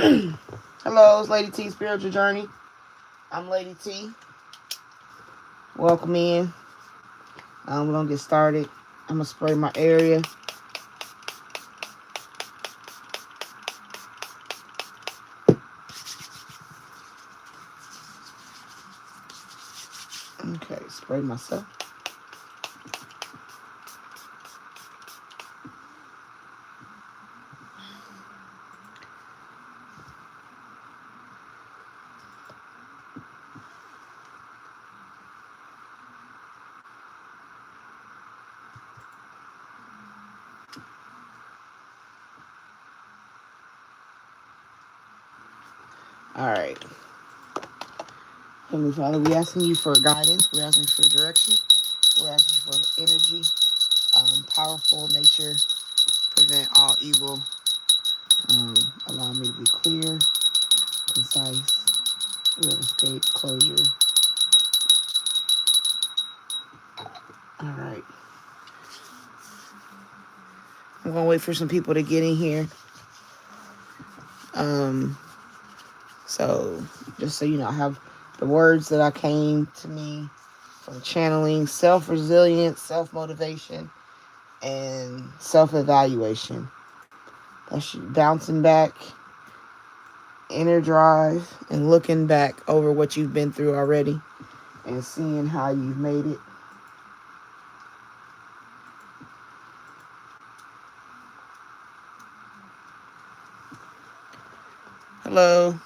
Hello, it's Lady T Spiritual Journey. I'm Lady T. Welcome in. We're going to get started. I'm going to spray my area. Okay, spray myself. All right. Heavenly Father, we're asking you for guidance. We're asking for direction. We're asking for energy, powerful nature, prevent all evil. Allow me to be clear, concise. We have escape, closure. All right. I'm going to wait for some people to get in here. So just so you know, I have the words that I came to me from channeling: self-resilience, self-motivation, and self-evaluation. That's you bouncing back, inner drive, and looking back over what you've been through already and seeing how you've made it. Hello.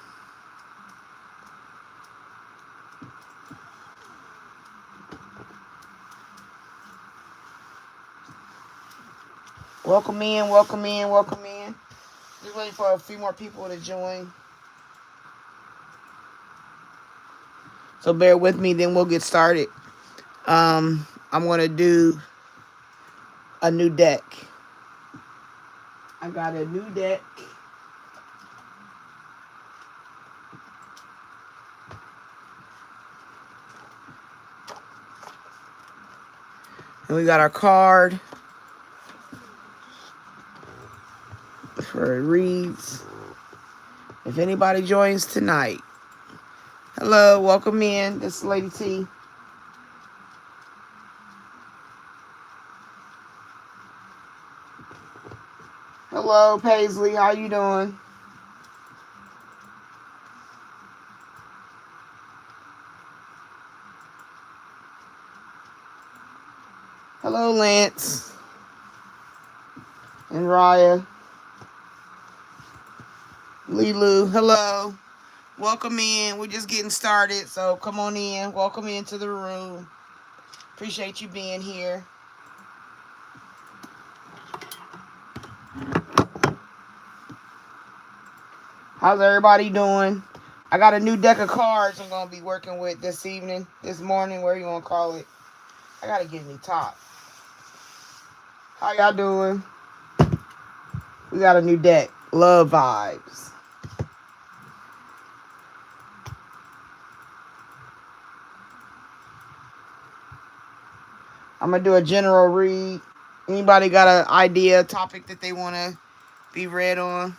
Welcome in, welcome in, welcome in. Just waiting for a few more people to join. So bear with me, then we'll get started. I'm going to do a new deck. I got a new deck. And we got our card for it reads. If anybody joins tonight, hello, welcome in. This is Lady T. Hello, Paisley. How you doing? Hello, Lance and Raya. Lilu, hello. Welcome in. We're just getting started, so come on in. Welcome into the room. Appreciate you being here. How's everybody doing? I got a new deck of cards I'm going to be working with this evening, this morning, where you want to call it. I got to get me top. How y'all doing? We got a new deck. Love Vibes. I'm going to do a general read. Anybody got an idea, topic that they want to be read on?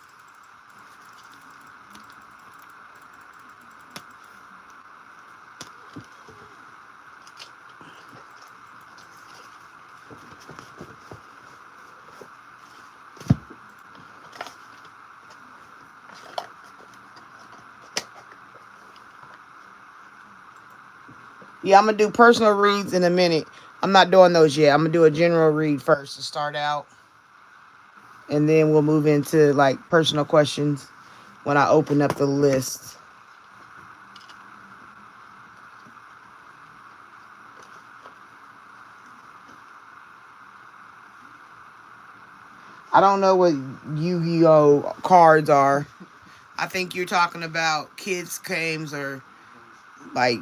Yeah, I'm going to do personal reads in a minute. I'm not doing those yet. I'm going to do a general read first to start out. And then we'll move into like personal questions when I open up the list. I don't know what Yu-Gi-Oh cards are. I think you're talking about kids games or like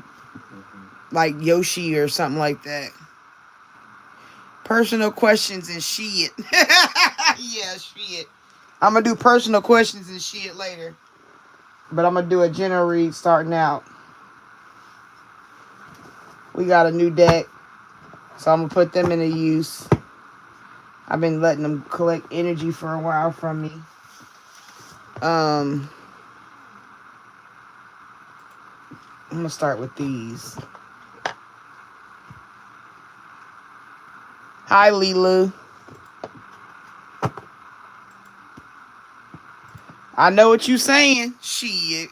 Yoshi or something like that. Personal questions and shit. Yeah, shit. I'm going to do personal questions and shit later. But I'm going to do a general read starting out. We got a new deck. So I'm going to put them into use. I've been letting them collect energy for a while from me. I'm going to start with these. Hi, Lilu. I know what you saying. Shit.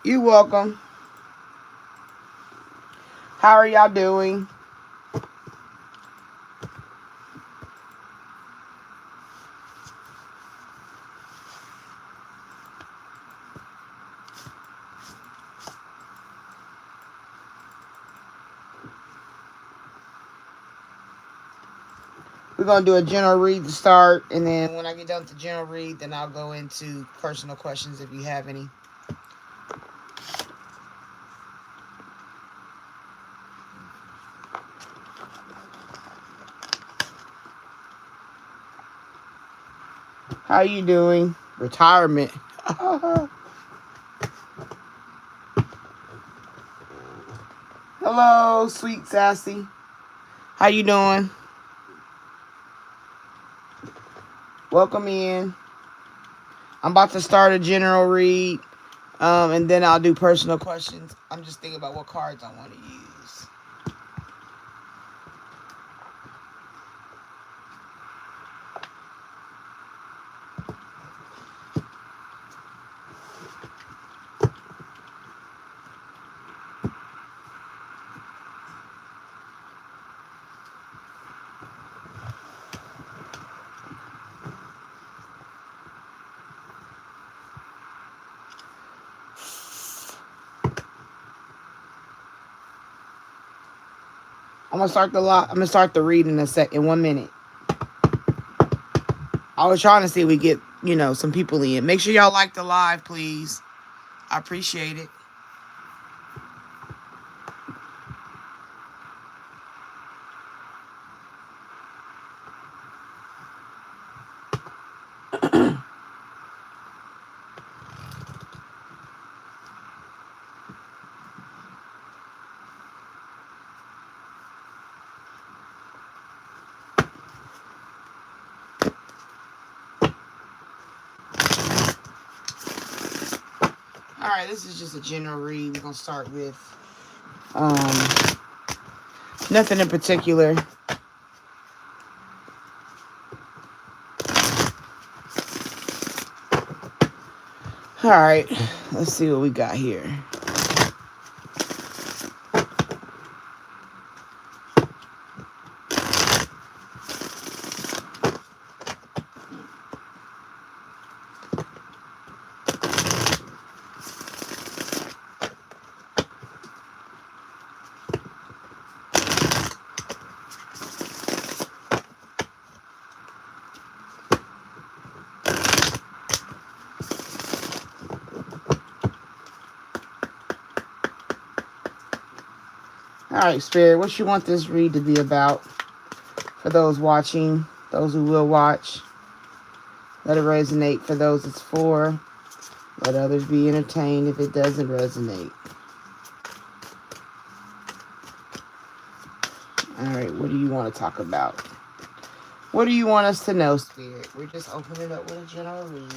You're welcome. How are y'all doing? We're going to do a general read to start. And then when I get done with the general read, then I'll go into personal questions if you have any. How you doing? Retirement. Hello, sweet sassy. How you doing? Welcome in. I'm about to start a general read, and then I'll do personal questions. I'm just thinking about what cards I want to use. I'm gonna start the read in 1 minute. I was trying to see if we get, some people in. Make sure y'all like the live, please. I appreciate it. Alright, this is just a general read. We're gonna start with nothing in particular. Alright, let's see what we got here. Alright, Spirit, what you want this read to be about? For those watching, those who will watch. Let it resonate for those it's for. Let others be entertained if it doesn't resonate. Alright, what do you want to talk about? What do you want us to know, Spirit? We're just opening it up with a general read.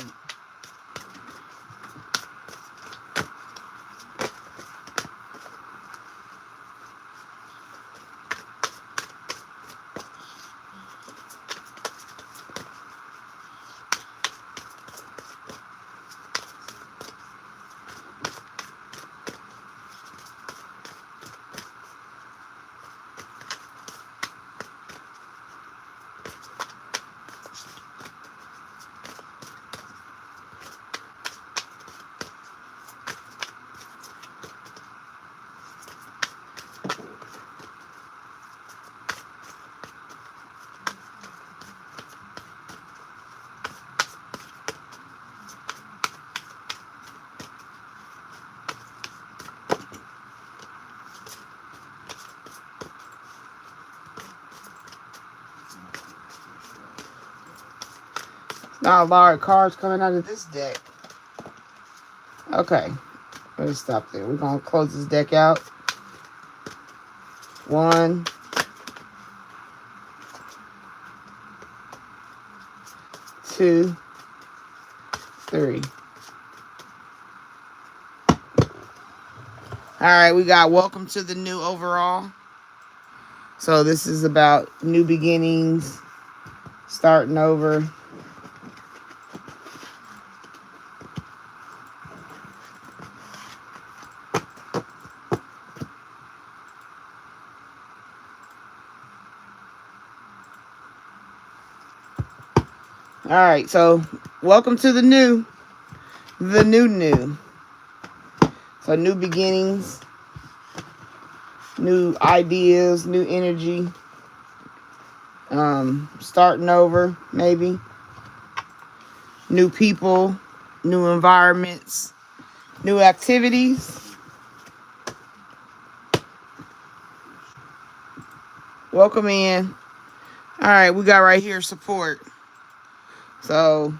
Not a lot of cards coming out of this deck. Okay. Let's stop there. We're going to close this deck out. 1, 2, 3. All right, we got welcome to the new overall. So this is about new beginnings, starting over. All right, so welcome to the new. So new beginnings, new ideas, new energy, starting over maybe, new people, new environments, new activities. Welcome in. All right, we got right here support. So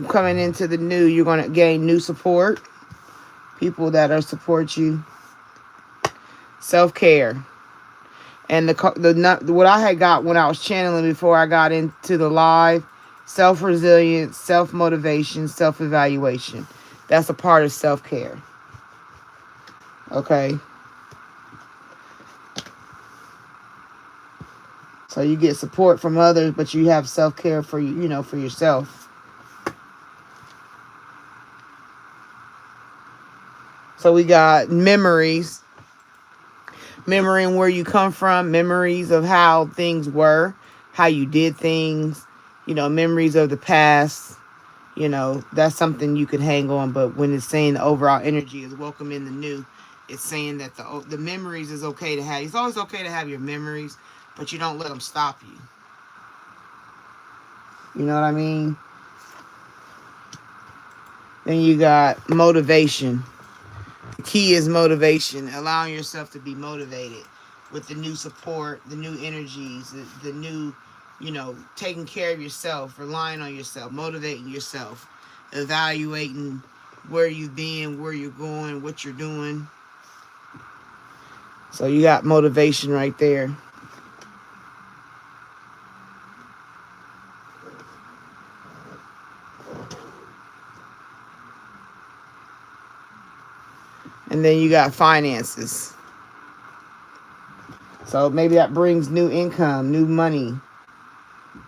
coming into the new, you're going to gain new support, people that are support you, self-care. And what I had got when I was channeling before I got into the live, self-resilience, self-motivation, self-evaluation. That's a part of self-care. Okay. So you get support from others, but you have self-care for you, for yourself. So we got memories. Remembering where you come from, memories of how things were, how you did things, memories of the past. That's something you could hang on. But when it's saying the overall energy is welcome in the new, it's saying that the memories is okay to have. It's always okay to have your memories, but you don't let them stop you. You know what I mean? Then you got motivation. The key is motivation, allowing yourself to be motivated with the new support, the new energies, the new, taking care of yourself, relying on yourself, motivating yourself, evaluating where you've been, where you're going, what you're doing. So you got motivation right there. And then you got finances. So maybe that brings new income, new money.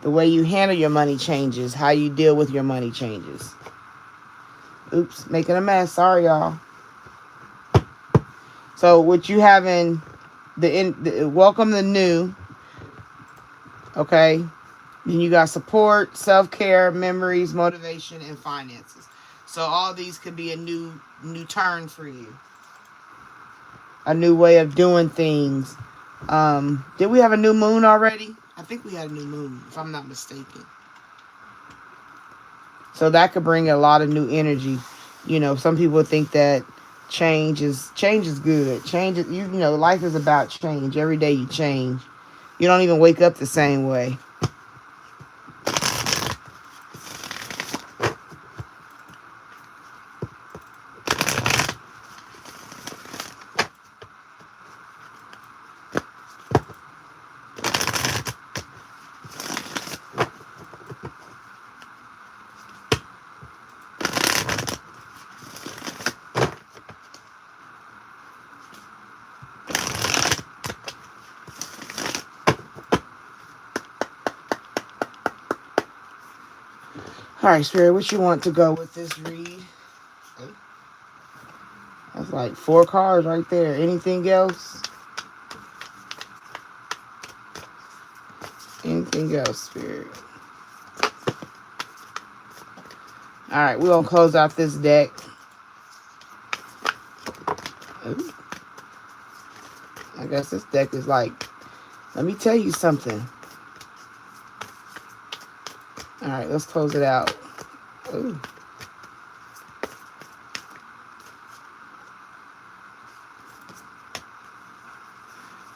The way you handle your money changes. How you deal with your money changes. Oops, making a mess. Sorry, y'all. So what you having, welcome the new. Okay. Then you got support, self-care, memories, motivation, and finances. So all these could be a new turn for you. A new way of doing things. Did we have a new moon already? I think we had a new moon, if I'm not mistaken. So that could bring a lot of new energy. Some people think that change is good. Change is, life is about change. Every day you change. You don't even wake up the same way. All right, Spirit, what you want to go with this read? That's like 4 cards right there. Anything else? Anything else, Spirit? All right, we're going to close out this deck. Ooh. I guess this deck is like, let me tell you something. All right, let's close it out. Ooh.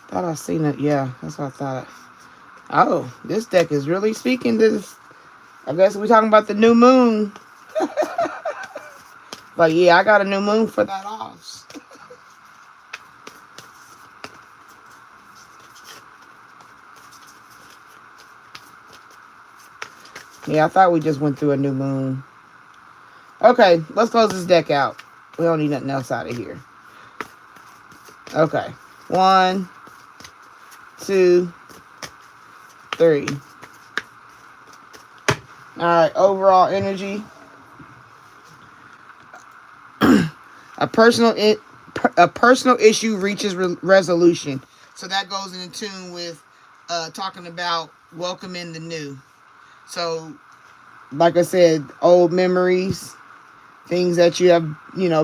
Thought I seen it. Yeah, that's what I thought. Oh, this deck is really speaking to this. I guess we're talking about the new moon. Like, yeah, I got a new moon for that off. Yeah, I thought we just went through a new moon. Okay, let's close this deck out. We don't need nothing else out of here. Okay. 1, 2, 3. Alright, overall energy. A personal issue reaches resolution. So that goes in tune with talking about welcoming the new. So, like I said, old memories, things that you have,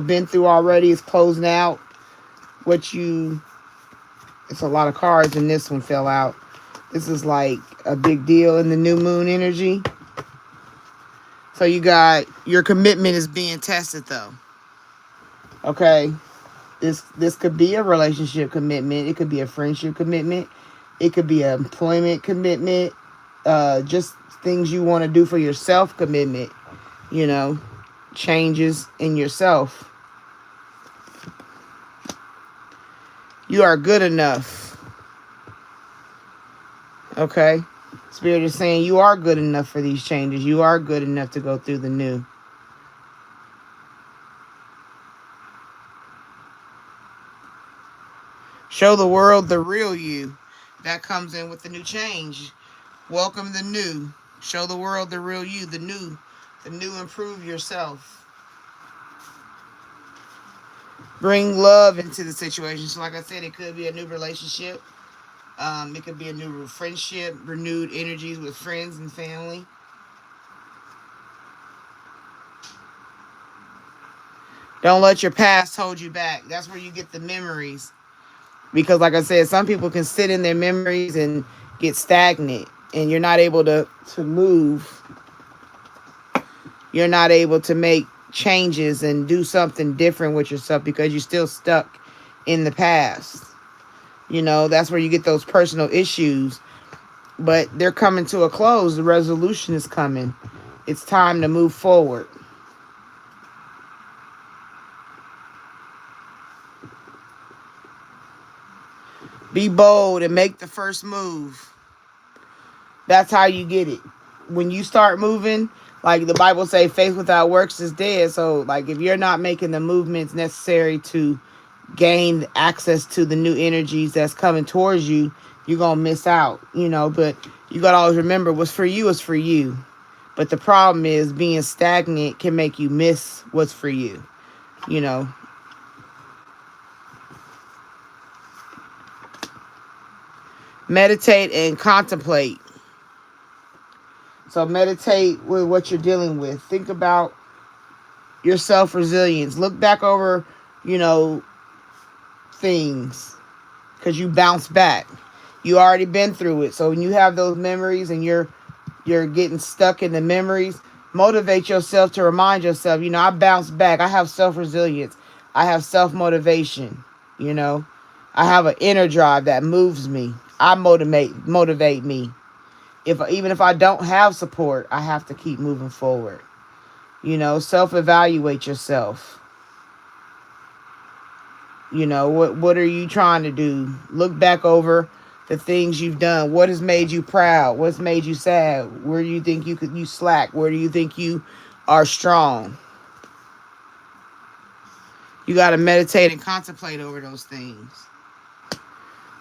been through already is closing out. It's a lot of cards, and this one fell out. This is like a big deal in the new moon energy. So you got your commitment is being tested though. Okay. This could be a relationship commitment. It could be a friendship commitment. It could be an employment commitment. Just things you want to do for yourself commitment. Changes in yourself. You are good enough. Okay? Spirit is saying you are good enough for these changes. You are good enough to go through the new. Show the world the real you. That comes in with the new change. Welcome the new. Show the world the real you, the new. The new, improve yourself. Bring love into the situation. So like I said, it could be a new relationship. It could be a new friendship, renewed energies with friends and family. Don't let your past hold you back. That's where you get the memories. Because like I said, some people can sit in their memories and get stagnant. And you're not able to move. You're not able to make changes and do something different with yourself because you're still stuck in the past. That's where you get those personal issues. But they're coming to a close. The resolution is coming. It's time to move forward. Be bold and make the first move. That's how you get it. When you start moving, like the Bible say, faith without works is dead. So, like, if you're not making the movements necessary to gain access to the new energies that's coming towards you, you're going to miss out, But you got to always remember what's for you is for you. But the problem is being stagnant can make you miss what's for you, Meditate and contemplate. So meditate with what you're dealing with. Think about your self-resilience. Look back over, things because you bounce back. You already been through it. So when you have those memories and you're getting stuck in the memories, motivate yourself to remind yourself, I bounce back. I have self-resilience. I have self-motivation, I have an inner drive that moves me. I motivate me. Even if I don't have support, I have to keep moving forward. Self-evaluate yourself. What are you trying to do? Look back over the things you've done. What has made you proud? What's made you sad? Where do you think you slack? Where do you think you are strong? You got to meditate and contemplate over those things.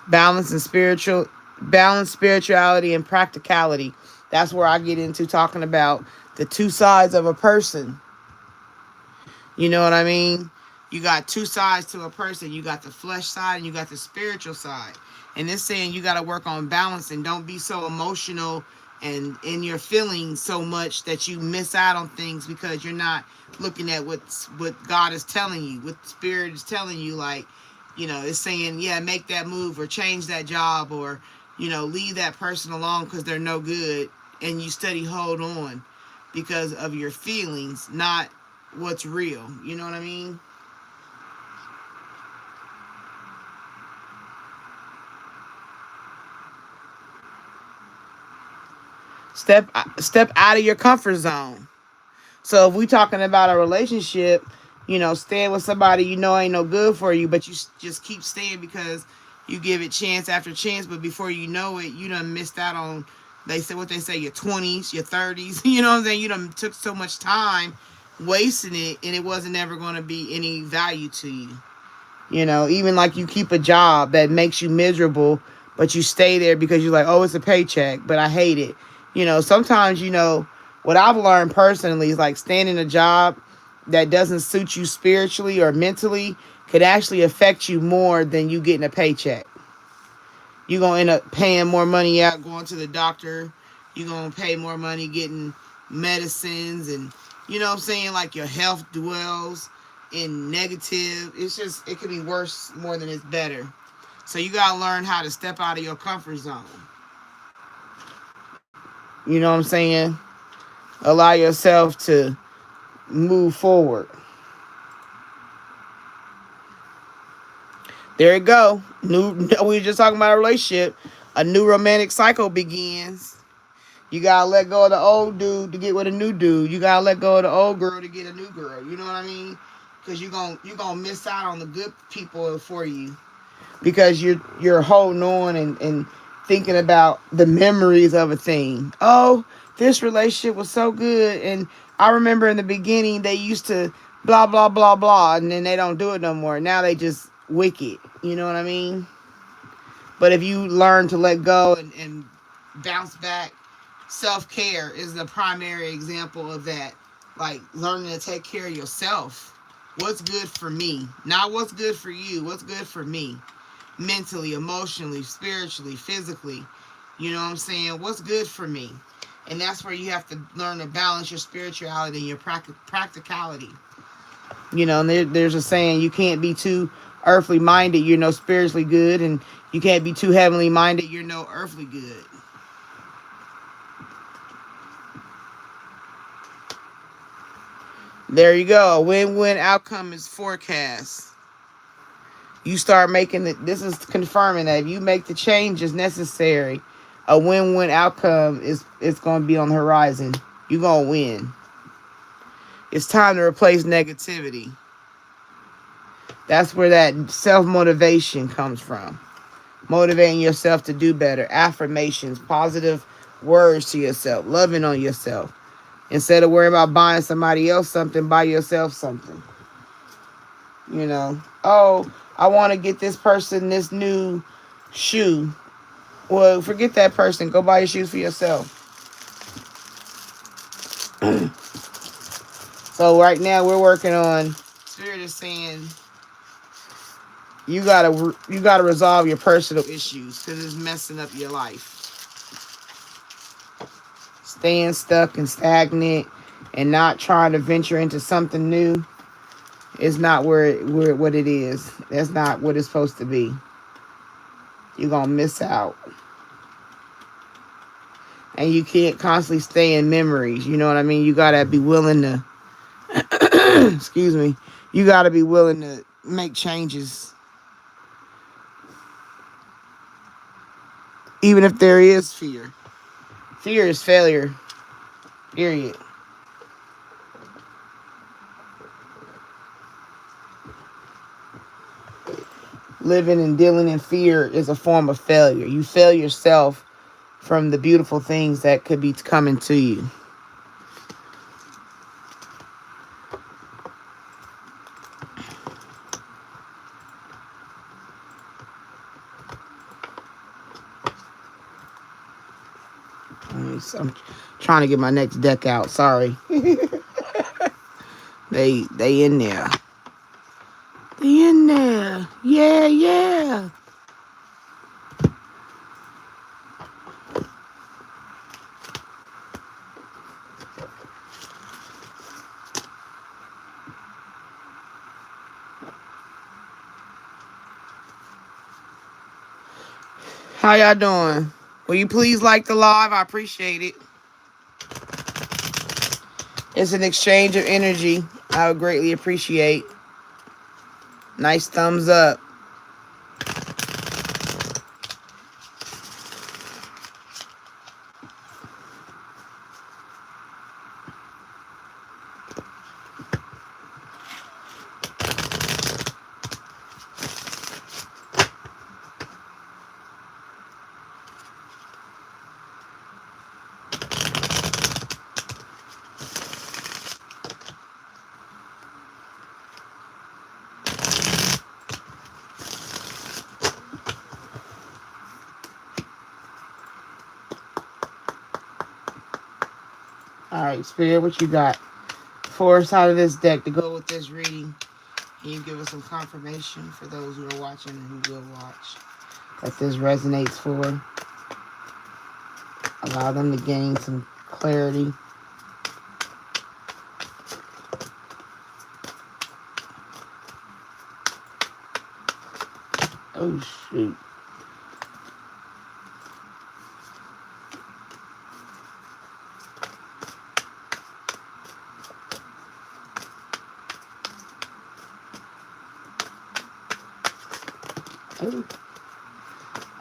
Balance, spirituality, and practicality. That's where I get into talking about the two sides of a person. You know what I mean? You got two sides to a person. You got the flesh side and you got the spiritual side. And it's saying you got to work on balance and don't be so emotional and in your feelings so much that you miss out on things because you're not looking at what God is telling you, what the Spirit is telling you. Like, it's saying, yeah, make that move or change that job or, leave that person alone because they're no good. And you study hold on because of your feelings, not what's real. You know what I mean? Step out of your comfort zone. So if we're talking about a relationship, Staying with somebody ain't no good for you, but you just keep staying because you give it chance after chance. But before you know it, you done missed out on, they say, your 20s, your 30s. You know what I'm saying? You done took so much time wasting it, and it wasn't ever going to be any value to you. Even like you keep a job that makes you miserable, but you stay there because you're like, oh, it's a paycheck, but I hate it. Sometimes, what I've learned personally is like staying in a job that doesn't suit you spiritually or mentally could actually affect you more than you getting a paycheck. You're going to end up paying more money out going to the doctor. You're going to pay more money getting medicines, and, what I'm saying? Like your health dwells in negative. It could be worse more than it's better. So you got to learn how to step out of your comfort zone. You know what I'm saying? Allow yourself to move forward. There you go. We were just talking about a relationship. A new romantic cycle begins. You gotta let go of the old dude to get with a new dude. You gotta let go of the old girl to get a new girl. You know what I mean? Because you're gonna miss out on the good people for you, because you're holding on and thinking about the memories of a thing. Oh, this relationship was so good, and I remember in the beginning they used to blah blah blah blah, and then they don't do it no more. Now they just wicked. You know what I mean? But if you learn to let go and bounce back, self-care is the primary example of that. Like learning to take care of yourself. What's good for me? Not what's good for you. What's good for me? Mentally, emotionally, spiritually, physically. You know what I'm saying? What's good for me? And that's where you have to learn to balance your spirituality and your practicality. And there's a saying, you can't be too earthly minded, you're no spiritually good, and you can't be too heavenly minded, you're no earthly good. There you go. A win-win outcome is forecast. You start making it. This is confirming that if you make the changes necessary, a win-win outcome is going to be on the horizon. You're going to win. It's time to replace negativity. That's where that self-motivation comes from. Motivating yourself to do better. Affirmations, positive words to yourself, loving on yourself. Instead of worrying about buying somebody else something, buy yourself something. Oh, I want to get this person this new shoe. Well, forget that person. Go buy your shoes for yourself. So right now we're working on, Spirit is saying, you gotta resolve your personal issues because it's messing up your life. Staying stuck and stagnant and not trying to venture into something new is not what it is. That's not what it's supposed to be. You're gonna miss out. And you can't constantly stay in memories. You know what I mean? You gotta be willing to excuse me. You gotta be willing to make changes. Even if there is fear. Fear is failure. Period. Living and dealing in fear is a form of failure. You fail yourself from the beautiful things that could be coming to you. I'm trying to get my next deck out. Sorry. They in there. They in there. Yeah, yeah. How y'all doing? Will you please like the live? I appreciate it. It's an exchange of energy. I would greatly appreciate. Nice thumbs up. right, Spirit, what you got for us out of this deck to go with this reading? Can you give us some confirmation for those who are watching and who will watch that this resonates for? Allow them to gain some clarity. Oh, shoot. Oh.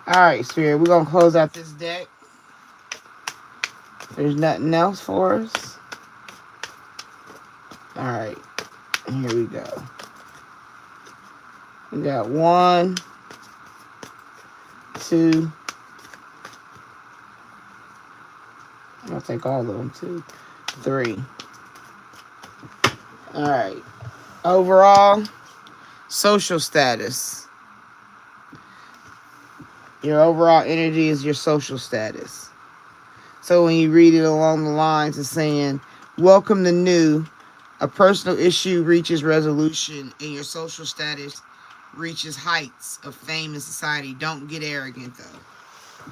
All right, Spirit, we're going to close out this deck. There's nothing else for us. All right, here we go. We got 1, 2. I'll take all of them, 2, 3. All right. Overall, social status. Your overall energy is your social status. So when you read it along the lines, it's saying, welcome the new. A personal issue reaches resolution and your social status reaches heights of fame in society. Don't get arrogant, though.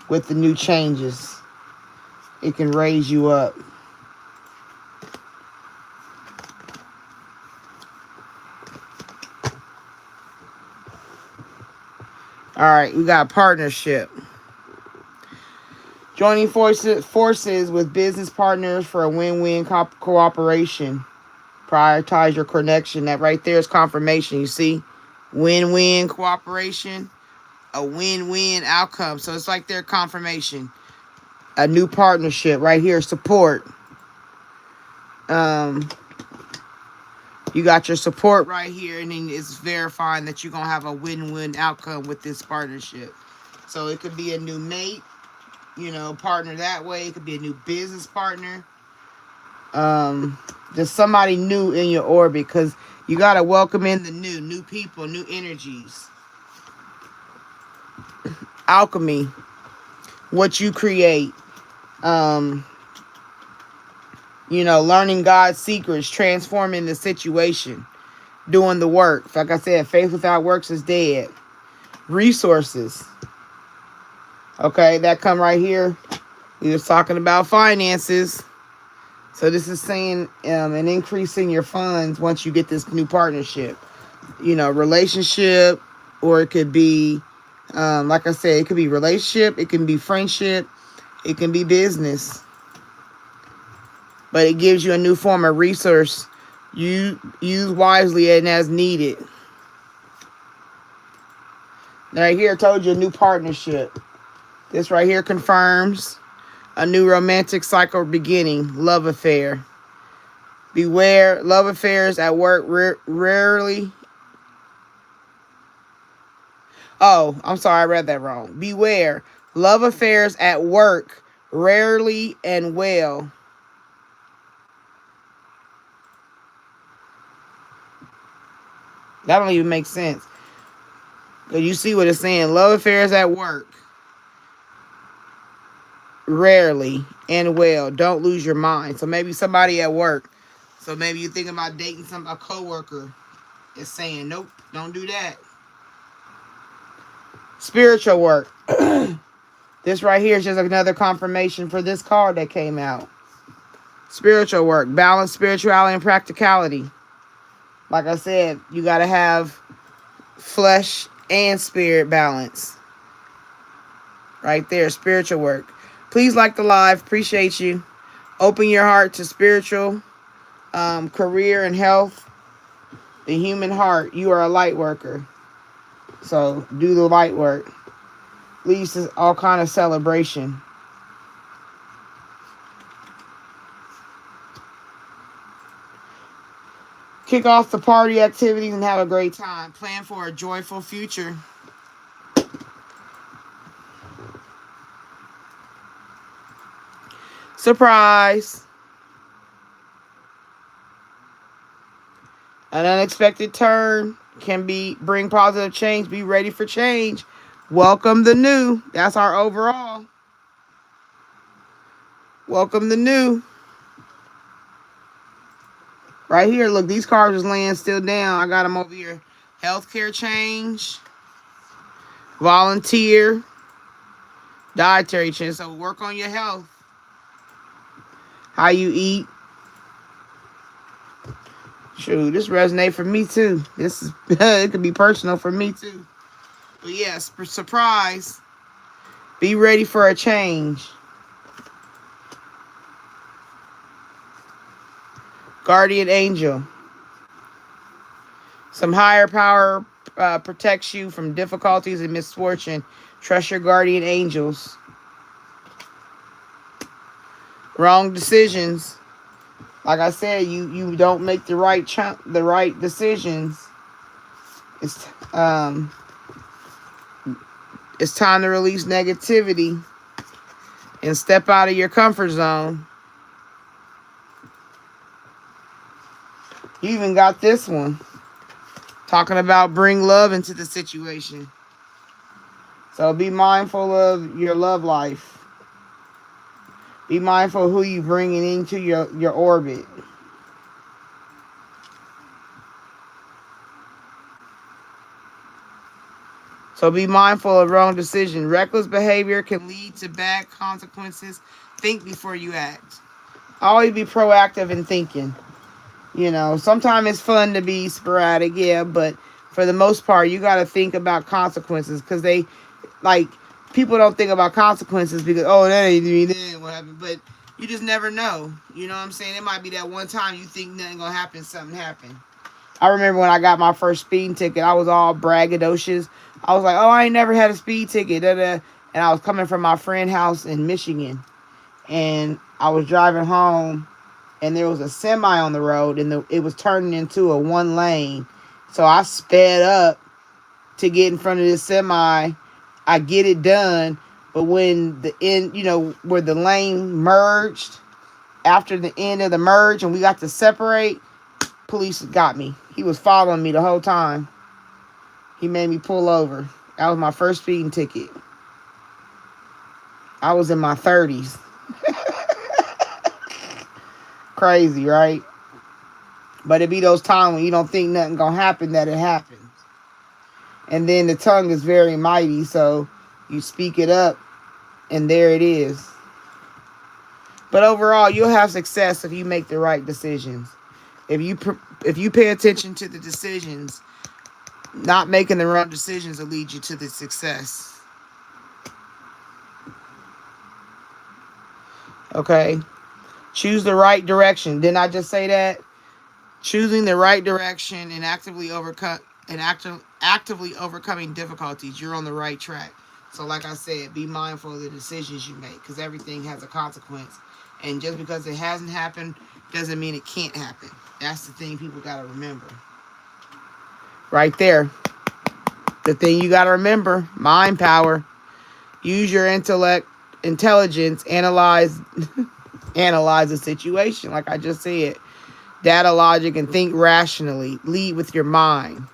With the new changes, it can raise you up. All right, we got partnership. Joining forces with business partners for a win-win cooperation. Prioritize your connection. That right there is confirmation. You see? Win-win cooperation. A win-win outcome. So it's like their confirmation. A new partnership right here. Support. You got your support right here. And then it's verifying that you're going to have a win-win outcome with this partnership. So it could be a new mate. You know, partner that way. It could be a new business partner. There's somebody new in your orbit because you got to welcome in the new people, new energies. Alchemy. What you create. You know, learning God's secrets, transforming the situation, doing the work. Like I said, faith without works is dead. Resources. Okay, that come right here. We was talking about finances. So this is saying an increase in your funds once you get this new partnership. You know, relationship, or it could be, like I said, it could be relationship, it can be friendship, it can be business. But it gives you a new form of resource. You use wisely and as needed. Right here, I told you a new partnership. This right here confirms a new romantic cycle beginning. Love affair. Beware, love affairs at work rarely. Oh, I'm sorry, I read that wrong. Beware, love affairs at work rarely and well. That don't even make sense. Because you see what it's saying. Love affairs at work rarely and well. Don't lose your mind. So maybe somebody at work. So maybe you're thinking about dating a coworker. Is saying, nope, don't do that. Spiritual work. This right here is just another confirmation for this card that came out. Spiritual work. Balance spirituality and practicality. Like I said, you got to have flesh and spirit balance. Right there, spiritual work. Please like the live. Appreciate you. Open your heart to spiritual, career, and health. The human heart. You are a light worker. So do the light work. Leads to all kind of celebration. Kick off the party activities and have a great time. Plan for a joyful future. Surprise. An unexpected turn can bring positive change. Be ready for change. Welcome the new. That's our overall. Welcome the new. Right here, look, these cards is laying still down. I got them over here. Healthcare change, volunteer, dietary change. So work on your health. How you eat. Shoot, this resonate for me too. This is it could be personal for me too. But yes, surprise. Be ready for a change. Guardian angel. Some higher power protects you from difficulties and misfortune. Trust your guardian angels. Wrong decisions. Like I said, you don't make the right decisions. It's it's time to release negativity and step out of your comfort zone. You even got this one talking about bring love into the situation. So be mindful of your love life. Be mindful of who you bringing into your orbit. So be mindful of wrong decision. Reckless behavior can lead to bad consequences. Think before you act. Always be proactive in thinking. You know, sometimes it's fun to be sporadic, yeah, but for the most part, you got to think about consequences because people don't think about consequences because, oh, that ain't me, that ain't what happened. But you just never know. You know what I'm saying? It might be that one time you think nothing going to happen, something happened. I remember when I got my first speeding ticket, I was all braggadocious. I was like, oh, I ain't never had a speed ticket. Da, da. And I was coming from my friend's house in Michigan. And I was driving home. And there was a semi on the road. And it was turning into a one lane. So I sped up to get in front of this semi. I get it done. But when the end, where the lane merged, after the end of the merge and we got to separate, police got me. He was following me the whole time. He made me pull over. That was my first speeding ticket. I was in my 30s. Crazy, right? But it be those times when you don't think nothing gonna happen that it happens. And then the tongue is very mighty, so you speak it up, and there it is. But overall, you'll have success if you make the right decisions. If you pay attention to the decisions, not making the wrong decisions will lead you to the success. Okay? Choose the right direction. Didn't I just say that? Choosing the right direction and actively overcoming difficulties. You're on the right track. So like I said, be mindful of the decisions you make because everything has a consequence. And just because it hasn't happened doesn't mean it can't happen. That's the thing people got to remember. Right there. The thing you got to remember, mind power. Use your intelligence, analyze the situation, like I just said. Data logic and think rationally. Lead with your mind.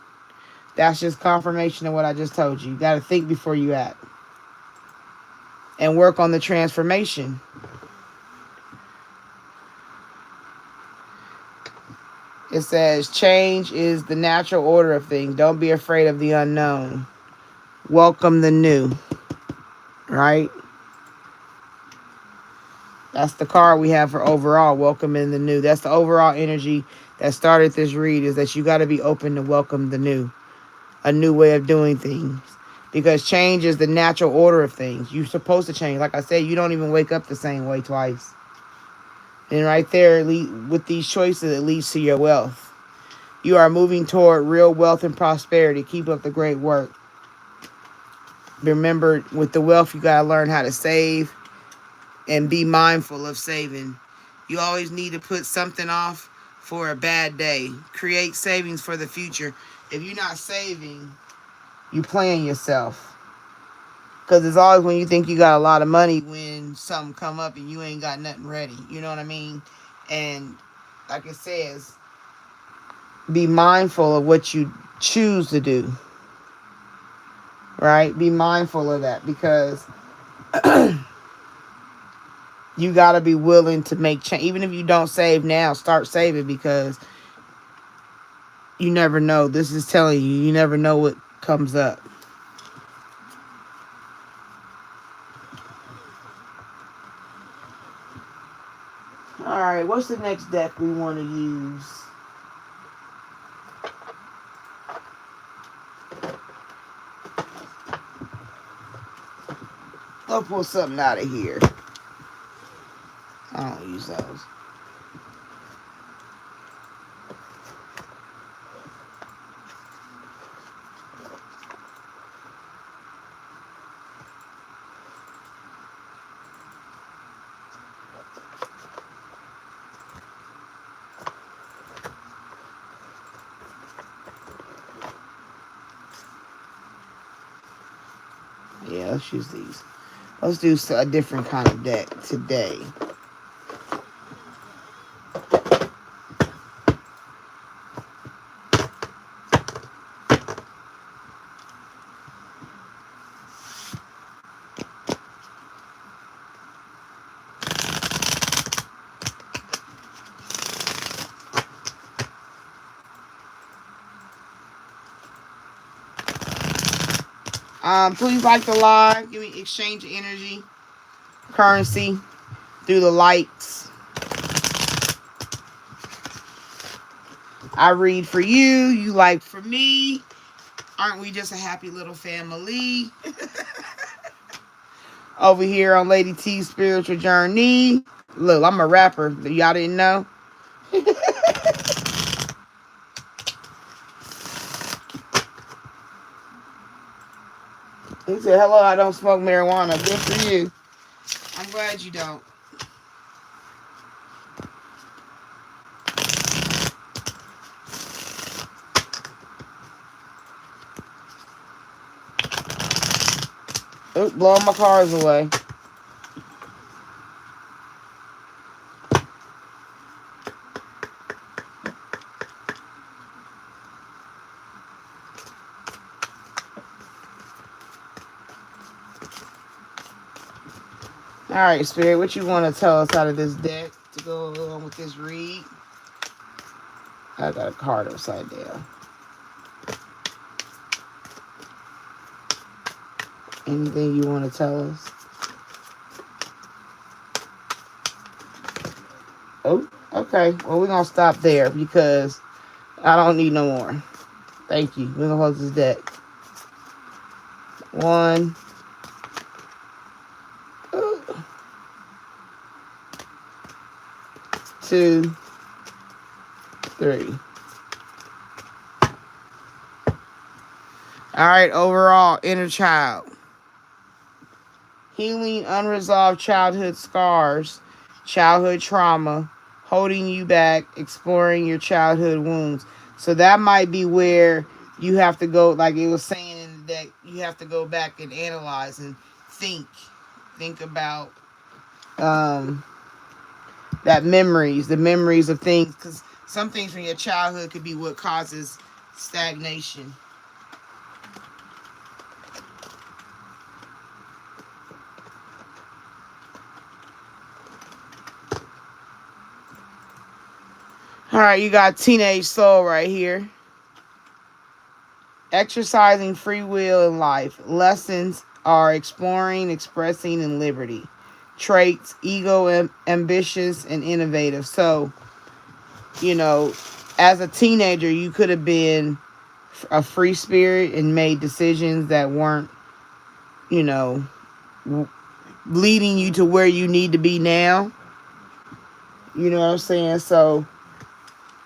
That's just confirmation of what I just told you. You got to think before you act. And work on the transformation. It says, change is the natural order of things. Don't be afraid of the unknown. Welcome the new. Right? That's the card we have for overall. Welcome in the new. That's the overall energy that started this read, is that you got to be open to welcome the new. A new way of doing things. Because change is the natural order of things. You're supposed to change. Like I said, you don't even wake up the same way twice. And right there, with these choices, it leads to your wealth. You are moving toward real wealth and prosperity. Keep up the great work. Remember, with the wealth, you got to learn how to save and be mindful of saving. You always need to put something off for a bad day. Create savings for the future. If you're not saving, you playing yourself. Because it's always when you think you got a lot of money when something come up and you ain't got nothing ready. You know what I mean? And like it says, be mindful of what you choose to do. Right? Be mindful of that because you got to be willing to make change. Even if you don't save now, start saving because You never know. This is telling you, you never know what comes up. Alright, what's the next deck we want to use? I'll pull something out of here. I don't use those. Yeah, let's use these. Let's do a different kind of deck today. Please like the live. Give me exchange energy, currency through the likes. I read for you. You like for me. Aren't we just a happy little family? Over here on Lady T's Spiritual JurNie. Look, I'm a rapper. Y'all didn't know? He said, hello, I don't smoke marijuana. Good for you. I'm glad you don't. Oh, blowing my cars away. All right, Spirit, what you want to tell us out of this deck to go along with this read? I got a card upside down. Anything you want to tell us? Oh, okay. Well, we're going to stop there because I don't need no more. Thank you. We're going to close this deck. 1, 2, 3. All right, overall, inner child. Healing unresolved childhood scars, childhood trauma, holding you back, exploring your childhood wounds. So that might be where you have to go, like it was saying in the deck, you have to go back and analyze and think about that the memories of things, because some things from your childhood could be what causes stagnation. All right, you got teenage soul right here. Exercising free will in life. Lessons are exploring, expressing, and liberty. Traits, ego, ambitious, and innovative. So, you know, as a teenager, you could have been a free spirit and made decisions that weren't, you know, leading you to where you need to be now. You know what I'm saying? So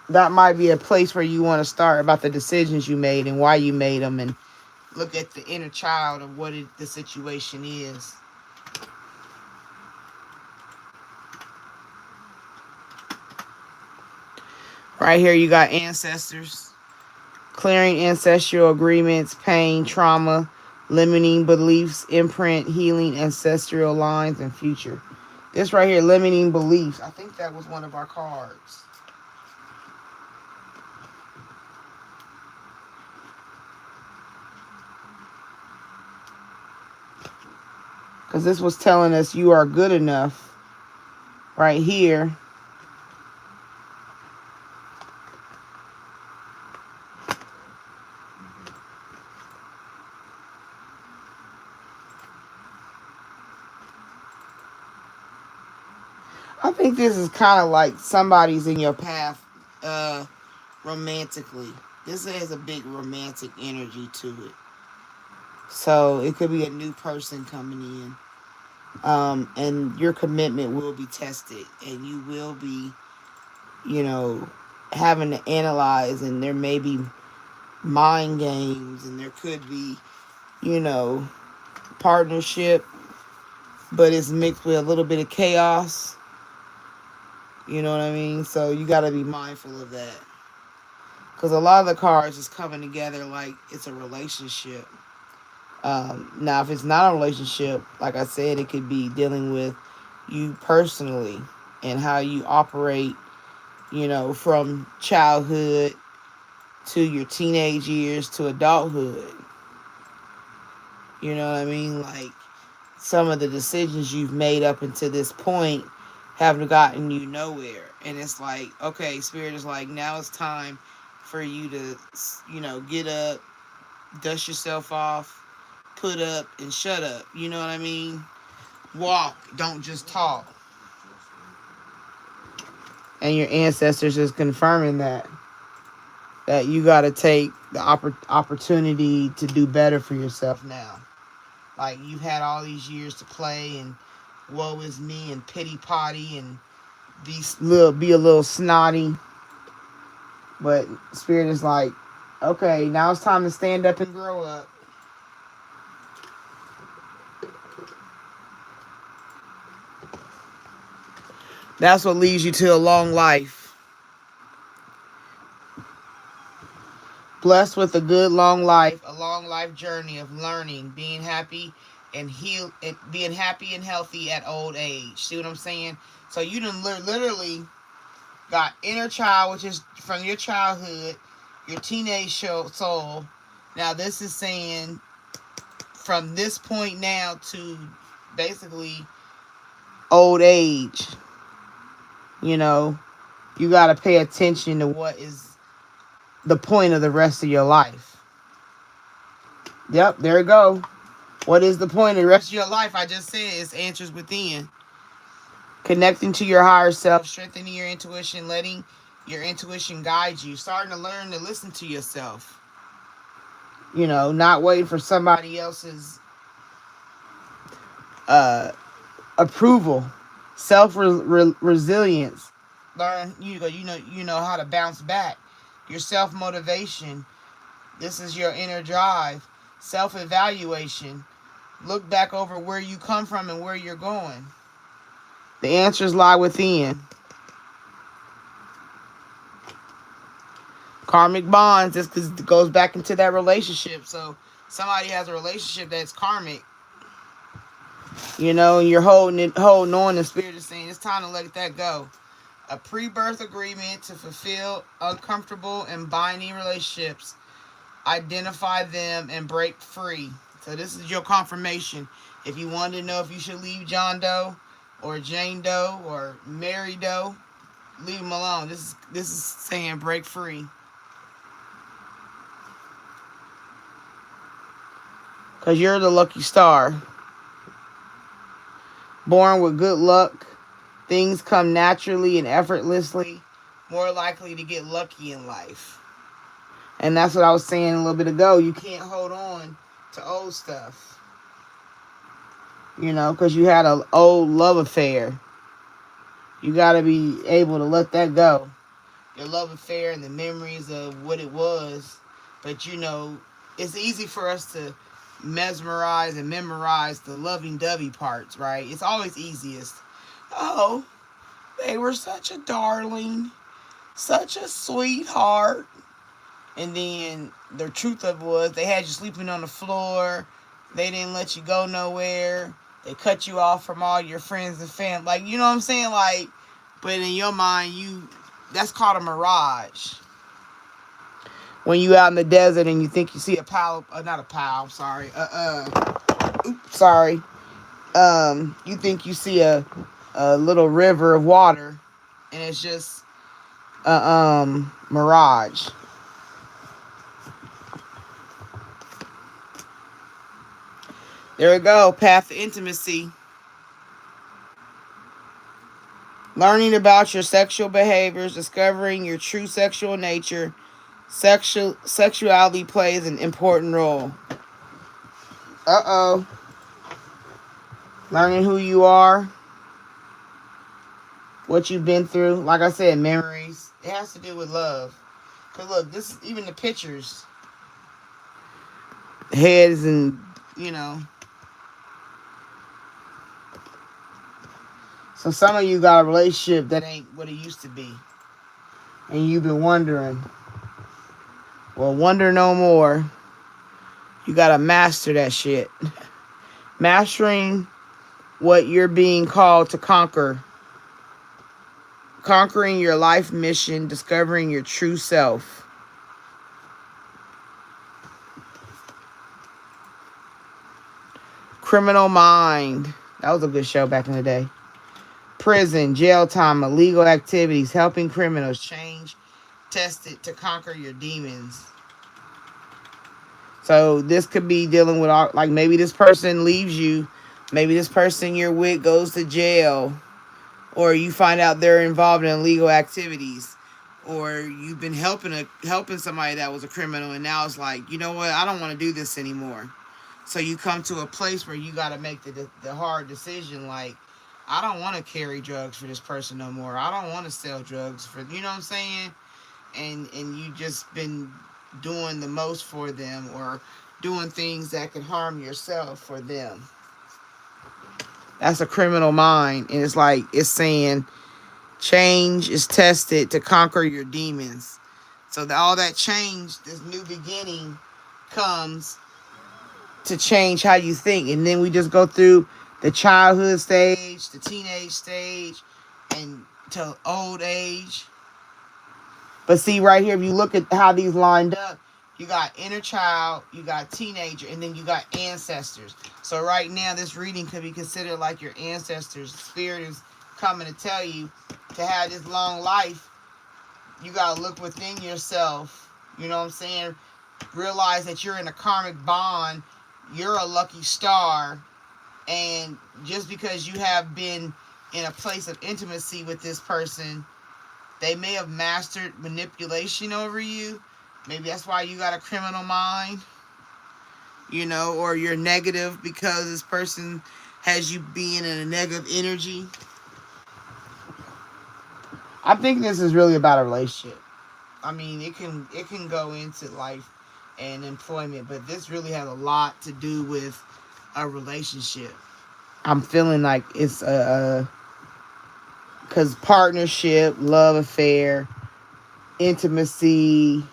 that might be a place where you want to start about the decisions you made and why you made them, and look at the inner child of what the situation is. Right here you got ancestors. Clearing ancestral agreements, pain, trauma, limiting beliefs, imprint, healing ancestral lines, and future. This right here, limiting beliefs. I think that was one of our cards. Because this was telling us you are good enough right here. I think this is kind of like somebody's in your path romantically. This has a big romantic energy to it. So it could be a new person coming in. And your commitment will be tested, and you will be, you know, having to analyze, and there may be mind games, and there could be, you know, partnership, but it's mixed with a little bit of chaos. You know what I mean? So you got to be mindful of that. Because a lot of the cards is coming together like it's a relationship. Now, if it's not a relationship, like I said, it could be dealing with you personally and how you operate, you know, from childhood to your teenage years to adulthood. You know what I mean? Like some of the decisions you've made up until this point haven't gotten you nowhere. And it's like, okay, Spirit is like, now it's time for you to, you know, get up, dust yourself off, put up, and shut up. You know what I mean? Walk, don't just talk. And your ancestors is confirming that you got to take the opportunity to do better for yourself now. Like you've had all these years to play and woe is me and pity potty and be a little snotty. But Spirit is like, okay, now it's time to stand up and grow up. That's what leads you to a long life. Blessed with a good long life, a long life journey of learning, being happy and being happy and healthy at old age. See what I'm saying? So you done literally got inner child, which is from your childhood, your teenage soul. Now this is saying from this point now to basically old age. You know, you got to pay attention to what is the point of the rest of your life. Yep, there you go. What is the point of the rest of your life? I just said it's answers within. Connecting to your higher self, strengthening your intuition, letting your intuition guide you, starting to learn to listen to yourself. You know, not waiting for somebody else's approval, self resilience. Learn you know how to bounce back. Your self motivation. This is your inner drive. Self evaluation. Look back over where you come from and where you're going. The answers lie within. Karmic bonds. This goes back into that relationship. So somebody has a relationship that's karmic. You know, and you're holding on. The Spirit is saying it's time to let that go. A pre-birth agreement to fulfill uncomfortable and binding relationships. Identify them and break free. So this is your confirmation. If you wanted to know if you should leave John Doe or Jane Doe or Mary Doe, leave them alone. This is saying break free. Because you're the lucky star. Born with good luck. Things come naturally and effortlessly. More likely to get lucky in life. And that's what I was saying a little bit ago. You can't hold on to old stuff. You know, because you had an old love affair. You got to be able to let that go. Your love affair and the memories of what it was. But, you know, it's easy for us to mesmerize and memorize the lovey-dovey parts, right? It's always easiest. Oh, they were such a darling, such a sweetheart. And then the truth of it was they had you sleeping on the floor. They didn't let you go nowhere. They cut you off from all your friends and family. Like, you know what I'm saying? Like, but in your mind, that's called a mirage. When you out in the desert and you think you see a pile, not a pile, sorry. Sorry. You think you see a little river of water, and it's just a mirage. There we go. Path to intimacy. Learning about your sexual behaviors, discovering your true sexual nature. Sexuality plays an important role. Uh-oh. Learning who you are, what you've been through. Like I said, memories. It has to do with love. Because look, this is even the pictures. Heads and, you know. So some of you got a relationship that ain't what it used to be. And you've been wondering. Well, wonder no more. You got to master that shit. Mastering what you're being called to conquer. Conquering your life mission, discovering your true self. Criminal Mind. That was a good show back in the day. Prison, jail time, illegal activities, helping criminals change, test it to conquer your demons. So this could be dealing with, like, maybe this person leaves you. Maybe this person you're with goes to jail. Or you find out they're involved in illegal activities. Or you've been helping somebody that was a criminal, and now it's like, you know what, I don't want to do this anymore. So you come to a place where you got to make the hard decision, like, I don't want to carry drugs for this person no more. I don't want to sell drugs for, you know what I'm saying? And you just been doing the most for them, or doing things that could harm yourself for them. That's a criminal mind. And it's like, it's saying change is tested to conquer your demons. So all that change, this new beginning, comes to change how you think. And then we just go through the childhood stage, the teenage stage, and to old age. But see, right here, if you look at how these lined up, you got inner child, you got teenager, and then you got ancestors. So right now, this reading could be considered like your ancestors. Spirit is coming to tell you, to have this long life, you got to look within yourself. You know what I'm saying? Realize that you're in a karmic bond. You're a lucky star. And just because you have been in a place of intimacy with this person, they may have mastered manipulation over you. Maybe that's why you got a criminal mind. You know, or you're negative because this person has you being in a negative energy. I think this is really about a relationship. I mean, it can go into life and employment, but this really has a lot to do with a relationship. I'm feeling like it's because partnership, love affair, intimacy,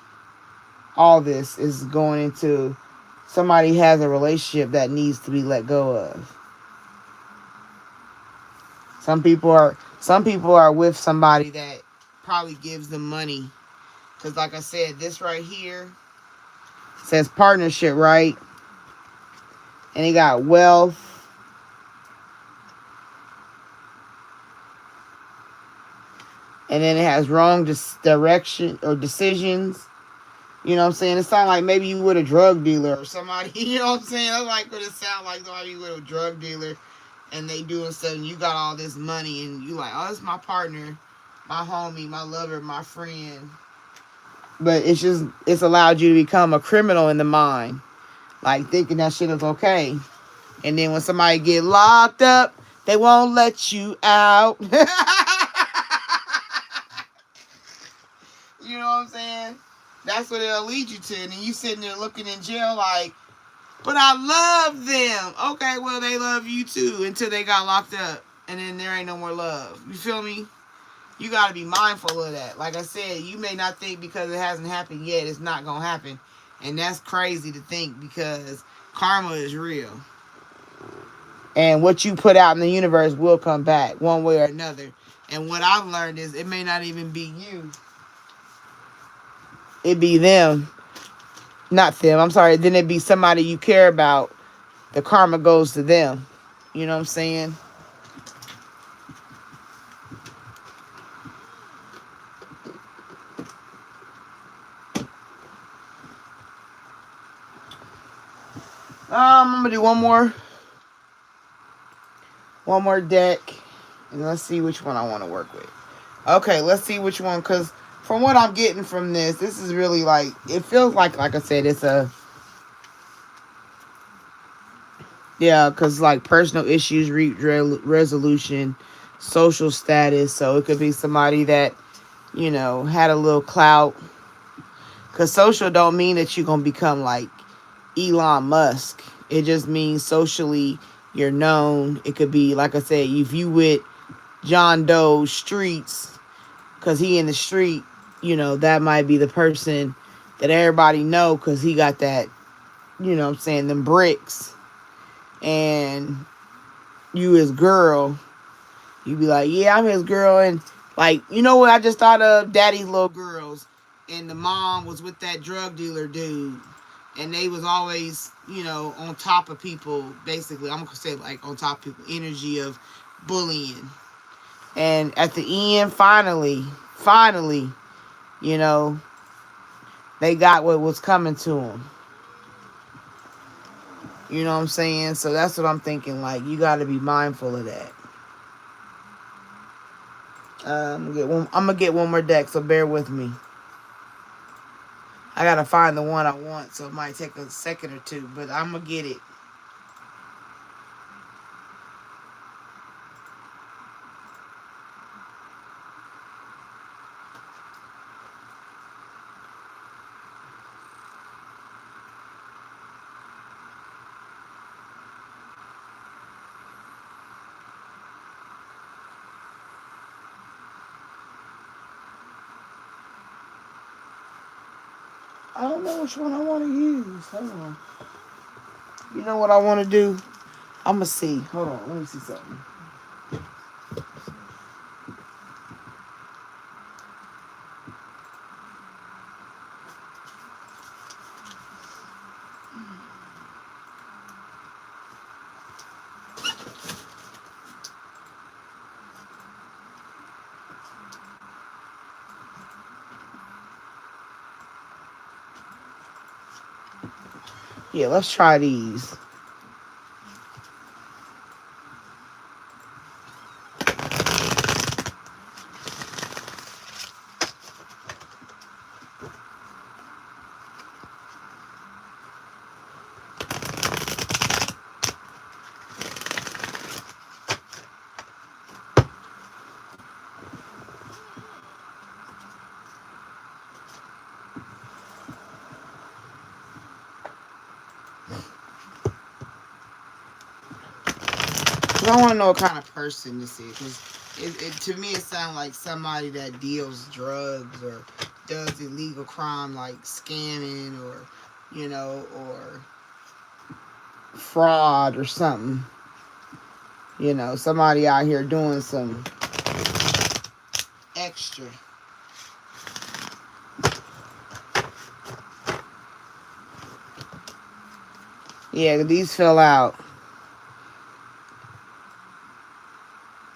all this is going into somebody has a relationship that needs to be let go of. Some people are with somebody that probably gives them money. Because like I said, this right here says partnership, right? And he got wealth. And then it has wrong direction or decisions. You know what I'm saying? It sounds like maybe you with a drug dealer or somebody. You know what I'm saying? That's like what it sounds like. Somebody with a drug dealer and they doing stuff and you got all this money and you like, oh, this is my partner, my homie, my lover, my friend. But it's allowed you to become a criminal in the mind. Like thinking that shit is okay. And then when somebody get locked up, they won't let you out. You know what I'm saying? That's what it'll lead you to. And then you sitting there looking in jail like, but I love them. Okay, well, they love you too until they got locked up. And then there ain't no more love. You feel me? You got to be mindful of that. Like I said, you may not think because it hasn't happened yet, it's not going to happen. And that's crazy to think because karma is real. And what you put out in the universe will come back one way or another. And what I've learned is it may not even be you. It be them. Not them. I'm sorry. Then it be somebody you care about. The karma goes to them. You know what I'm saying? I'm gonna do one more deck. And let's see which one I want to work with. Okay, let's see which one, because from what I'm getting from this is really like, it feels like I said, it's a, yeah, because like personal issues reach resolution, social status. So it could be somebody that, had a little clout. Because social don't mean that you're going to become like Elon Musk. It just means socially you're known. It could be, like I said, if you with John Doe's streets, because he in the street, that might be the person that everybody know because he got that, what I'm saying, them bricks. And you his girl, you be like, yeah, I'm his girl. And like, you know what I just thought of? Daddy's Little Girls. And the mom was with that drug dealer dude. And they was always, on top of people, basically. I'm going to say like on top of people, energy of bullying. And at the end, finally, you know, they got what was coming to them. You know what I'm saying? So that's what I'm thinking. Like, you got to be mindful of that. I'm gonna get one more deck, so bear with me. I gotta find the one I want, so it might take a second or two, but I'm gonna get it. I don't know which one I want to use. Hold on. You know what I want to do? I'm gonna see. Hold on. Let me see something. Yeah, let's try these. I want to know what kind of person this is. Because to me, it sounds like somebody that deals drugs or does illegal crime like scamming or fraud or something. Somebody out here doing some extra. Yeah, these fell out.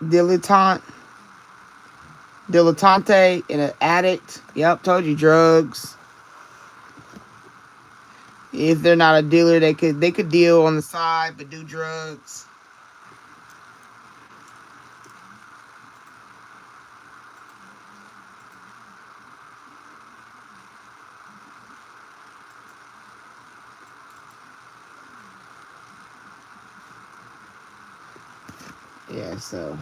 Dilettante and an addict. Yep, told you, drugs. If they're not a dealer, they could deal on the side but do drugs. Yeah, so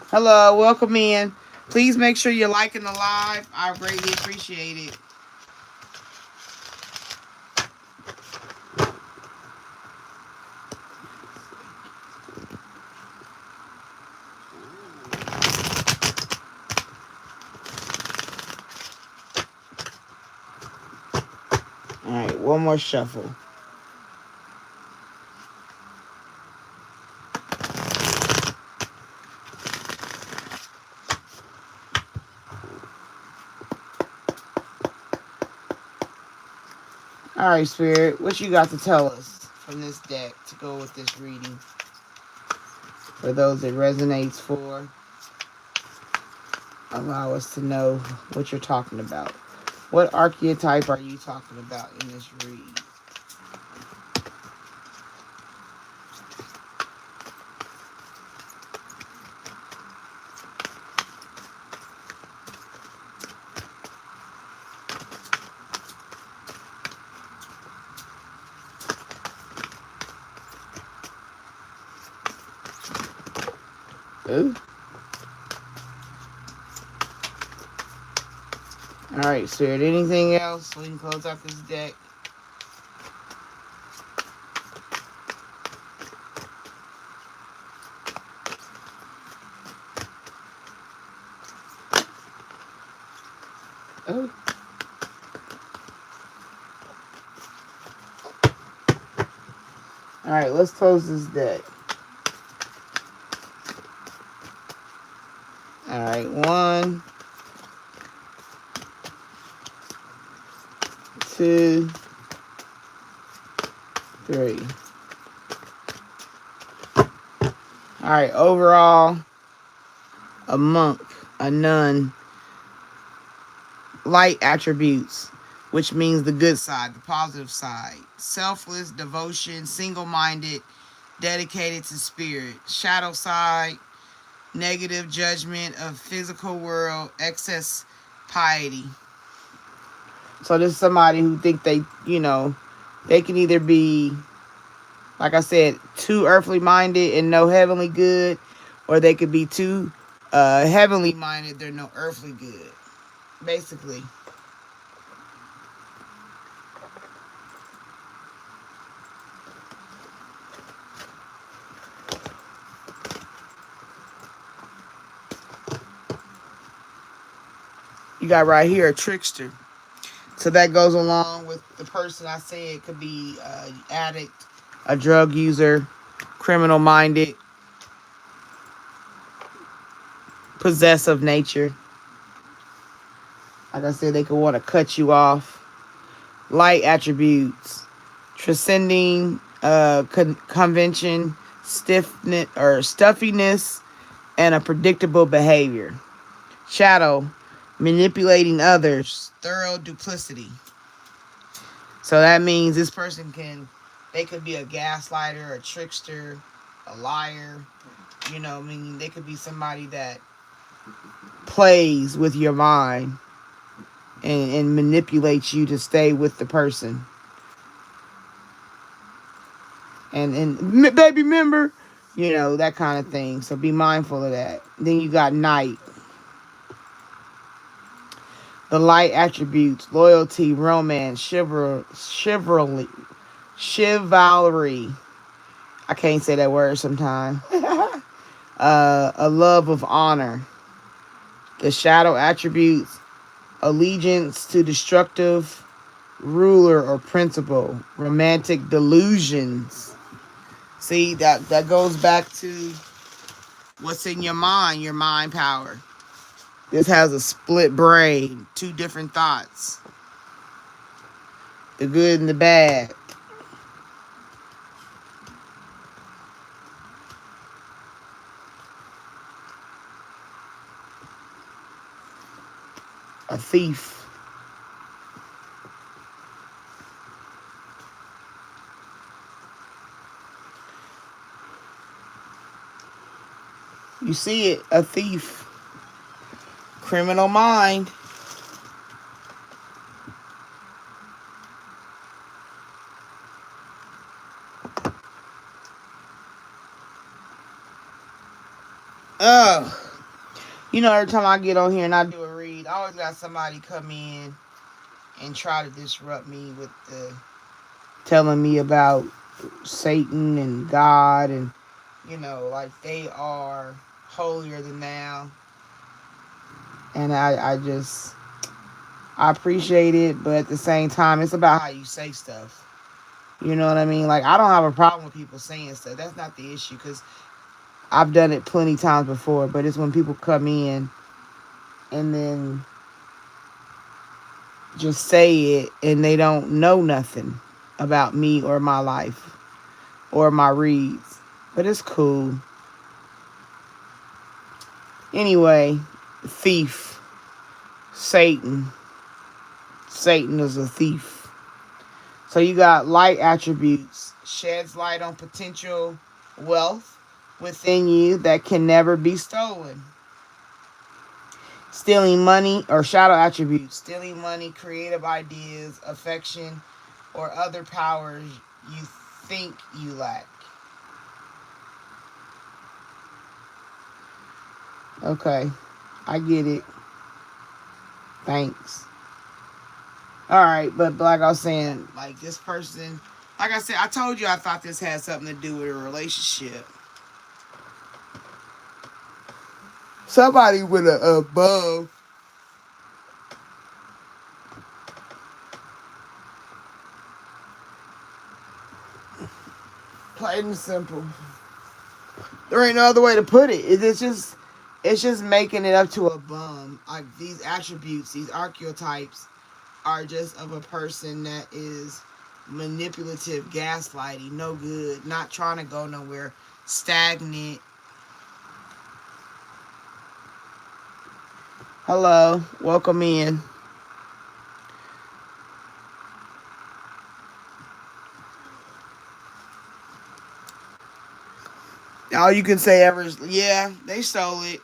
hello, welcome in. Please make sure you're liking the live. I greatly appreciate it. All right, one more shuffle. All right, Spirit, what you got to tell us from this deck to go with this reading? For those it resonates for, allow us to know what you're talking about. What archetype are you talking about in this read? Ooh. Alright, Spirit. Anything else? So we can close out this deck. Oh. Alright, let's close this deck. Alright, 1, 2, 3. Alright, overall, a monk, a nun, light attributes, which means the good side, the positive side. Selfless, devotion, single-minded, dedicated to spirit. Shadow side, negative judgment of physical world, excess piety. So this is somebody who think they, they can either be, like I said, too earthly minded and no heavenly good, or they could be too heavenly minded, they're no earthly good. Basically. You got right here a trickster. So that goes along with the person I said could be an addict, a drug user, criminal minded, possessive nature. Like I said, they could want to cut you off. Light attributes, transcending convention, stiffness or stuffiness, and a predictable behavior. Shadow, manipulating others, thorough duplicity. So that means this person they could be a gaslighter, a trickster, a liar. They could be somebody that plays with your mind and manipulates you to stay with the person. And baby member, that kind of thing. So be mindful of that. Then you got night. The light attributes, loyalty, romance, chivalry. I can't say that word sometimes. A love of honor. The shadow attributes, allegiance to destructive ruler or principle. Romantic delusions. See, that goes back to what's in your mind power. This has a split brain, 2 different thoughts. The good and the bad. A thief. You see it, a thief. Criminal mind. Oh. Every time I get on here and I do a read, I always got somebody come in and try to disrupt me with telling me about Satan and God and, like they are holier than thou. And I appreciate it, but at the same time, it's about how you say stuff. You know what I mean? Like, I don't have a problem with people saying stuff. That's not the issue, because I've done it plenty times before, but it's when people come in and then just say it and they don't know nothing about me or my life or my reads. But it's cool. Anyway, thief. Satan. Satan is a thief. So you got light attributes. Sheds light on potential wealth within you that can never be stolen. Stealing money, or shadow attributes. Stealing money, creative ideas, affection, or other powers you think you lack. Okay. I get it. Thanks. Alright, but like I was saying, like this person, like I said, I told you I thought this had something to do with a relationship. Somebody with a above, plain and simple. There ain't no other way to put it. It's just making it up to a bum. Like these attributes, these archetypes are just of a person that is manipulative, gaslighting, no good, not trying to go nowhere, stagnant. Hello, welcome in. All you can say ever is, yeah, they stole it.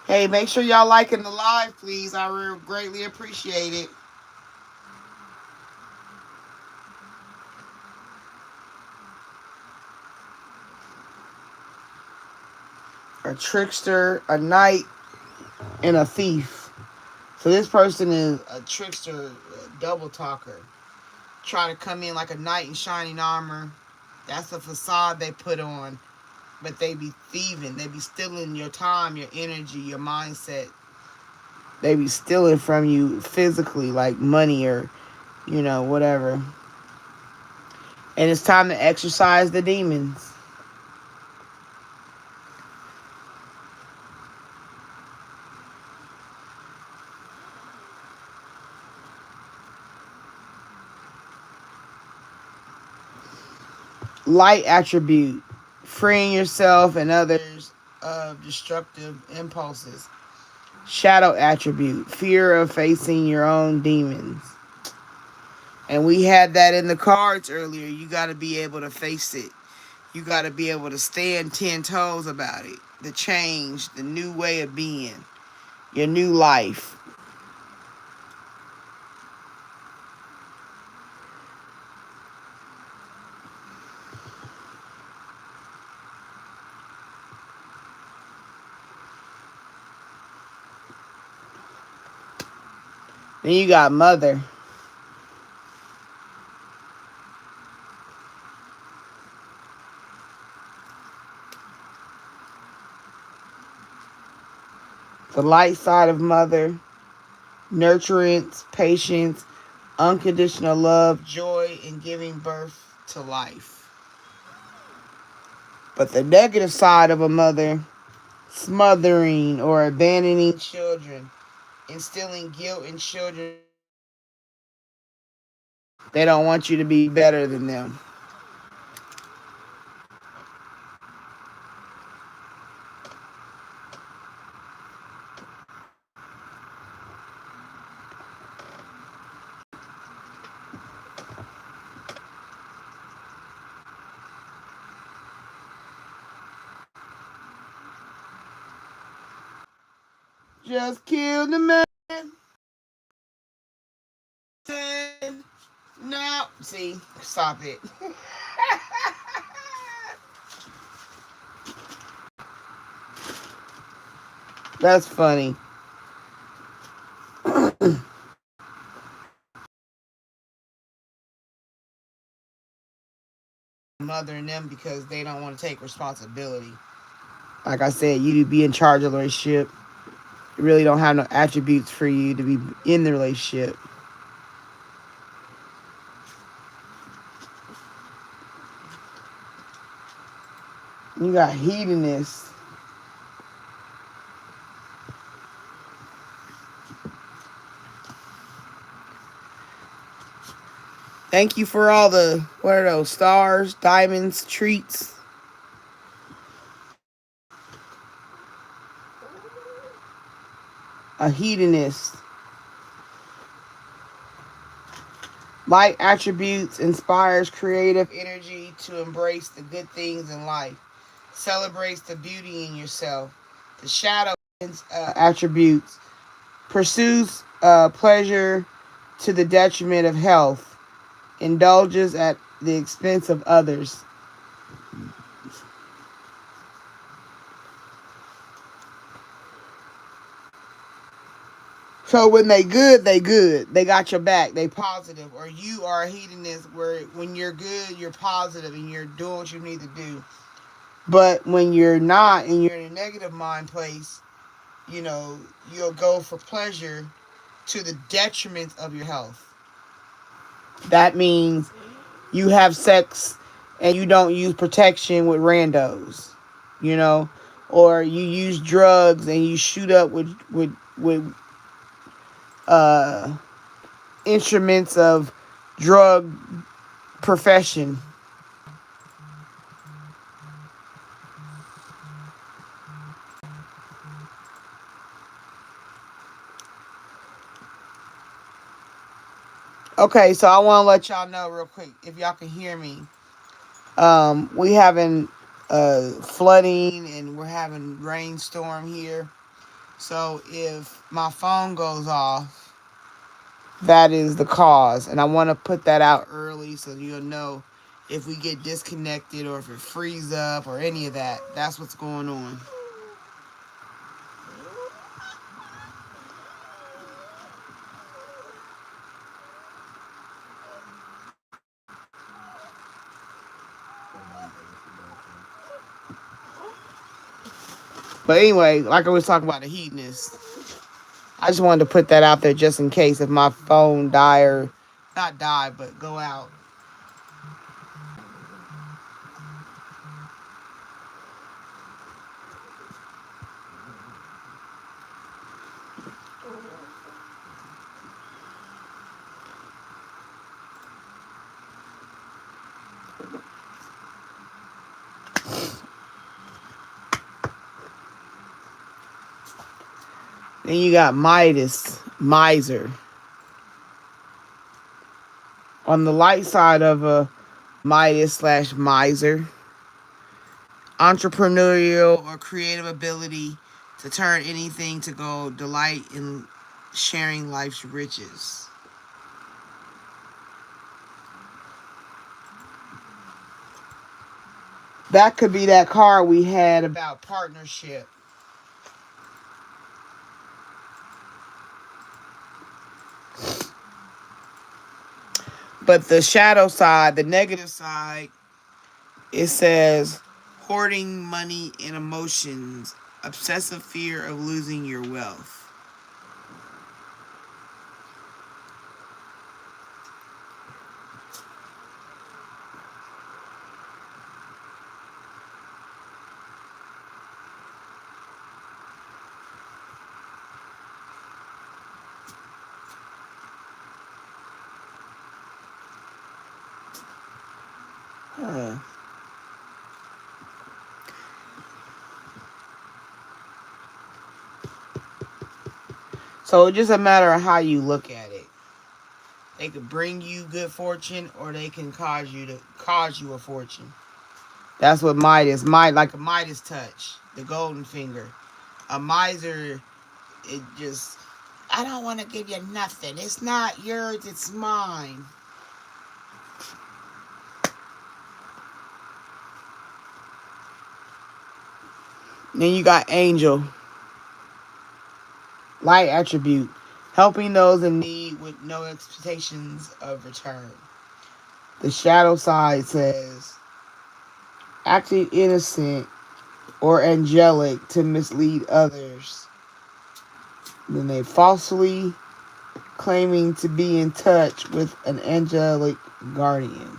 Hey, make sure y'all liking the live, please. I really greatly appreciate it. A trickster, a knight, and a thief. So this person is a trickster, a double talker. Try to come in like a knight in shining armor. That's the facade they put on. But they be thieving. They be stealing your time, your energy, your mindset. They be stealing from you physically, like money or, whatever. And it's time to exercise the demons. Light attribute, freeing yourself and others of destructive impulses. Shadow attribute, fear of facing your own demons. And we had that in the cards earlier. You got to be able to face it. You got to be able to stand 10 toes about it. The change, the new way of being, your new life. Then you got mother. The light side of mother, nurturance, patience, unconditional love, joy in giving birth to life. But the negative side of a mother, smothering or abandoning children, instilling guilt in children. They don't want you to be better than them. Just kill the man. No. See, stop it. That's funny. Mother and them because they don't want to take responsibility. Like I said, you to be in charge of the relationship. You really don't have no attributes for you to be in the relationship. You got hedonists. Thank you for all the, what are those, stars, diamonds, treats. A hedonist. Light attributes inspires creative energy to embrace the good things in life. celebrates the beauty in yourself. The shadow attributes pursues pleasure to the detriment of health, indulges at the expense of others. So when they good, they good. They got your back. They positive. Or you are a hedonist where when you're good, you're positive and you're doing what you need to do. But when you're not and you're in a negative mind place, you know, you'll go for pleasure to the detriment of your health. That means you have sex and you don't use protection with randos, you know, or you use drugs and you shoot up with uh instruments of drug profession. Okay, so I want to let y'all know real quick if y'all can hear me. We having flooding and we're having rainstorm here. So if my phone goes off, that is the cause, and I want to put that out early so you'll know if we get disconnected or if it frees up or any of that. That's what's going on. But anyway, like I was talking about the heatness, I just wanted to put that out there just in case if my phone die or not die, but go out. Then you got Midas, miser. On the light side of a Midas slash miser, entrepreneurial or creative ability to turn anything to gold, delight in sharing life's riches. That could be that card we had about partnership. But the shadow side, the negative side, it says hoarding money and emotions, obsessive fear of losing your wealth. Huh. So it's just a matter of how you look at it. They could bring you good fortune, or they can cause you a fortune. That's what Midas, like a Midas touch, the golden finger. A miser, it just, I don't want to give you nothing. It's not yours, it's mine. Then you got angel, light attribute, helping those in need with no expectations of return. The shadow side says acting innocent or angelic to mislead others. Then they falsely claiming to be in touch with an angelic guardian.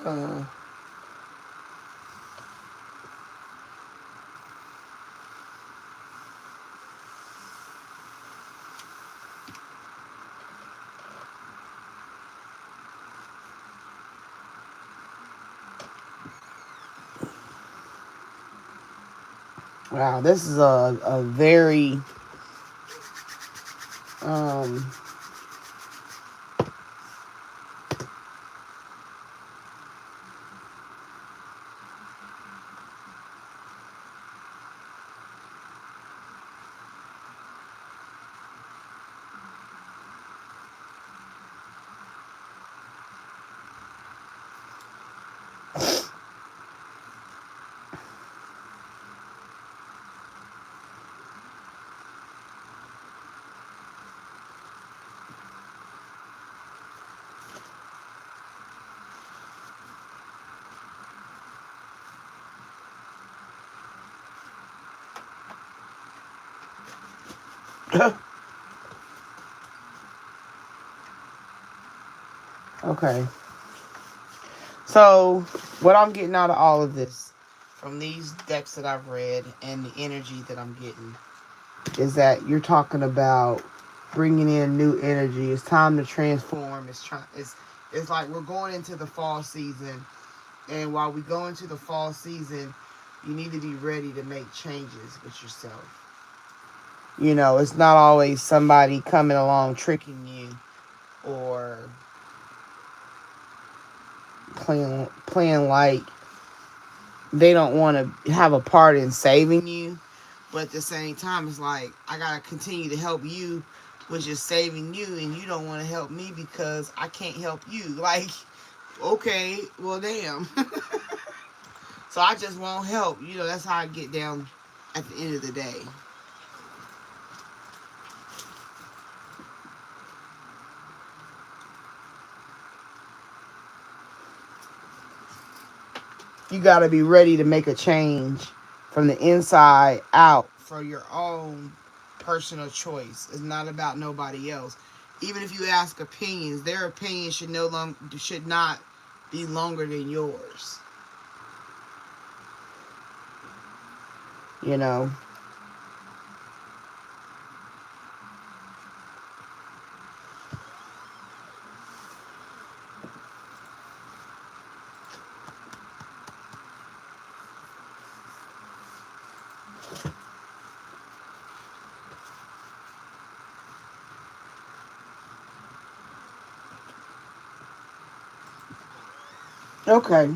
Uh, Wow, this is a very um okay. So what I'm getting out of all of this from these decks that I've read and the energy that I'm getting is that you're talking about bringing in new energy. It's time to transform. It's like we're going into the fall season, and while we go into the fall season, you need to be ready to make changes with yourself. You know, it's not always somebody coming along tricking you or playing like they don't want to have a part in saving you. But at the same time, it's like, I got to continue to help you, which is saving you, and you don't want to help me because I can't help you. Like, okay, well, damn. So I just won't help. You know, that's how I get down at the end of the day. You got to be ready to make a change from the inside out for your own personal choice. It's not about nobody else. Even if you ask opinions, their opinion should not be longer than yours. You know. Okay.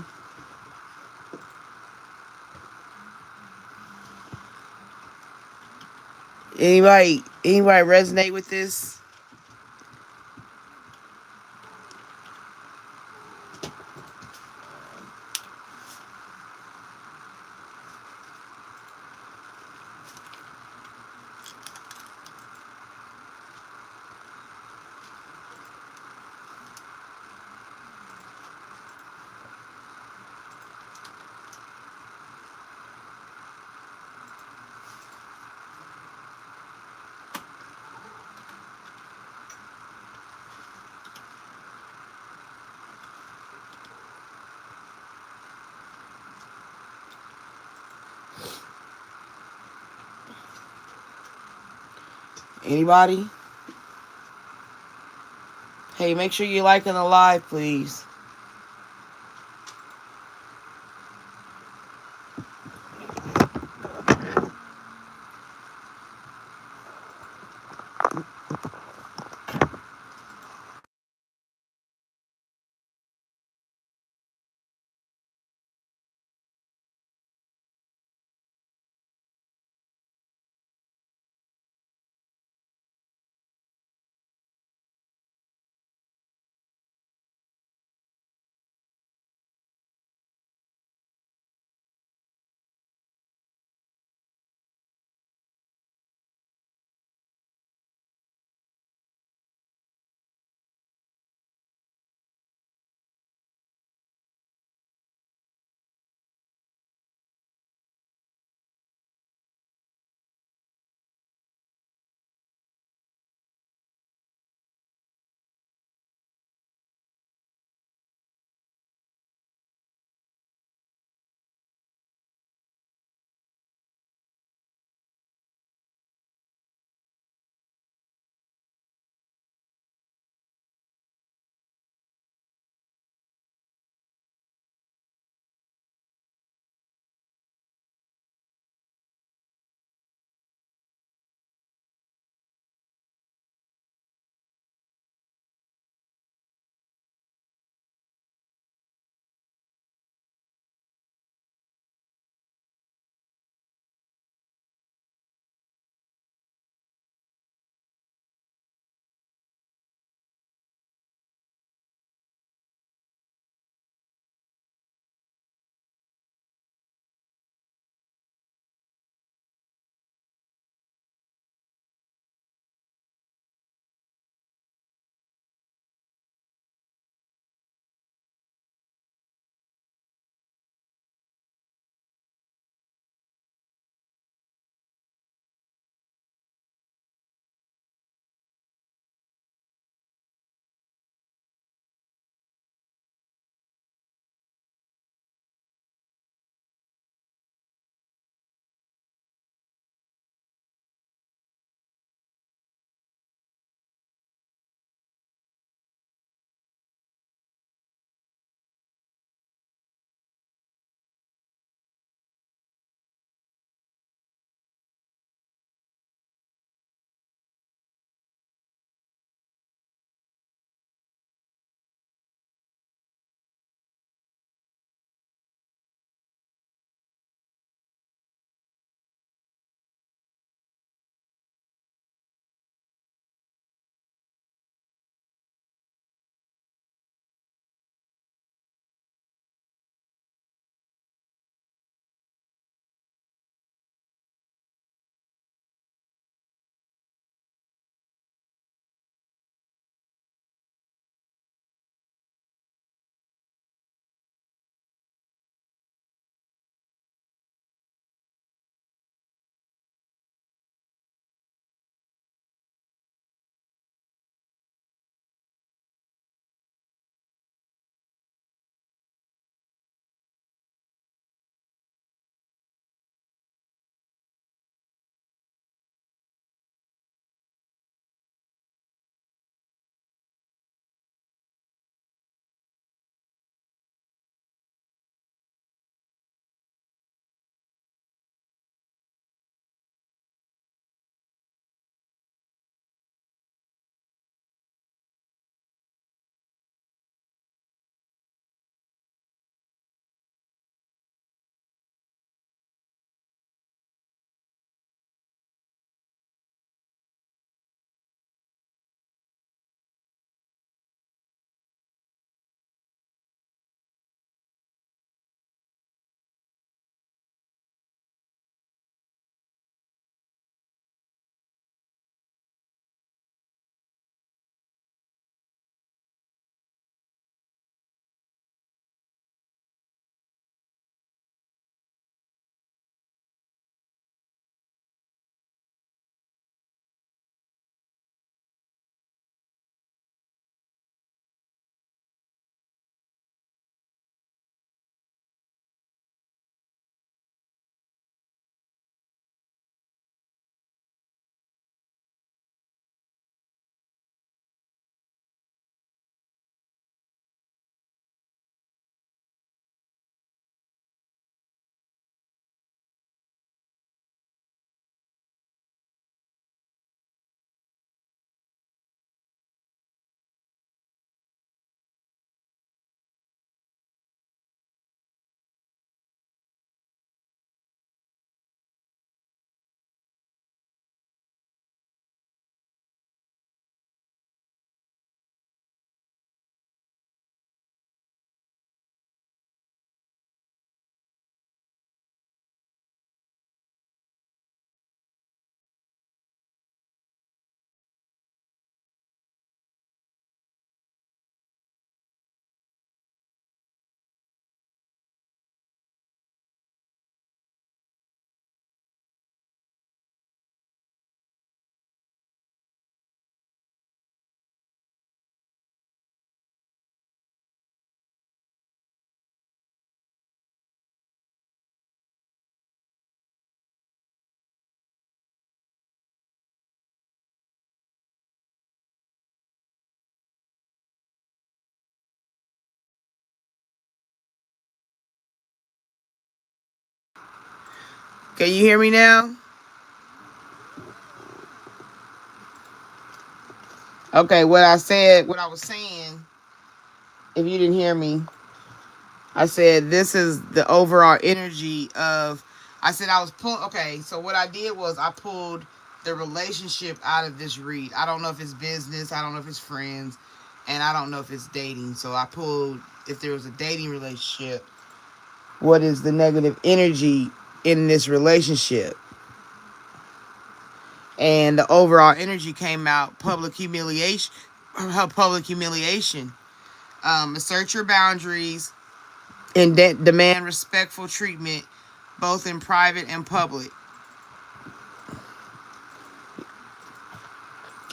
Anybody resonate with this? Anybody? Hey, make sure you're liking the live, please. Can you hear me now? Okay, what I was saying, if you didn't hear me, I said this is the overall energy of, I said I was okay, so what I did was I pulled the relationship out of this read. I don't know if it's business, I don't know if it's friends, and I don't know if it's dating. So I pulled, if there was a dating relationship, what is the negative energy in this relationship? And the overall energy came out public humiliation. Public humiliation. Assert your boundaries and demand respectful treatment, both in private and public.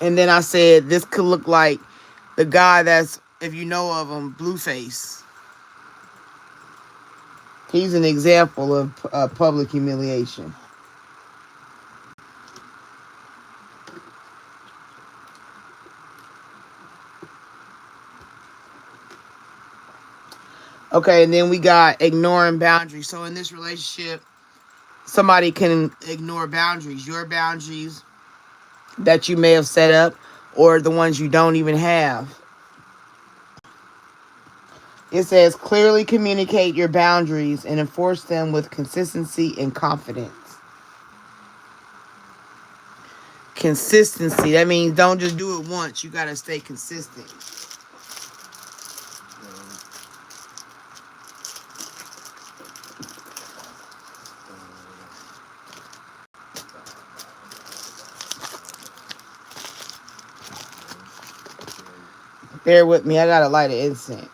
And then I said this could look like the guy that's, if you know of him, Blueface. He's an example of public humiliation. Okay, and then we got ignoring boundaries. So in this relationship, somebody can ignore boundaries. Your boundaries that you may have set up, or the ones you don't even have. It says clearly communicate your boundaries and enforce them with consistency and confidence. Consistency. That means don't just do it once. You got to stay consistent. Bear with me. I got to light an incense.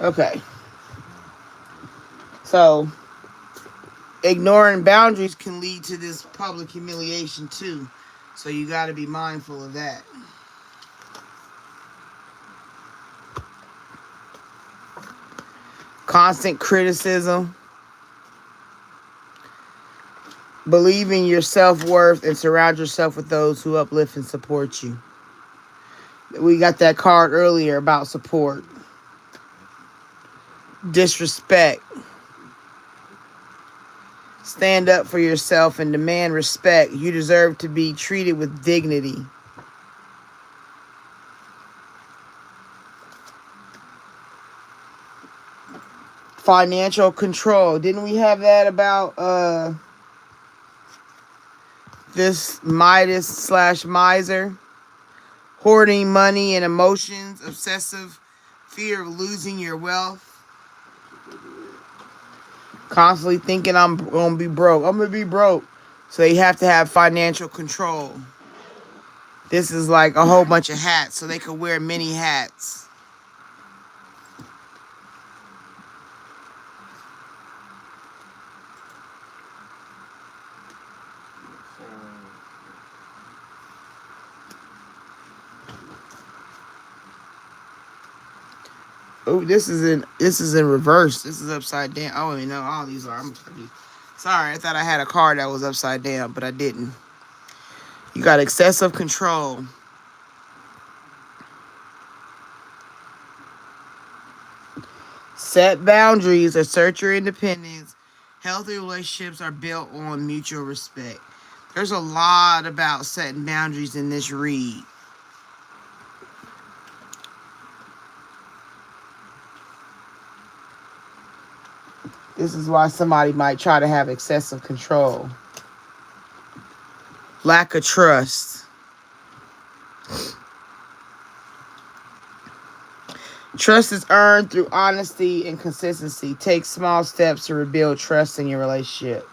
Okay. So, ignoring boundaries can lead to this public humiliation too. So you got to be mindful of that. Constant criticism. Believe in your self-worth and surround yourself with those who uplift and support you. We got that card earlier about support. Disrespect. Stand up for yourself and demand respect. You deserve to be treated with dignity. Financial control. Didn't we have that about this Midas / miser? Hoarding money and emotions, obsessive fear of losing your wealth. Constantly thinking I'm going to be broke. I'm going to be broke. So you have to have financial control. This is like a whole bunch of hats, so they could wear many hats. Oh, this is in reverse. This is upside down. I don't even know all these are. I'm pretty sorry. I thought I had a card that was upside down, but I didn't. You got excessive control. Set boundaries. Assert your independence. Healthy relationships are built on mutual respect. There's a lot about setting boundaries in this read. This is why somebody might try to have excessive control. Lack of trust. Trust is earned through honesty and consistency. Take small steps to rebuild trust in your relationship.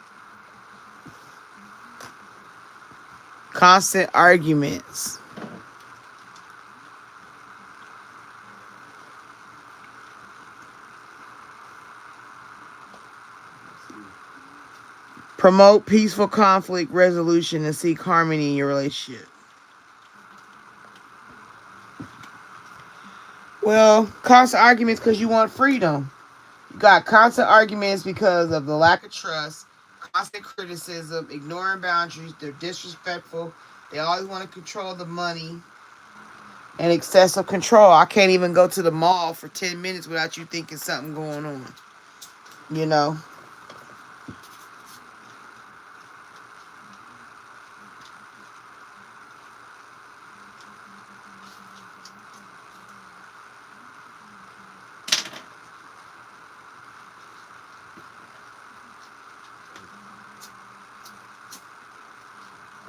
Constant arguments. Promote peaceful conflict resolution and seek harmony in your relationship. Well, constant arguments because you want freedom. You got constant arguments because of the lack of trust, constant criticism, ignoring boundaries. They're disrespectful. They always want to control the money. And excessive control. I can't even go to the mall for 10 minutes without you thinking something going on. You know?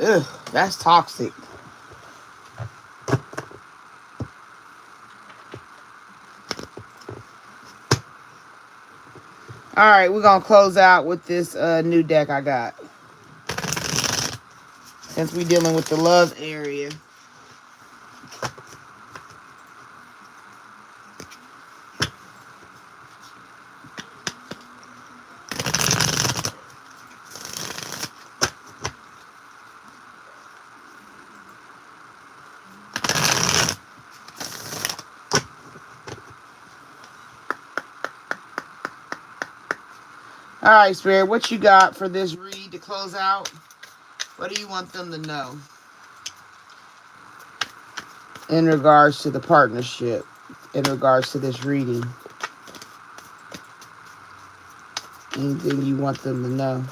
Ugh, that's toxic. Alright, we're going to close out with this new deck I got. Since we're dealing with the love area. Alright, Spirit, what you got for this read to close out? What do you want them to know in regards to the partnership, in regards to this reading? Anything you want them to know?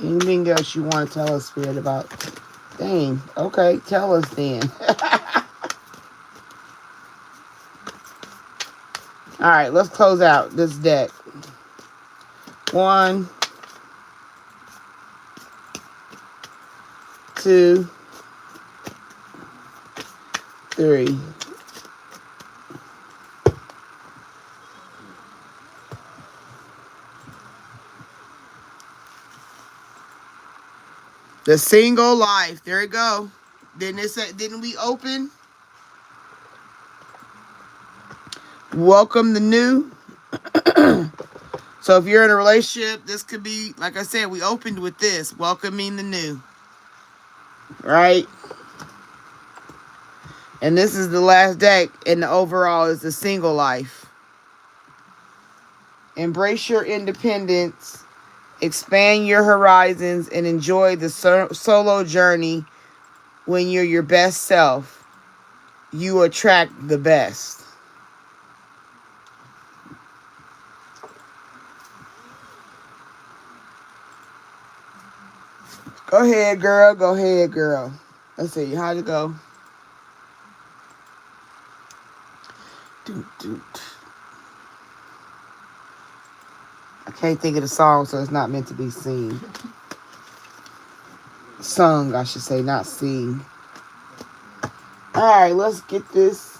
Anything else you want to tell us, Spirit, about? Dang. Okay, tell us then. Alright, let's close out this deck. 1, 2, 3. The single life. There you go. Didn't we open? Welcome the new. So if you're in a relationship, this could be, like I said, we opened with this. Welcoming the new. Right? And this is the last deck. And the overall is the single life. Embrace your independence. Expand your horizons and enjoy the solo journey. When you're your best self, you attract the best. Go ahead, girl. Go ahead, girl. Let's see. How'd it go? I can't think of the song, so it's not meant to be seen. Sung, I should say, not sing. Alright, let's get this.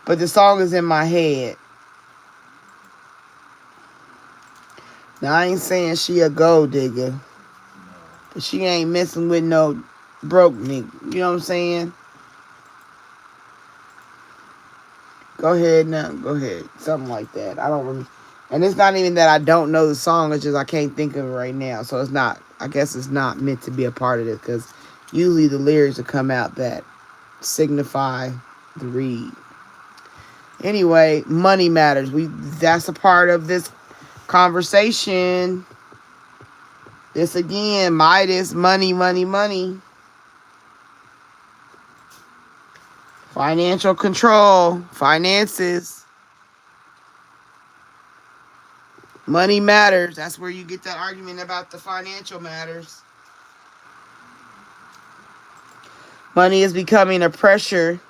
But the song is in my head. Now, I ain't saying she a gold digger. But she ain't messing with no broke nigga. You know what I'm saying? Go ahead now. Go ahead. Something like that. I don't remember. And it's not even that I don't know the song. It's just I can't think of it right now. So it's not. I guess it's not meant to be a part of this. Because usually the lyrics will come out that signify the read. Anyway, money matters. That's a part of this conversation. This again, Midas, money, money, money. Financial control, finances. Money matters. That's where you get that argument about the financial matters. Money is becoming a pressure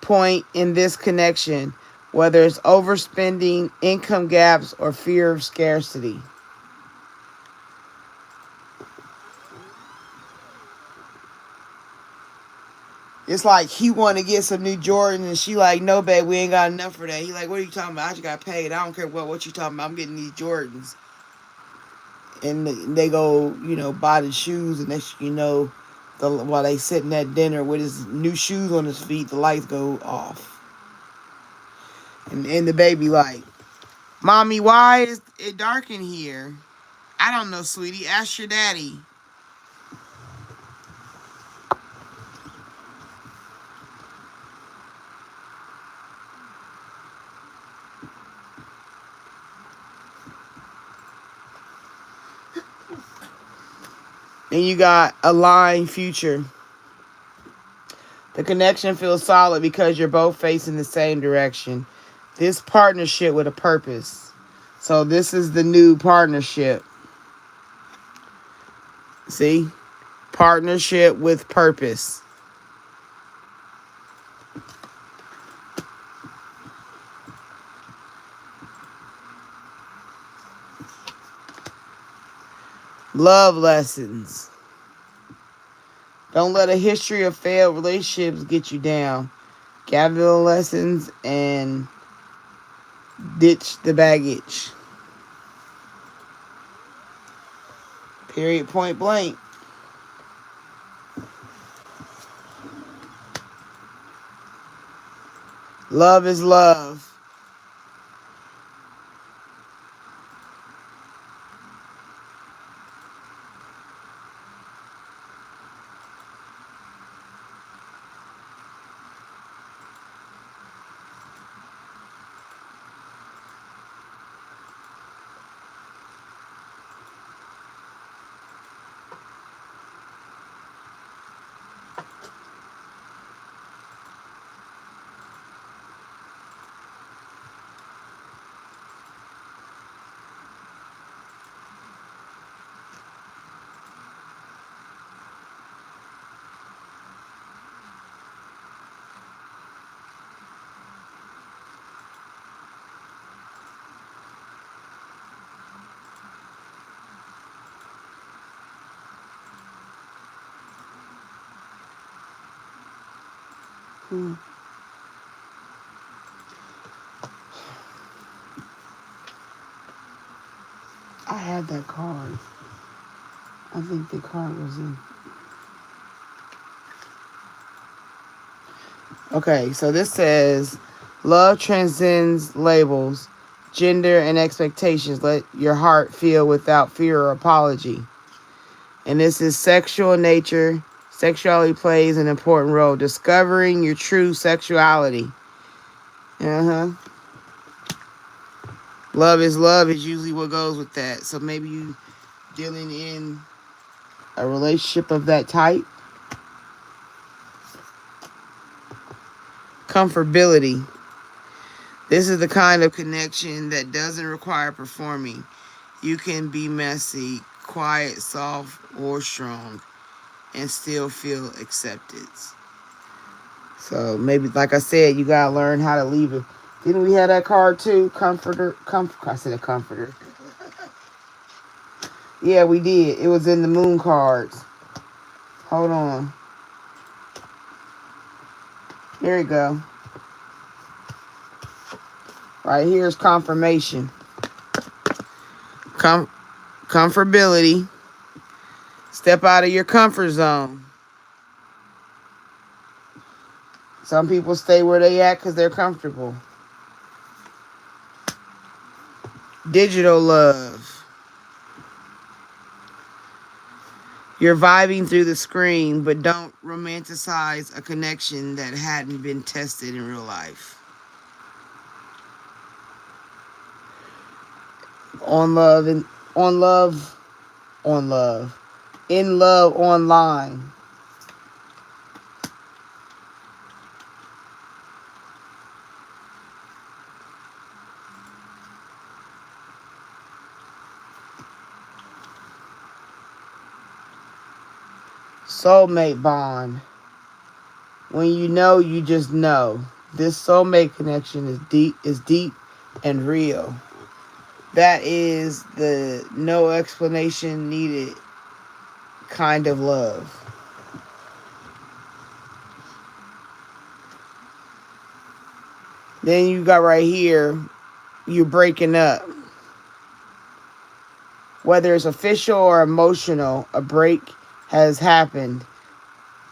point in this connection, whether it's overspending, income gaps, or fear of scarcity. It's like he want to get some new Jordans, and she like, no, babe, we ain't got enough for that. He like, what are you talking about? I just got paid. I don't care what you talking about. I'm getting these Jordans. And they go, buy the shoes, and next while they sitting at dinner with his new shoes on his feet, the lights go off. And the baby like, Mommy, why is it dark in here? I don't know, sweetie. Ask your daddy. And you got aligned future. The connection feels solid because you're both facing the same direction. This partnership with a purpose. So this is the new partnership. See? Partnership with purpose. Love lessons. Don't let a history of failed relationships get you down. Gather the lessons and ditch the baggage. Period, point blank. Love is love. I had that card. I think the card was in. Okay, so this says, love transcends labels, gender, and expectations. Let your heart feel without fear or apology. And this is sexual nature. Sexuality plays an important role. Discovering your true sexuality. Love is usually what goes with that. So maybe you dealing in a relationship of that type. Comfortability. This is the kind of connection that doesn't require performing. You can be messy, quiet, soft, or strong, and still feel accepted. So maybe, like I said, you gotta learn how to leave it. Didn't we have that card too? I said a comforter. Yeah, we did. It was in the moon cards. Hold on. Here we go. Right here's confirmation. Comfortability. Step out of your comfort zone. Some people stay where they at because they're comfortable. Digital love. You're vibing through the screen, but don't romanticize a connection that hadn't been tested in real life. On love and on love, on love. In love online. Soulmate bond. When you know, you just know. This soulmate connection is deep and real. That is the no explanation needed kind of love. Then you got right here, you're breaking up. Whether it's official or emotional, a break has happened.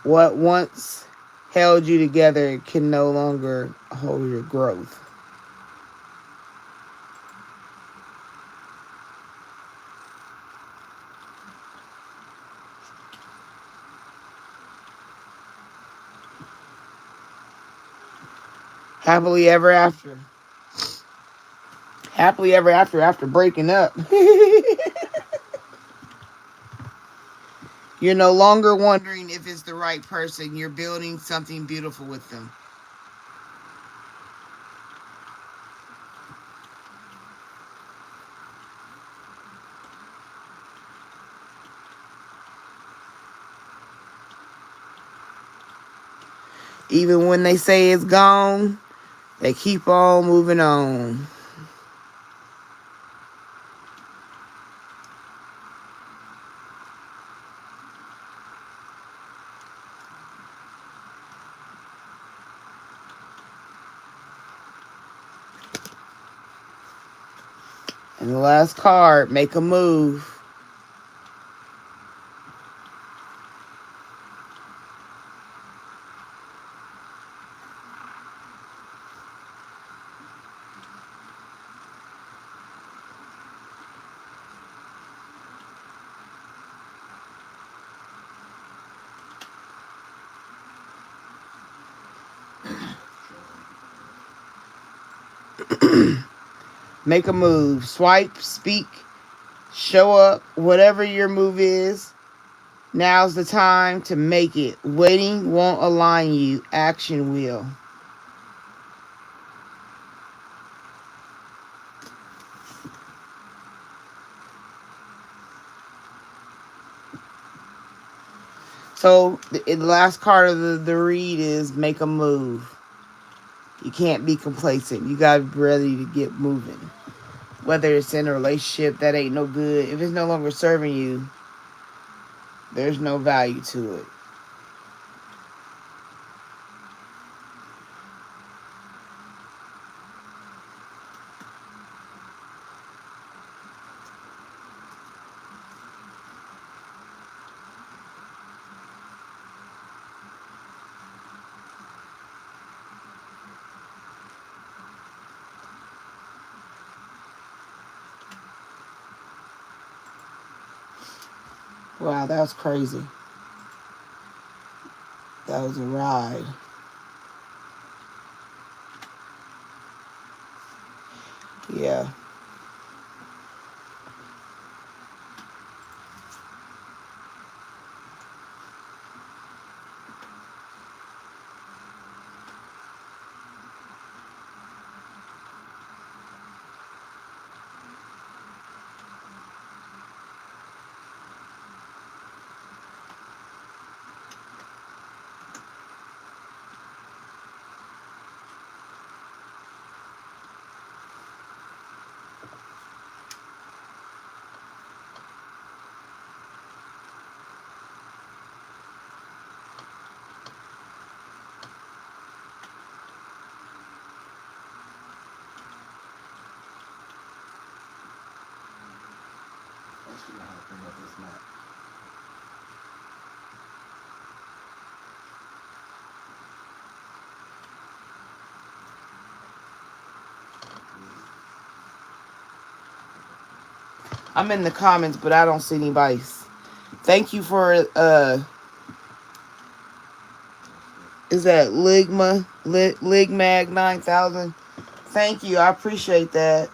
What once held you together can no longer hold your growth. Happily ever after. Happily ever after breaking up. You're no longer wondering if it's the right person. You're building something beautiful with them. Even when they say it's gone, they keep on moving on. And the last card, make a move. Make a move. Swipe, speak, show up, whatever your move is. Now's the time to make it. Waiting won't align you. Action will. So the last card of the read is make a move. You can't be complacent. You got to be ready to get moving. Whether it's in a relationship that ain't no good, if it's no longer serving you, there's no value to it. Wow, that was crazy. That was a ride. Yeah. I'm in the comments, but I don't see anybody's. Thank you for is that Ligmag 9000? Thank you. I appreciate that.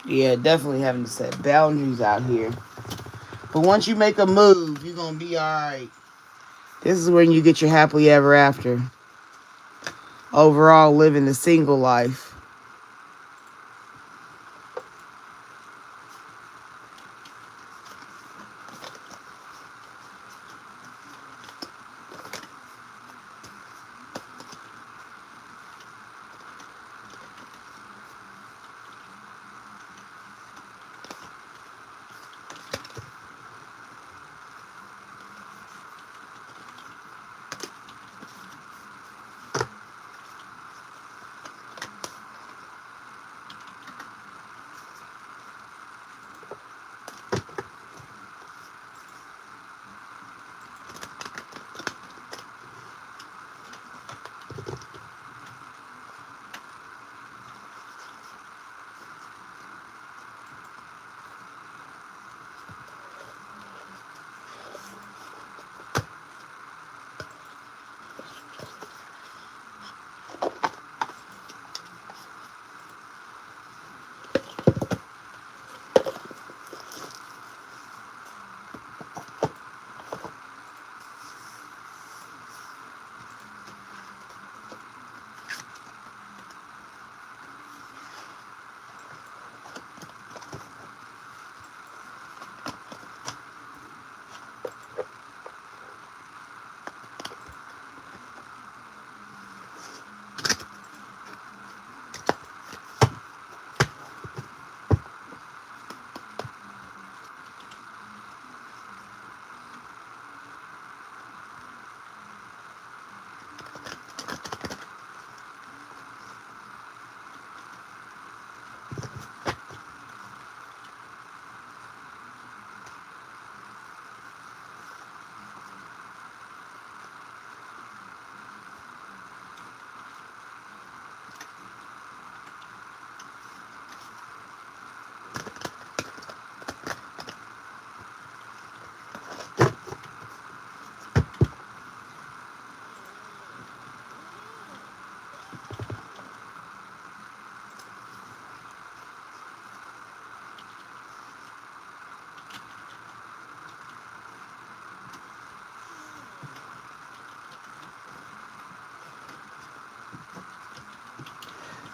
Yeah, definitely having to set boundaries out here. But once you make a move, you're going to be all right. This is when you get your happily ever after. Overall, living the single life.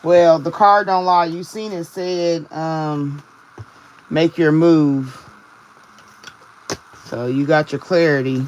Well, the card don't lie. You seen it said, make your move. So you got your clarity.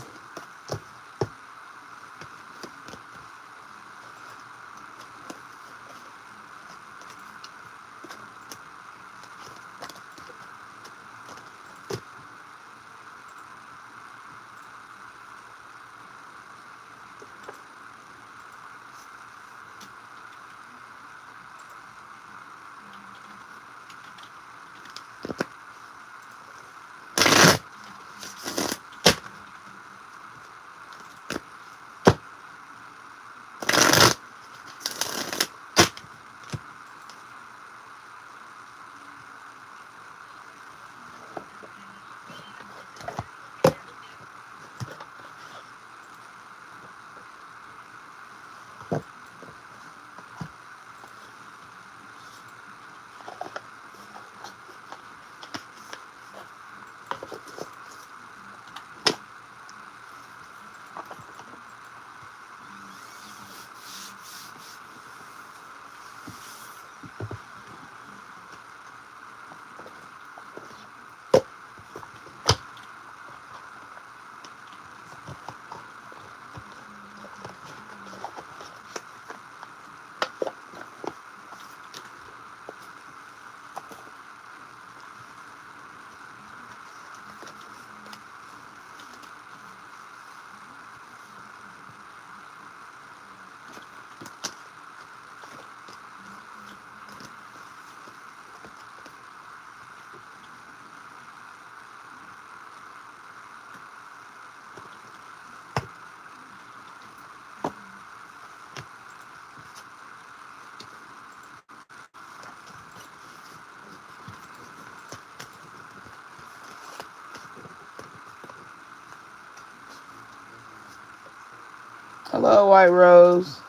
Hello, White Rose.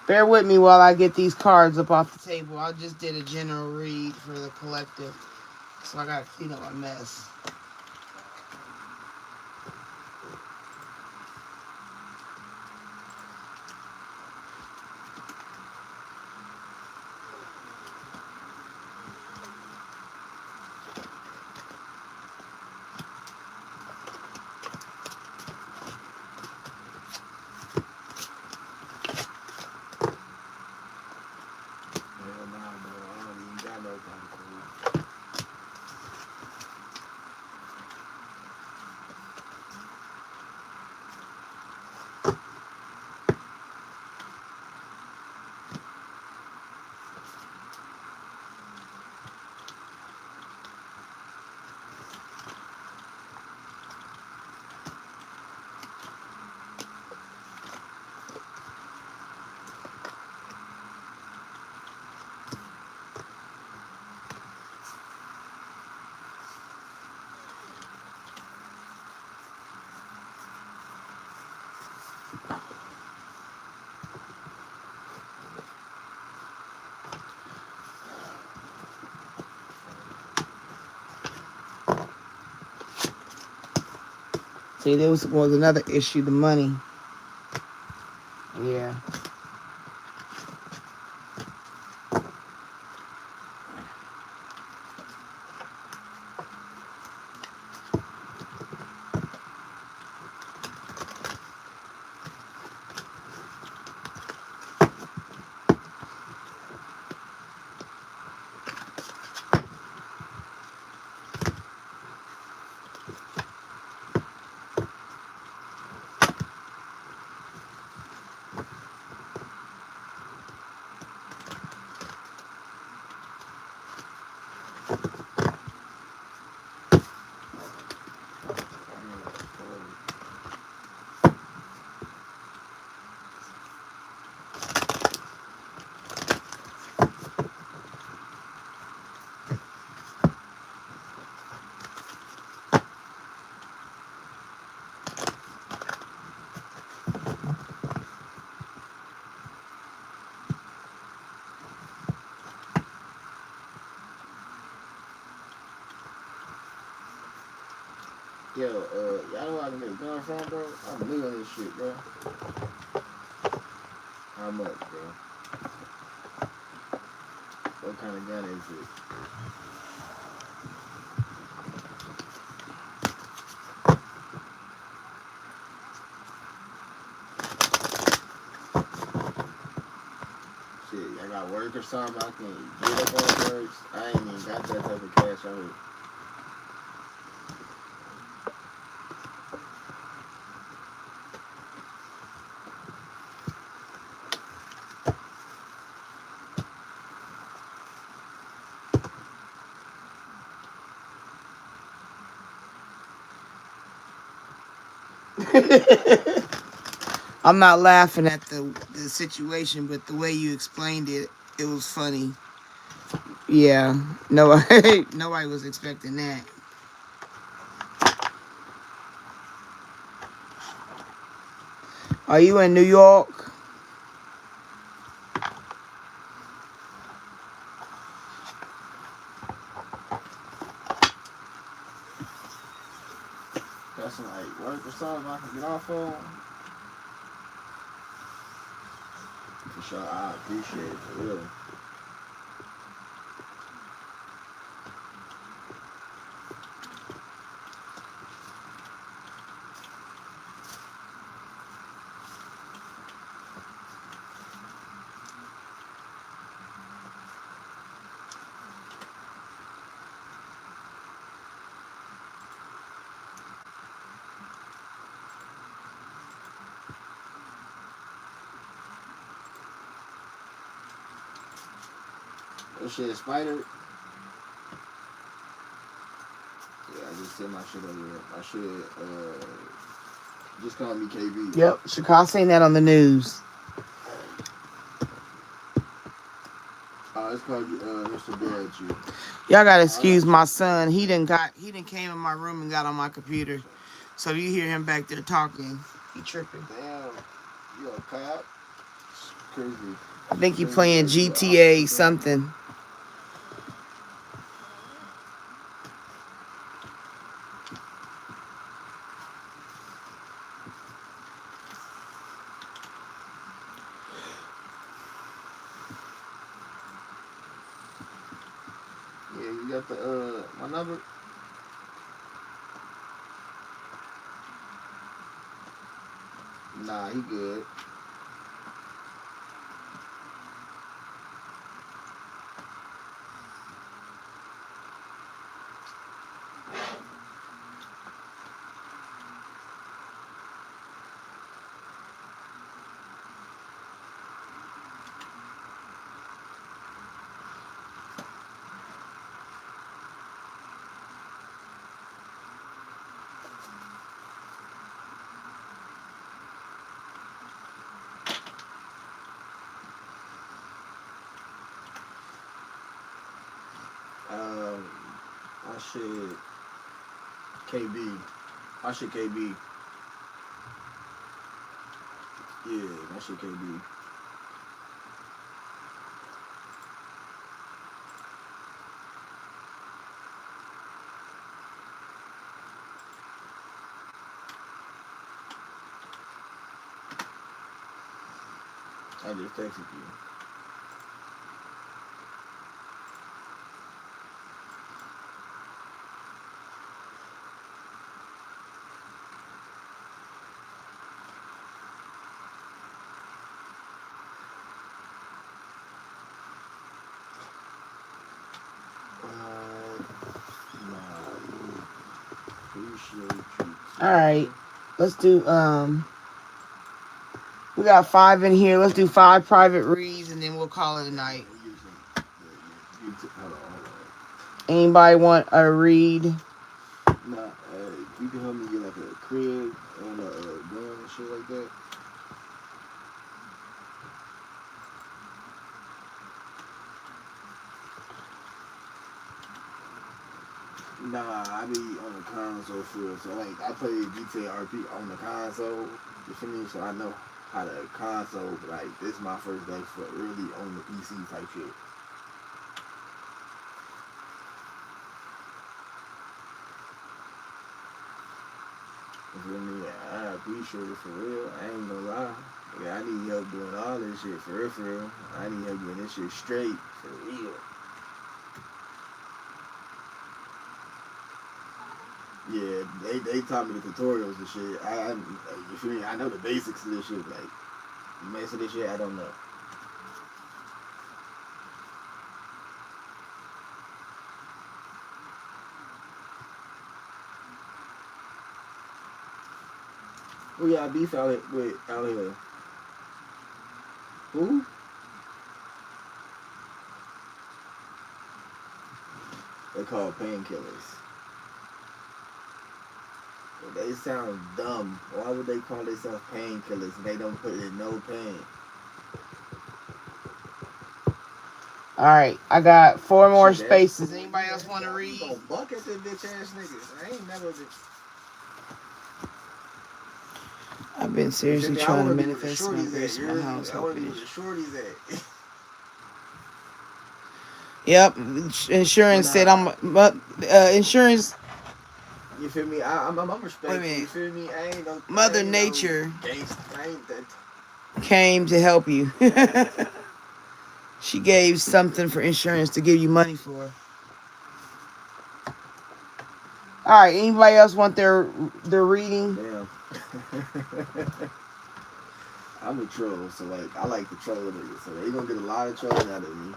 Bear with me while I get these cards up off the table. I just did a general read for the collective, so I gotta clean up my mess. See, there was another issue, the money. Yeah. Yo, y'all know I can make gun from, bro? I'm new on this shit, bro. How much, bro? What kind of gun is it? Shit, I got work or something I can get up on first. I ain't even got that type of cash out here. I'm not laughing at the situation, but the way you explained it, it was funny. Yeah, no, nobody was expecting that. Are you in New York? Got some like work or something I can get off on. For sure, I appreciate it, for real. That shit is spider. Yeah, I just said my shit over there. My shit, just call me KB. Yep, Chicago seen that on the news. It's called Mr. Bad. Y'all gotta excuse my son. He didn't came in my room and got on my computer. So you hear him back there talking. He tripping. Damn, you a cop? crazy. I think he playing GTA something. Yeah, you got the my number. Nah, he good. I should KB. I should KB. Yeah, I should KB. I just texted you. Appreciate you. All right, let's do. We got 5 in here. Let's do 5 private reads, and then we'll call it a night. Hold on. Anybody want a read? Nah, you can help me get like a crib and a gun and shit like that. Nah, I be on the console for it. So like I play GTA RP on the console. You feel me? So I know how to console. But like this is my first day for really on the PC type shit. You feel me? I appreciate it for real. I ain't gonna lie. Yeah, I need help doing all this shit for real, for real. I need help getting this shit straight for real. Yeah, they taught me the tutorials and shit. You feel me? I know the basics of this shit. Like, the rest of this shit, I don't know. Who y'all beef with out here? Who? They call painkillers. They sound dumb. Why would they call themselves painkillers and they don't put in no pain? All right, I got 4 more spaces. Anybody else want to read? Gonna buck at them bitch ass niggas. I ain't never been. I've been seriously trying to manifest my best in my house. I want to be where the shorties at. Yep, insurance said I'm. Insurance. You feel me? I'm respectful. You feel me? I ain't no. Mother Nature I ain't that. Came to help you. She gave something for insurance to give you money for. All right. Anybody else want their reading? Damn. I'm a troll, so like I like to troll niggas, so they gonna get a lot of trolling out of me.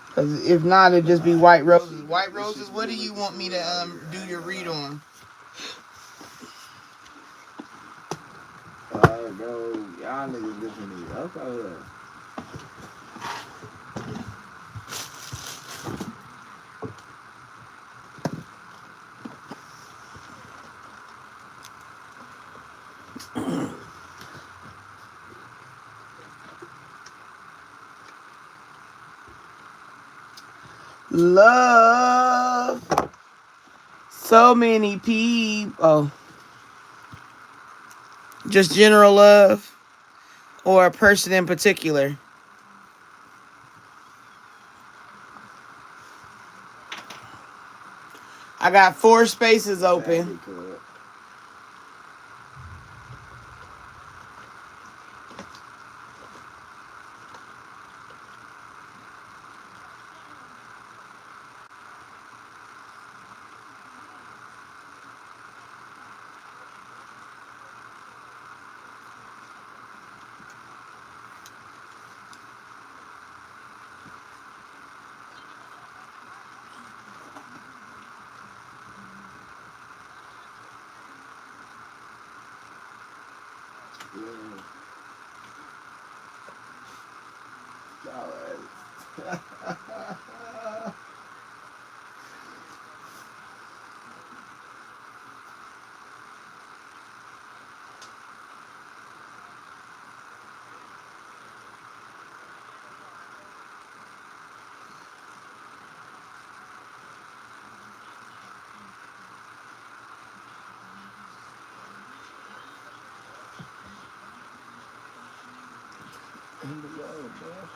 Because if not, it'd just be white roses. White roses. What do you want me to do your read on? Bro, y'all niggas lifting me up out here. Love. So many people. Oh. Just general love or a person in particular? I got 4 spaces Tag open. it, cuz. Yeah. Y'all ass. In the road, man.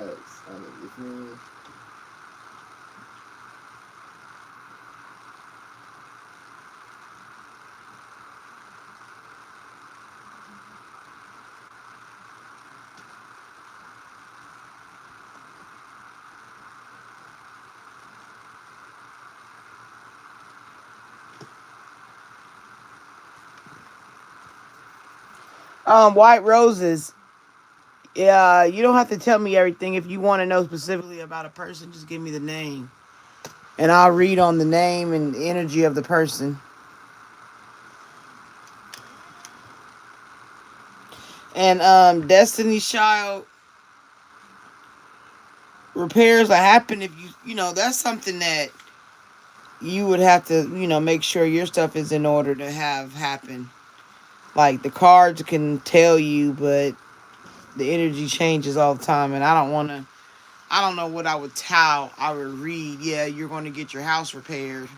Facts. I mean, if me. White roses. Yeah, you don't have to tell me everything. If you want to know specifically about a person, just give me the name. And I'll read on the name and the energy of the person. And Destiny's Child, repairs that happen if that's something that you would have to, make sure your stuff is in order to have happen. Like the cards can tell you, but the energy changes all the time, and I don't know what I would read. Yeah, you're going to get your house repaired.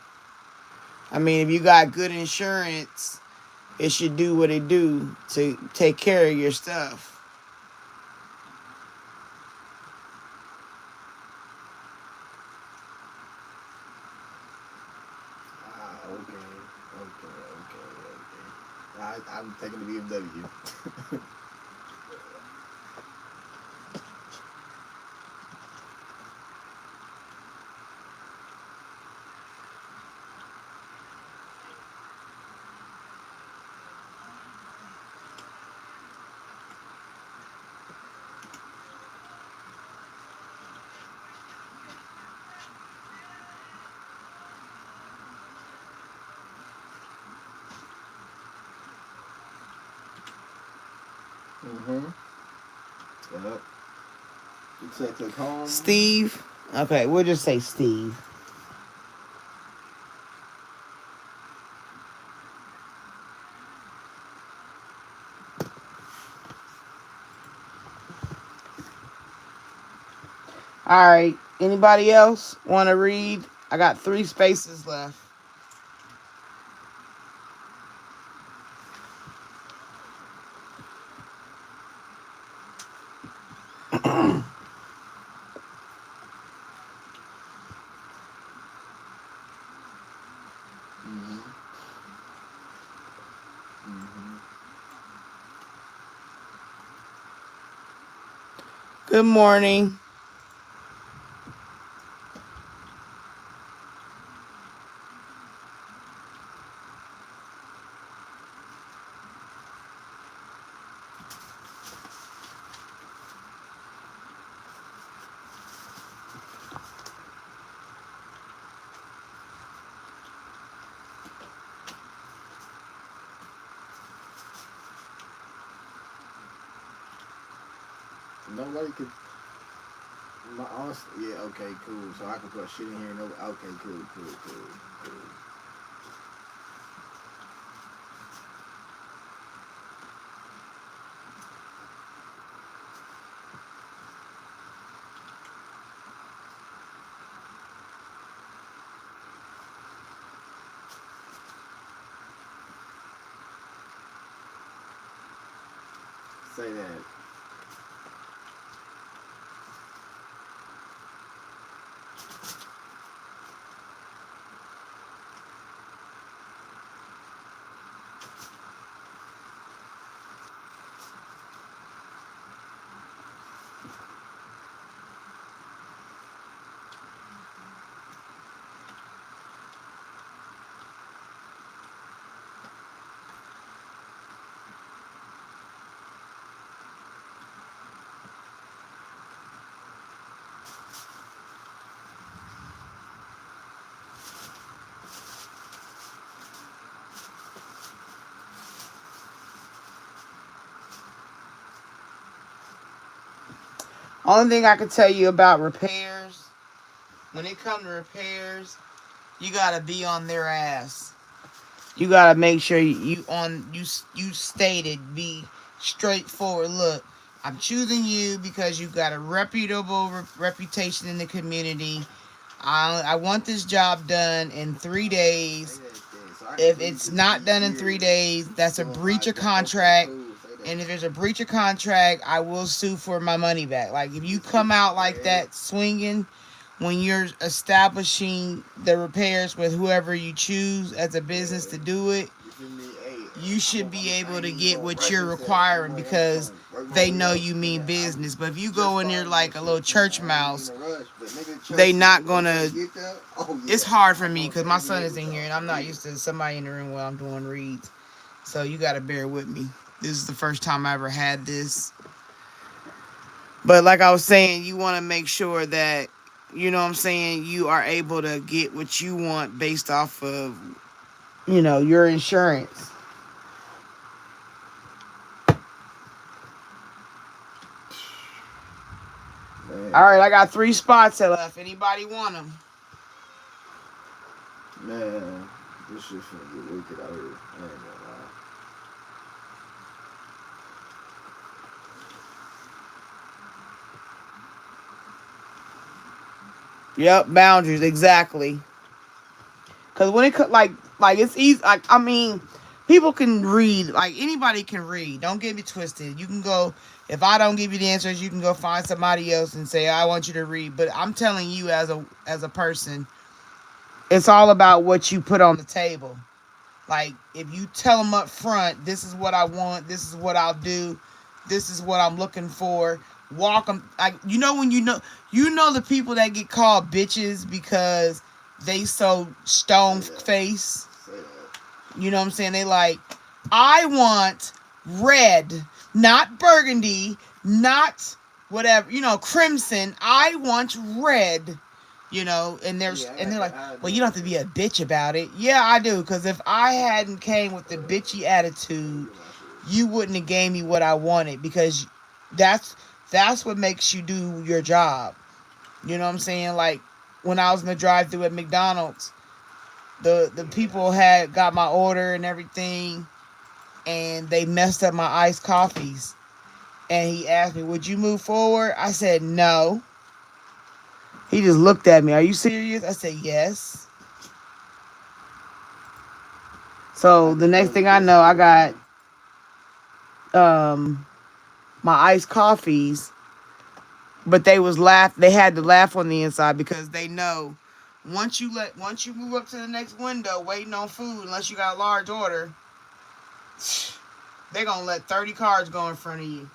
I mean, if you got good insurance, it should do what it do to take care of your stuff. Ah, okay. Okay, okay, okay. I'm taking the BMW. Mm-hmm. Yep. You said click home. Steve. Okay, we'll just say Steve. All right. Anybody else want to read? I got 3 spaces left. Mm-hmm. Mm-hmm. Good morning. Nobody could. Yeah, okay, cool. So I can put shit in here. No, okay, cool. Say that. Only thing I can tell you about repairs, when it comes to repairs, you gotta be on their ass. You gotta make sure you stated, be straightforward. Look, I'm choosing you because you've got a reputable reputation in the community. I want this job done in 3 days. If it's not done in 3 days, that's a breach of contract. And if there's a breach of contract, I will sue for my money back. Like, if you come out like that swinging when you're establishing the repairs with whoever you choose as a business to do it, you should be able to get what you're requiring because they know you mean business. But if you go in there like a little church mouse, they not gonna. It's hard for me because my son is in here and I'm not used to somebody in the room while I'm doing reads. So you gotta bear with me. This is the first time I ever had this. But like I was saying, you want to make sure that, you know what I'm saying, you are able to get what you want based off of, your insurance. Man. All right, I got 3 spots left. Anybody want them? Man, this shit finna get wicked out here. I ain't gonna lie. Yep, boundaries, exactly. Because when it like it's easy. Like, I mean, people can read. Like, anybody can read. Don't get me twisted. You can go. If I don't give you the answers, you can go find somebody else and say, "I want you to read." But I'm telling you, as a person, it's all about what you put on the table. Like, if you tell them up front, this is what I want. This is what I'll do. This is what I'm looking for. Walk them. Like, when you know the people that get called bitches because they so stone face. You know what I'm saying? They like, I want red, not burgundy, not whatever, crimson. I want red. And they're like, well, you don't have to be a bitch about it. Yeah, I do, because if I hadn't came with the bitchy attitude, you wouldn't have gave me what I wanted, because that's what makes you do your job. You know what I'm saying? Like, when I was in the drive-thru at McDonald's, the people had got my order and everything, and they messed up my iced coffees. And he asked me, would you move forward? I said, no. He just looked at me. Are you serious? I said, yes. So the next thing I know, I got um, my iced coffees, but they had to laugh on the inside, because they know once you move up to the next window waiting on food, unless you got a large order, they're gonna let 30 cars go in front of you,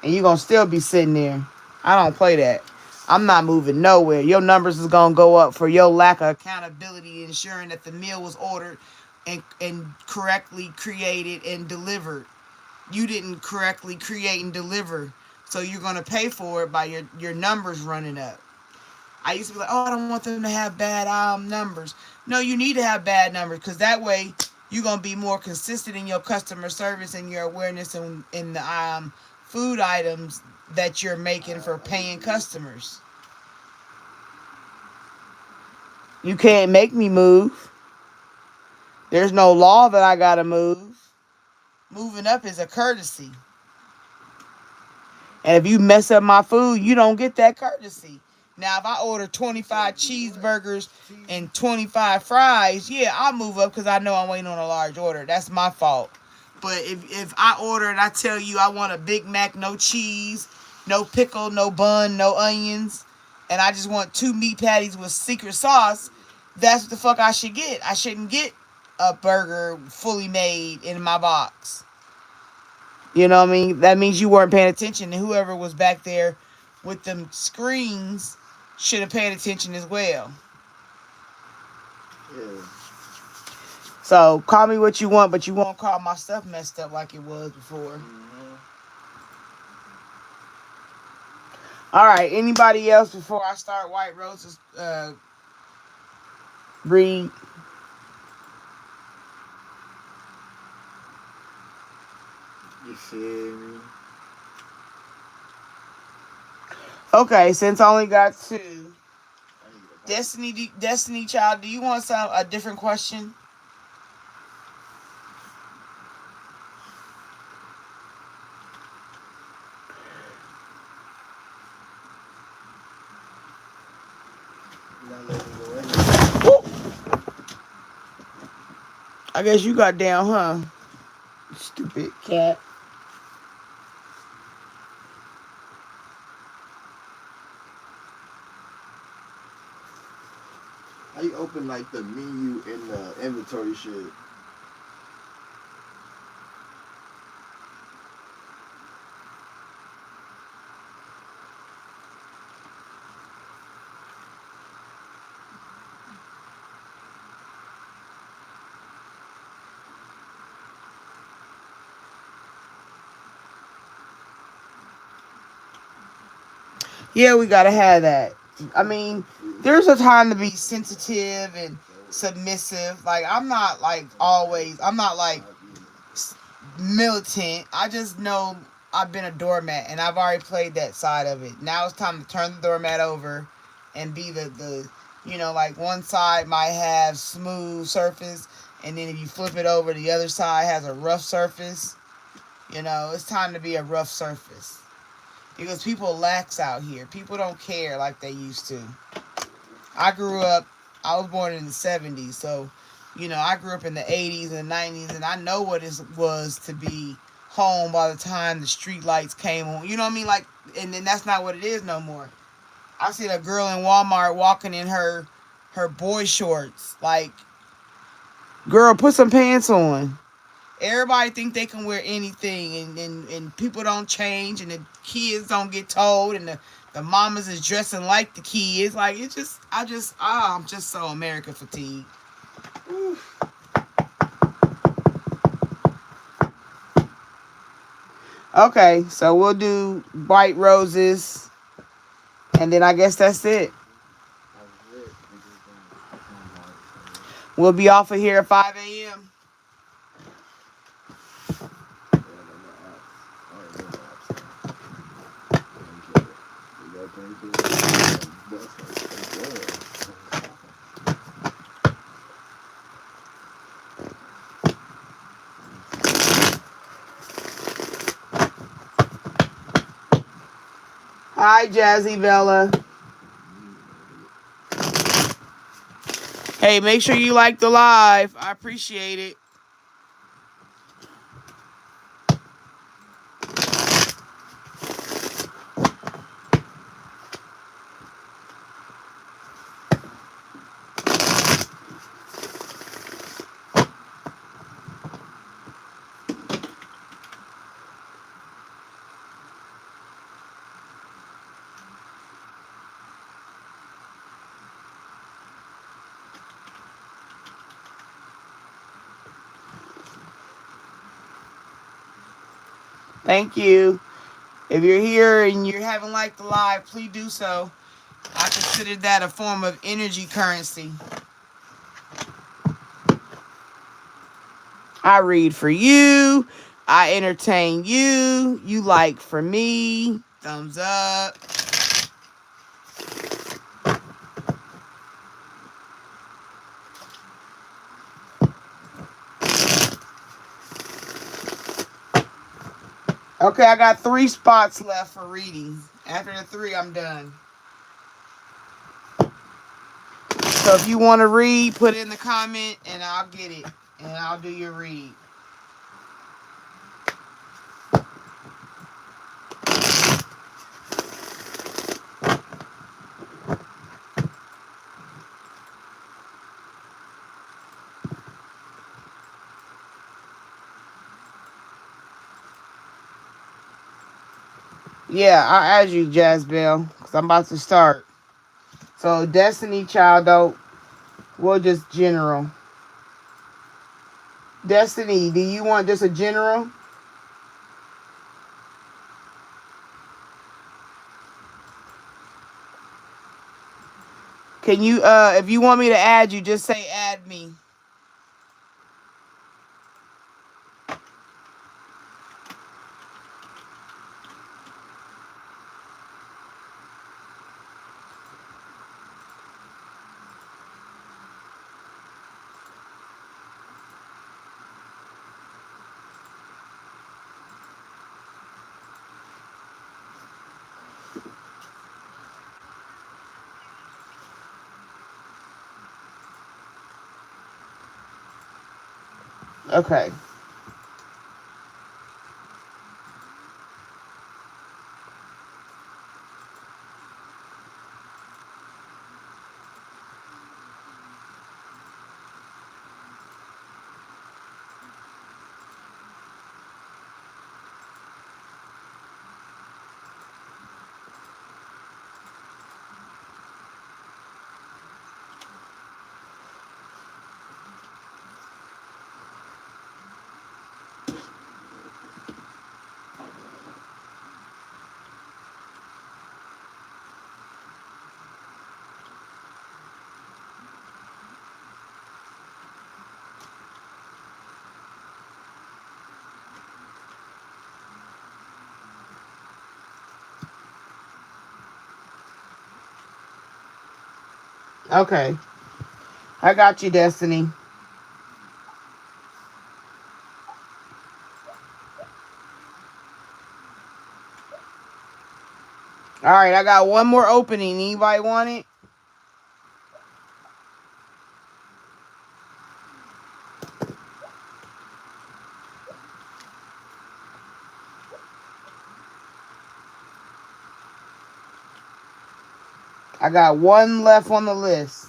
and you're gonna still be sitting there. I don't play that. I'm not moving nowhere. Your numbers is gonna go up for your lack of accountability, ensuring that the meal was ordered and correctly created and delivered. You didn't correctly create and deliver, so you're gonna pay for it by your numbers running up. I used to be like, oh, I don't want them to have bad numbers. No, you need to have bad numbers, because that way you're gonna be more consistent in your customer service and your awareness in the food items that you're making for paying customers. You can't make me move. There's no law that I gotta move. Moving up is a courtesy. And if you mess up my food, you don't get that courtesy. Now, if I order 25 cheeseburgers and 25 fries, yeah, I'll move up because I know I'm waiting on a large order. That's my fault. But if I order and I tell you I want a Big Mac, no cheese, no pickle, no bun, no onions, and I just want 2 meat patties with secret sauce, that's what the fuck I should get. I shouldn't get a burger fully made in my box. You know what I mean? That means you weren't paying attention, and whoever was back there with them screens should have paid attention as well. Yeah. So call me what you want, but you won't call my stuff messed up like it was before. Mm-hmm. All right. Anybody else before I start White Roses? Read. You feel me? Okay. Since I only got 2, Destiny Child. Do you want a different question? Not letting go in. Woo! I guess you got down, huh? Stupid cat. How you open like the menu in the inventory shit? Yeah, we gotta have that. I mean, there's a time to be sensitive and submissive. Like I'm not like always. I'm not like militant. I just know I've been a doormat and I've already played that side of it. Now it's time to turn the doormat over and be the like one side might have smooth surface and then if you flip it over the other side has a rough surface. It's time to be a rough surface. Because people lax out here. People don't care like they used to. I was born in the 70s, so, I grew up in the 80s and 90s, and I know what it was to be home by the time the street lights came on. You know what I mean? Like, and then that's not what it is no more. I seen a girl in Walmart walking in her boy shorts. Like, girl, put some pants on. Everybody think they can wear anything, and people don't change, and the kids don't get told, and the mamas is dressing like the kids. Like I'm just so America fatigued. Oof. Okay, so we'll do White Roses, and then I guess that's it. We'll be off of here at 5 a.m. Hi, Jazzy Bella. Hey, make sure you like the live. I appreciate it. Thank you. If you're here and you haven't liked the live, please do so. I consider that a form of energy currency. I read for you. I entertain you. You like for me. Thumbs up. Okay, I got 3 spots left for reading. After the 3, I'm done. So if you want to read, put it in the comment and I'll get it. And I'll do your read. Yeah, I'll add you, Jazz Bell, because I'm about to start. So Destiny Child, though, we'll just general. Destiny, do you want just a general? Can you, if you want me to add you, just say add me. Okay. Okay. I got you, Destiny. All right, I got one more opening. Anybody want it? I got one left on the list.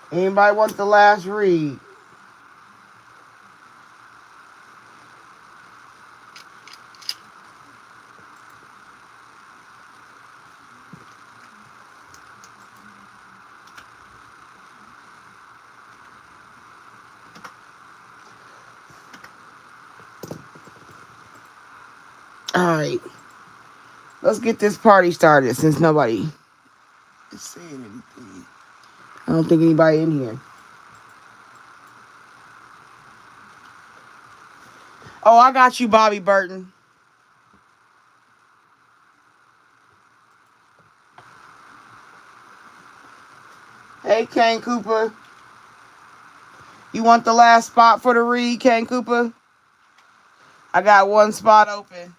Anybody want the last read? All right. Let's get this party started since nobody is saying anything. I don't think anybody in here. Oh, I got you, Bobby Burton. Hey, Kane Cooper. You want the last spot for the read, Kane Cooper? I got one spot open.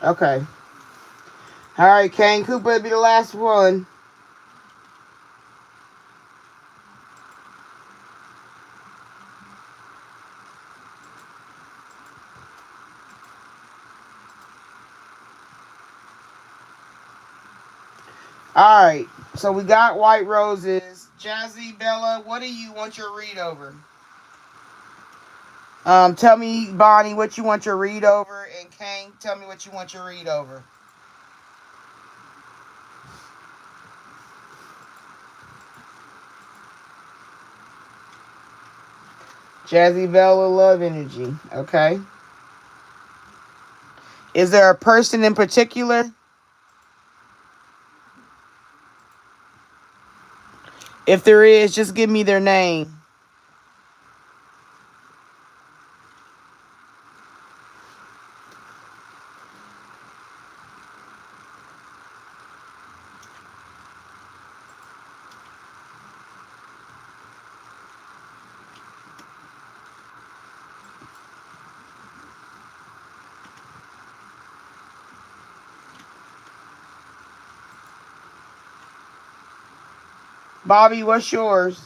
Okay. All right, Kane Cooper will be the last one. All right. So we got white roses. Jazzy Bella, what do you want your read over? Tell me, Bonnie, what you want your read over, and Kane, tell me what you want your read over. Jazzy Bella, love energy. Okay. Is there a person in particular? If there is, just give me their name. Bobby, what's yours?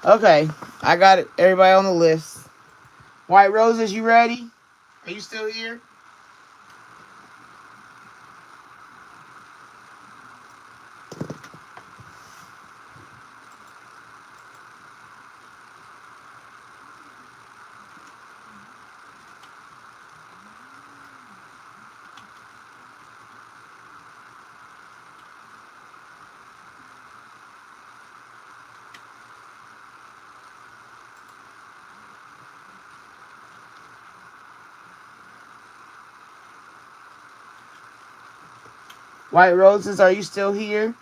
Okay, I got it. Everybody on the list. White Roses, you ready? Are you still here? White Roses, are you still here?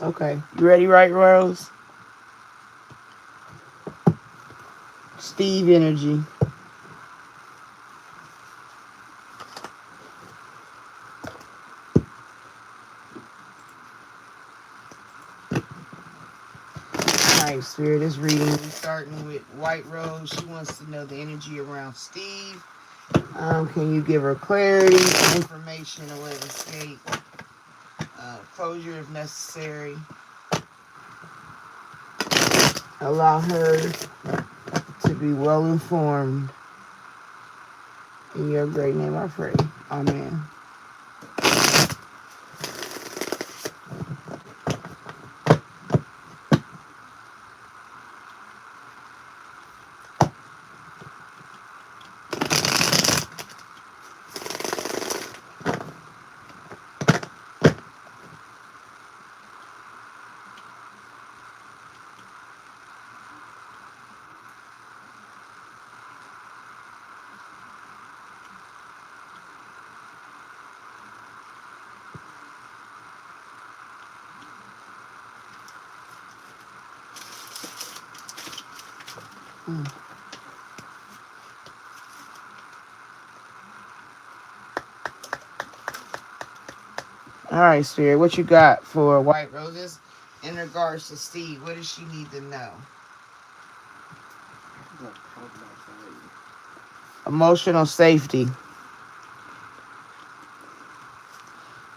Okay. You ready, right, Rose? Steve energy. All right, Spirit is reading. We're starting with White Rose. She wants to know the energy around Steve. Can you give her clarity, information, a way of escape, closure if necessary? Allow her to be well informed. In your great name I pray. Amen. All right, Spirit, what you got for White Roses in regards to Steve? What does she need to know? Emotional safety.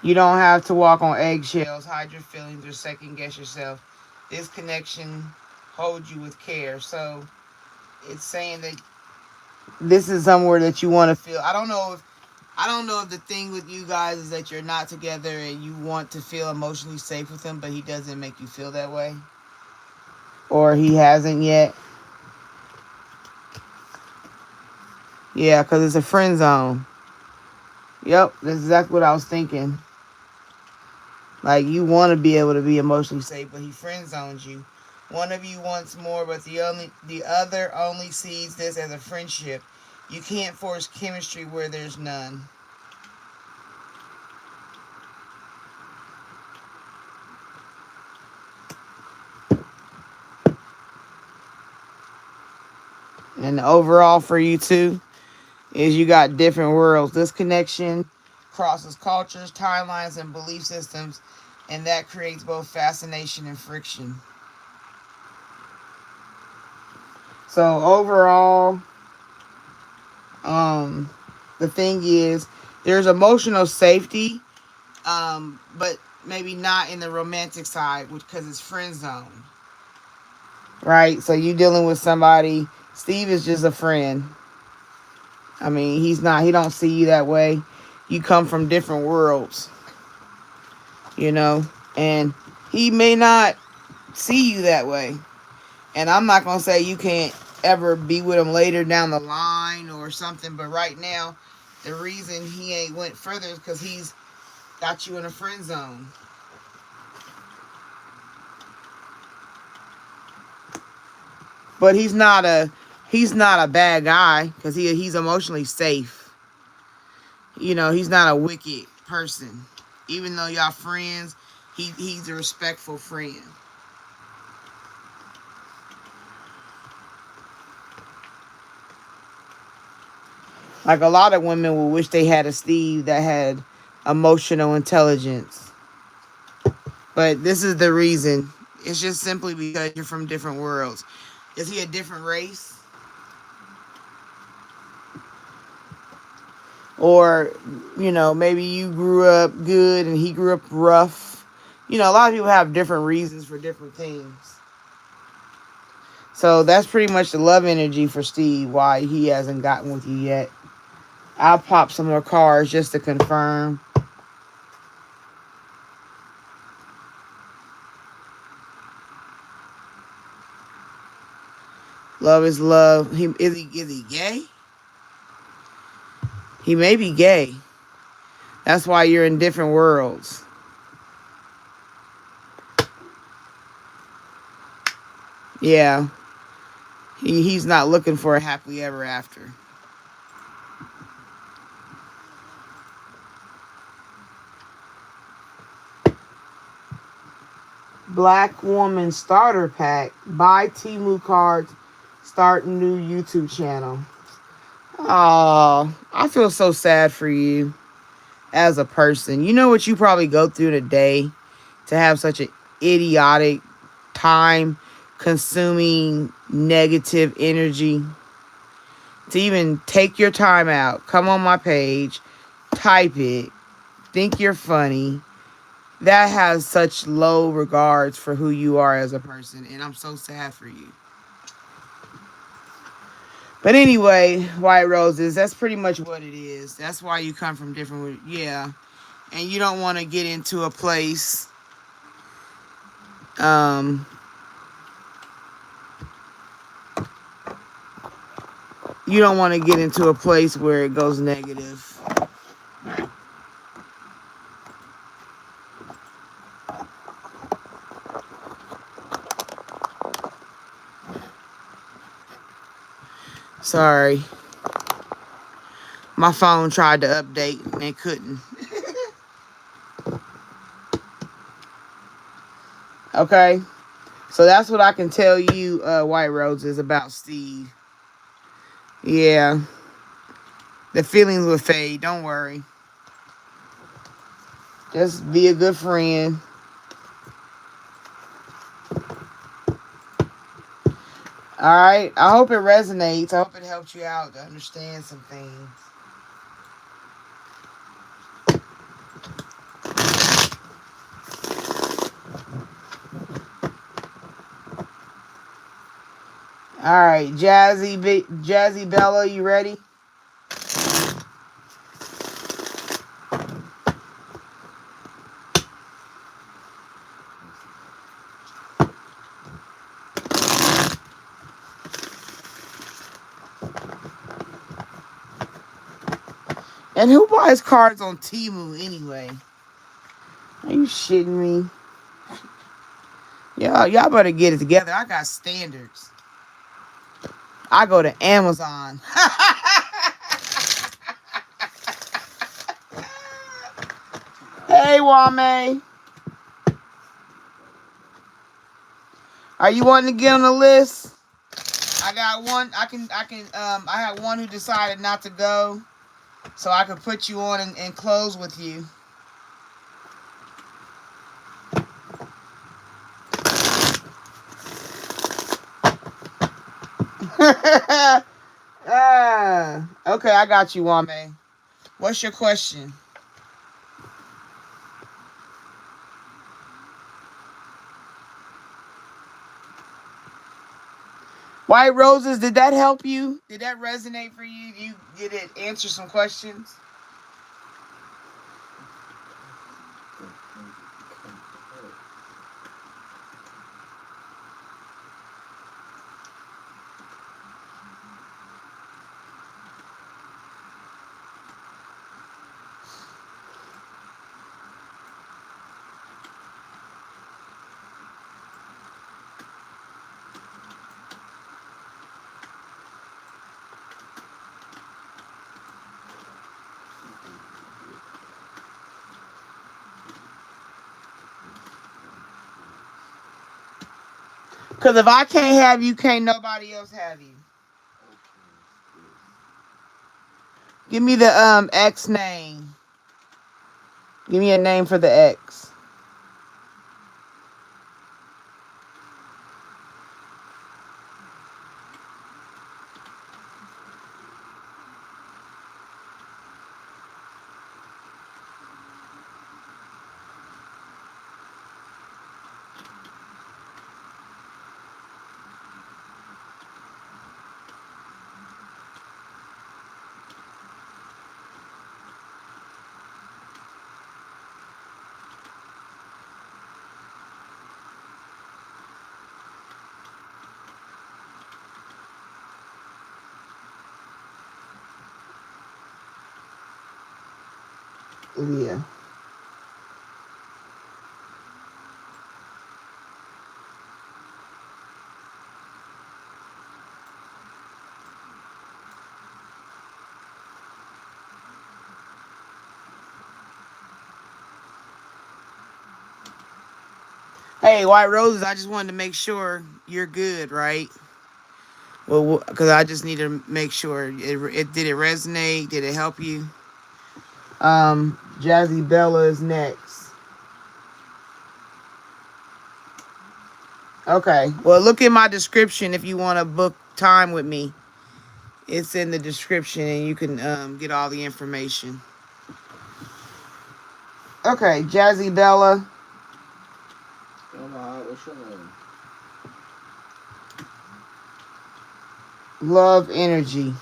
You don't have to walk on eggshells, hide your feelings, or second guess yourself. This connection holds you with care. So it's saying that this is somewhere that you want to feel. I don't know if the thing with you guys is that you're not together and you want to feel emotionally safe with him, but he doesn't make you feel that way. Or he hasn't yet. Yeah, because it's a friend zone. Yep, that's exactly what I was thinking. Like, you want to be able to be emotionally safe, but he friend zones you. One of you wants more, but the other only sees this as a friendship. You can't force chemistry where there's none. And overall for you two is you got different worlds. This connection crosses cultures, timelines, and belief systems, and that creates both fascination and friction. So overall, um, the thing is, there's emotional safety, but maybe not in the romantic side, because it's friend zone, right? So you dealing with somebody. Steve is just a friend. I mean, he's not. He don't see you that way. You come from different worlds, you know, and he may not see you that way. And I'm not gonna say you can't ever be with him later down the line or something. But right now, the reason he ain't went further is because he's got you in a friend zone. But he's not a bad guy because he's emotionally safe. You know, he's not a wicked person. Even though y'all friends, he's a respectful friend. Like, a lot of women will wish they had a Steve that had emotional intelligence. But this is the reason. It's just simply because you're from different worlds. Is he a different race? Or, maybe you grew up good and he grew up rough. A lot of people have different reasons for different things. So that's pretty much the love energy for Steve, why he hasn't gotten with you yet. I'll pop some more cards just to confirm. Love is love. Is he gay? He may be gay. That's why you're in different worlds. Yeah. He's not looking for a happily ever after. Black Woman Starter Pack. Buy Temu cards. Start new YouTube channel. Oh, I feel so sad for you as a person. You know what you probably go through in a day to have such an idiotic, time consuming negative energy? To even take your time out, come on my page, type it, think you're funny. That has such low regards for who you are as a person, and I'm so sad for you. But anyway, White Roses, that's pretty much what it is. That's why you come from different, yeah. And you don't want to get into a place, um, you don't want to get into a place where it goes negative. Sorry. My phone tried to update and it couldn't. Okay? So that's what I can tell you, White Roses, about Steve. Yeah. The feelings will fade. Don't worry. Just be a good friend. Alright? I hope it resonates. I hope it helps you out to understand some things. Alright, Jazzy Bella, you ready? And who buys cards on Temu anyway? Are you shitting me? Y'all better get it together. I got standards. I go to Amazon. Hey, Wame. Are you wanting to get on the list? I got one. I had one who decided not to go. So I could put you on and close with you. Okay, I got you, Wame. What's your question? White Roses, did that help you? Did that resonate for you? Did it answer some questions? Because if I can't have you, can't nobody else have you. Give me the X name. Give me a name for the X. Leah. Hey, White Roses, I just wanted to make sure you're good, right? Well, because I just need to make sure it did it resonate? Did it help you? Jazzy Bella is next. Okay. Well, look in my description if you want to book time with me. It's in the description, and you can get all the information. Okay, Jazzy Bella. What's your name? Love energy.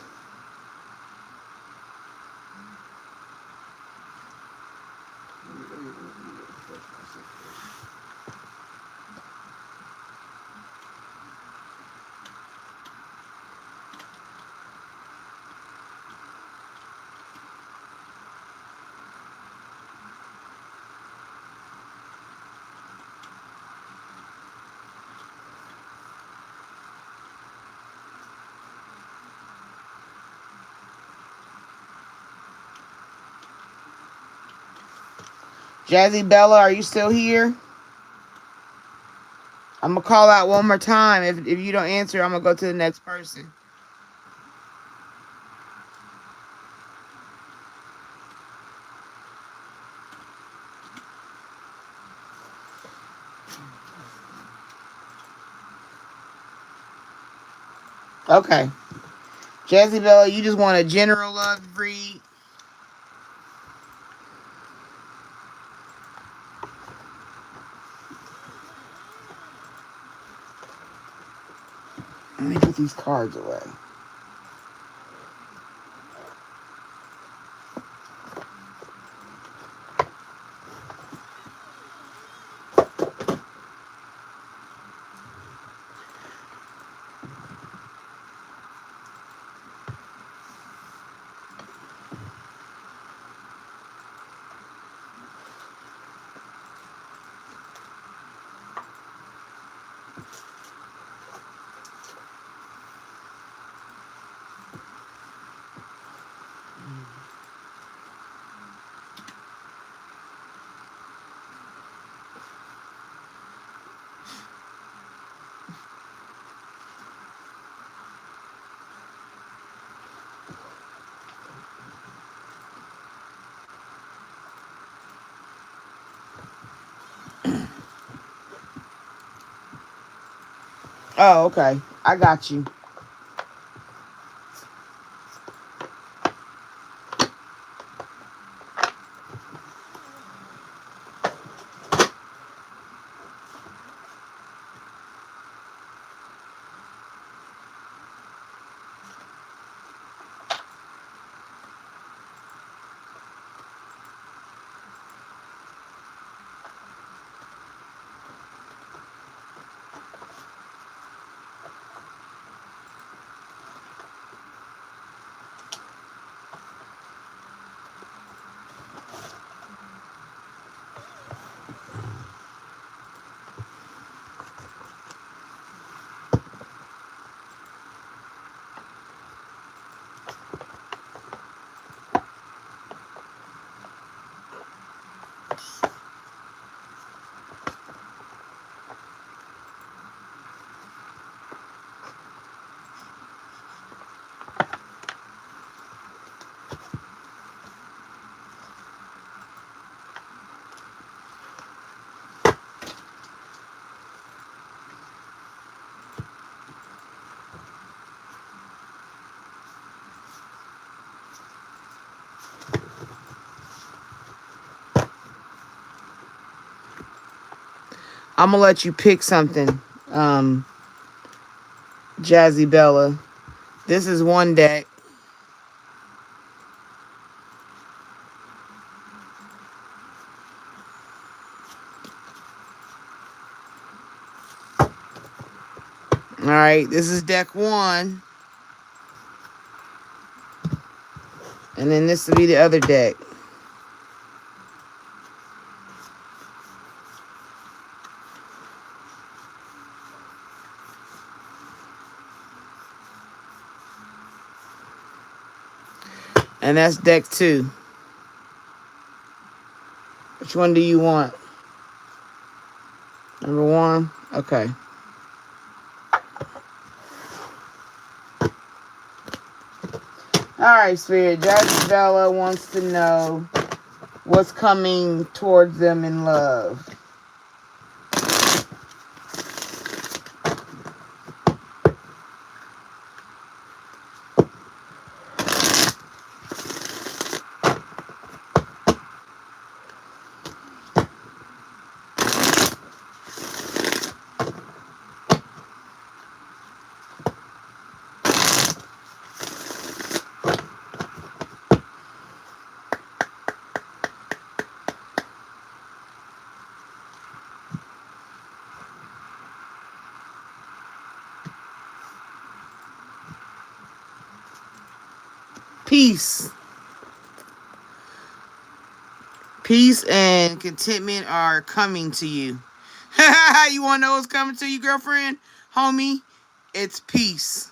Jazzy Bella, are you still here? I'm gonna call out one more time. If you don't answer, I'm gonna go to the next person. Okay. Jazzy Bella, you just want a general love read. Let me put these cards away. Oh, okay. I got you. I'm gonna let you pick something, Jazzy Bella. This is one deck. All right, this is deck one, and then this will be the other deck. And that's deck two. Which one do you want? All Number one. Okay. All right, Spirit. Judge Bella wants to know what's coming towards them in love. Peace. Peace and contentment are coming to you. You want to know what's coming to you, girlfriend? Homie? It's peace.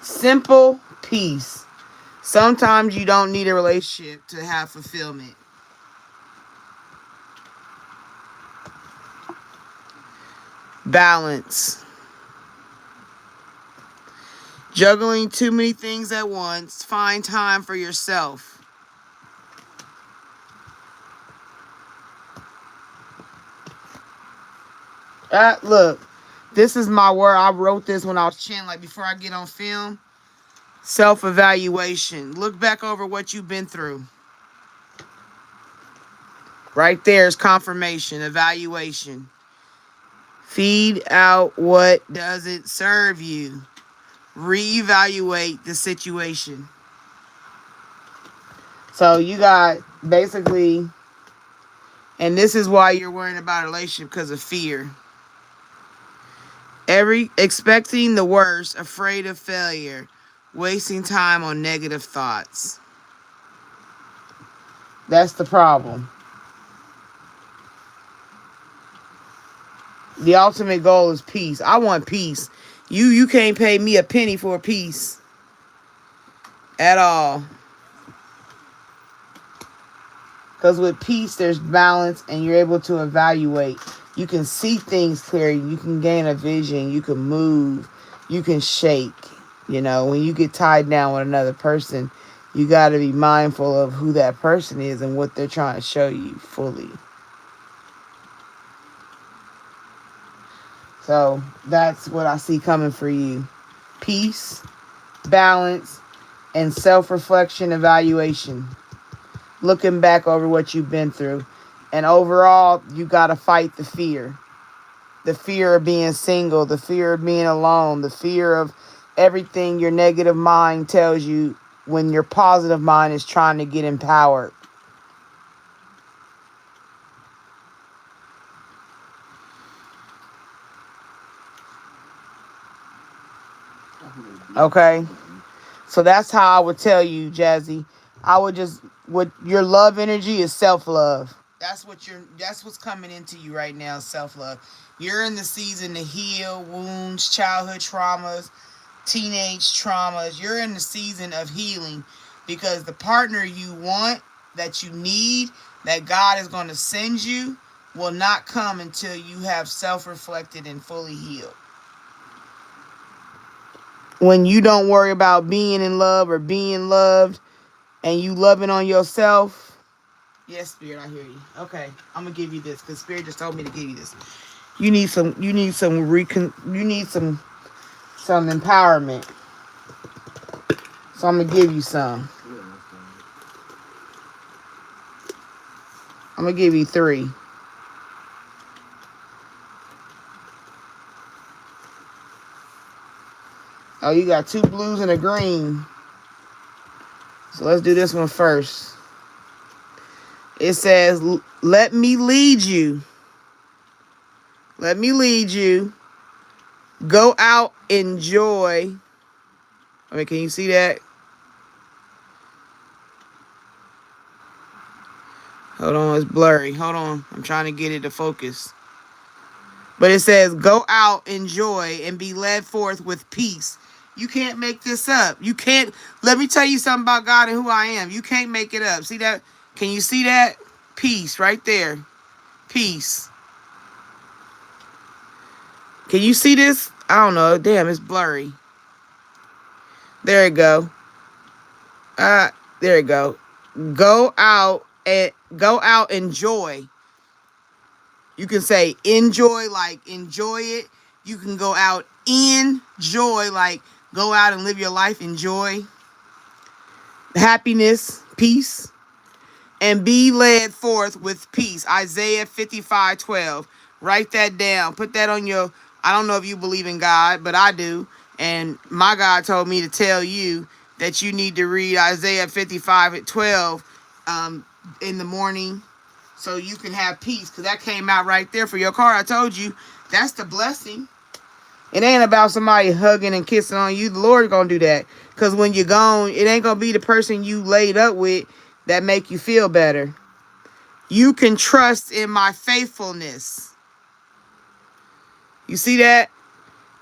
Simple peace. Sometimes you don't need a relationship to have fulfillment. Balance. Juggling too many things at once. Find time for yourself. Look, this is my word. I wrote this when I was chanting, like before I get on film. Self-evaluation. Look back over what you've been through. Right there is confirmation, evaluation. Feed out what doesn't serve you. Reevaluate the situation. So you got basically, and this is why you're worrying about a relationship, because of fear. Expecting the worst, afraid of failure, wasting time on negative thoughts. That's the problem. The ultimate goal is peace. I want peace. You can't pay me a penny for peace. At all. Because with peace, there's balance and you're able to evaluate. You can see things clearly. You can gain a vision. You can move. You can shake. You know, when you get tied down with another person, you got to be mindful of who that person is and what they're trying to show you fully. So that's what I see coming for you. Peace, balance, and self-reflection, evaluation. Looking back over what you've been through. And overall, you got to fight the fear. The fear of being single, the fear of being alone, the fear of everything your negative mind tells you when your positive mind is trying to get empowered. Okay? So that's how I would tell you, Jazzy. I would just, what your love energy is self-love. That's what's coming into you right now, self-love. You're in the season to heal wounds, childhood traumas, teenage traumas. You're in the season of healing because the partner you want, that you need, that God is going to send you, will not come until you have self-reflected and fully healed. When you don't worry about being in love or being loved and you loving on yourself. Yes, Spirit, I hear you. Okay, I'm gonna give you this because Spirit just told me to give you this. You need some empowerment. So I'm gonna give you some. I'm gonna give you 3. Oh, you got 2 blues and a green. So let's do this one first. It says, let me lead you. Let me lead you. Go out, enjoy. I mean, can you see that? Hold on, it's blurry. Hold on. I'm trying to get it to focus. But it says, go out, enjoy, and be led forth with peace. You can't make this up. You can't. Let me tell you something about God and who I am. You can't make it up. See that? Can you see that? Peace right there. peace. Can you see this? I don't know. Damn, it's blurry. There it go. There it go. Go out, enjoy. You can say enjoy, like enjoy it. You can go out, enjoy, like go out and live your life, enjoy. Happiness, peace, and be led forth with peace. Isaiah 55:12. Write that down. Put that on your, I don't know if you believe in God, but I do. And my God told me to tell you that you need to read Isaiah 55:12 in the morning so you can have peace. Because that came out right there for your car. I told you, that's the blessing. It ain't about somebody hugging and kissing on you. The Lord gonna do that. Because when you're gone, it ain't gonna be the person you laid up with that make you feel better. You can trust in my faithfulness. You see that?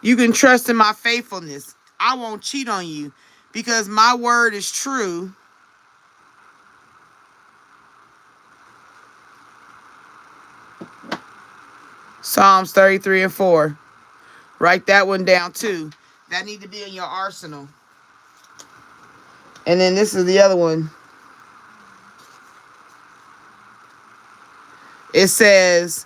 You can trust in my faithfulness. I won't cheat on you because my word is true. Psalms 33:4. Write that one down too. That need to be in your arsenal. And then this is the other one. It says,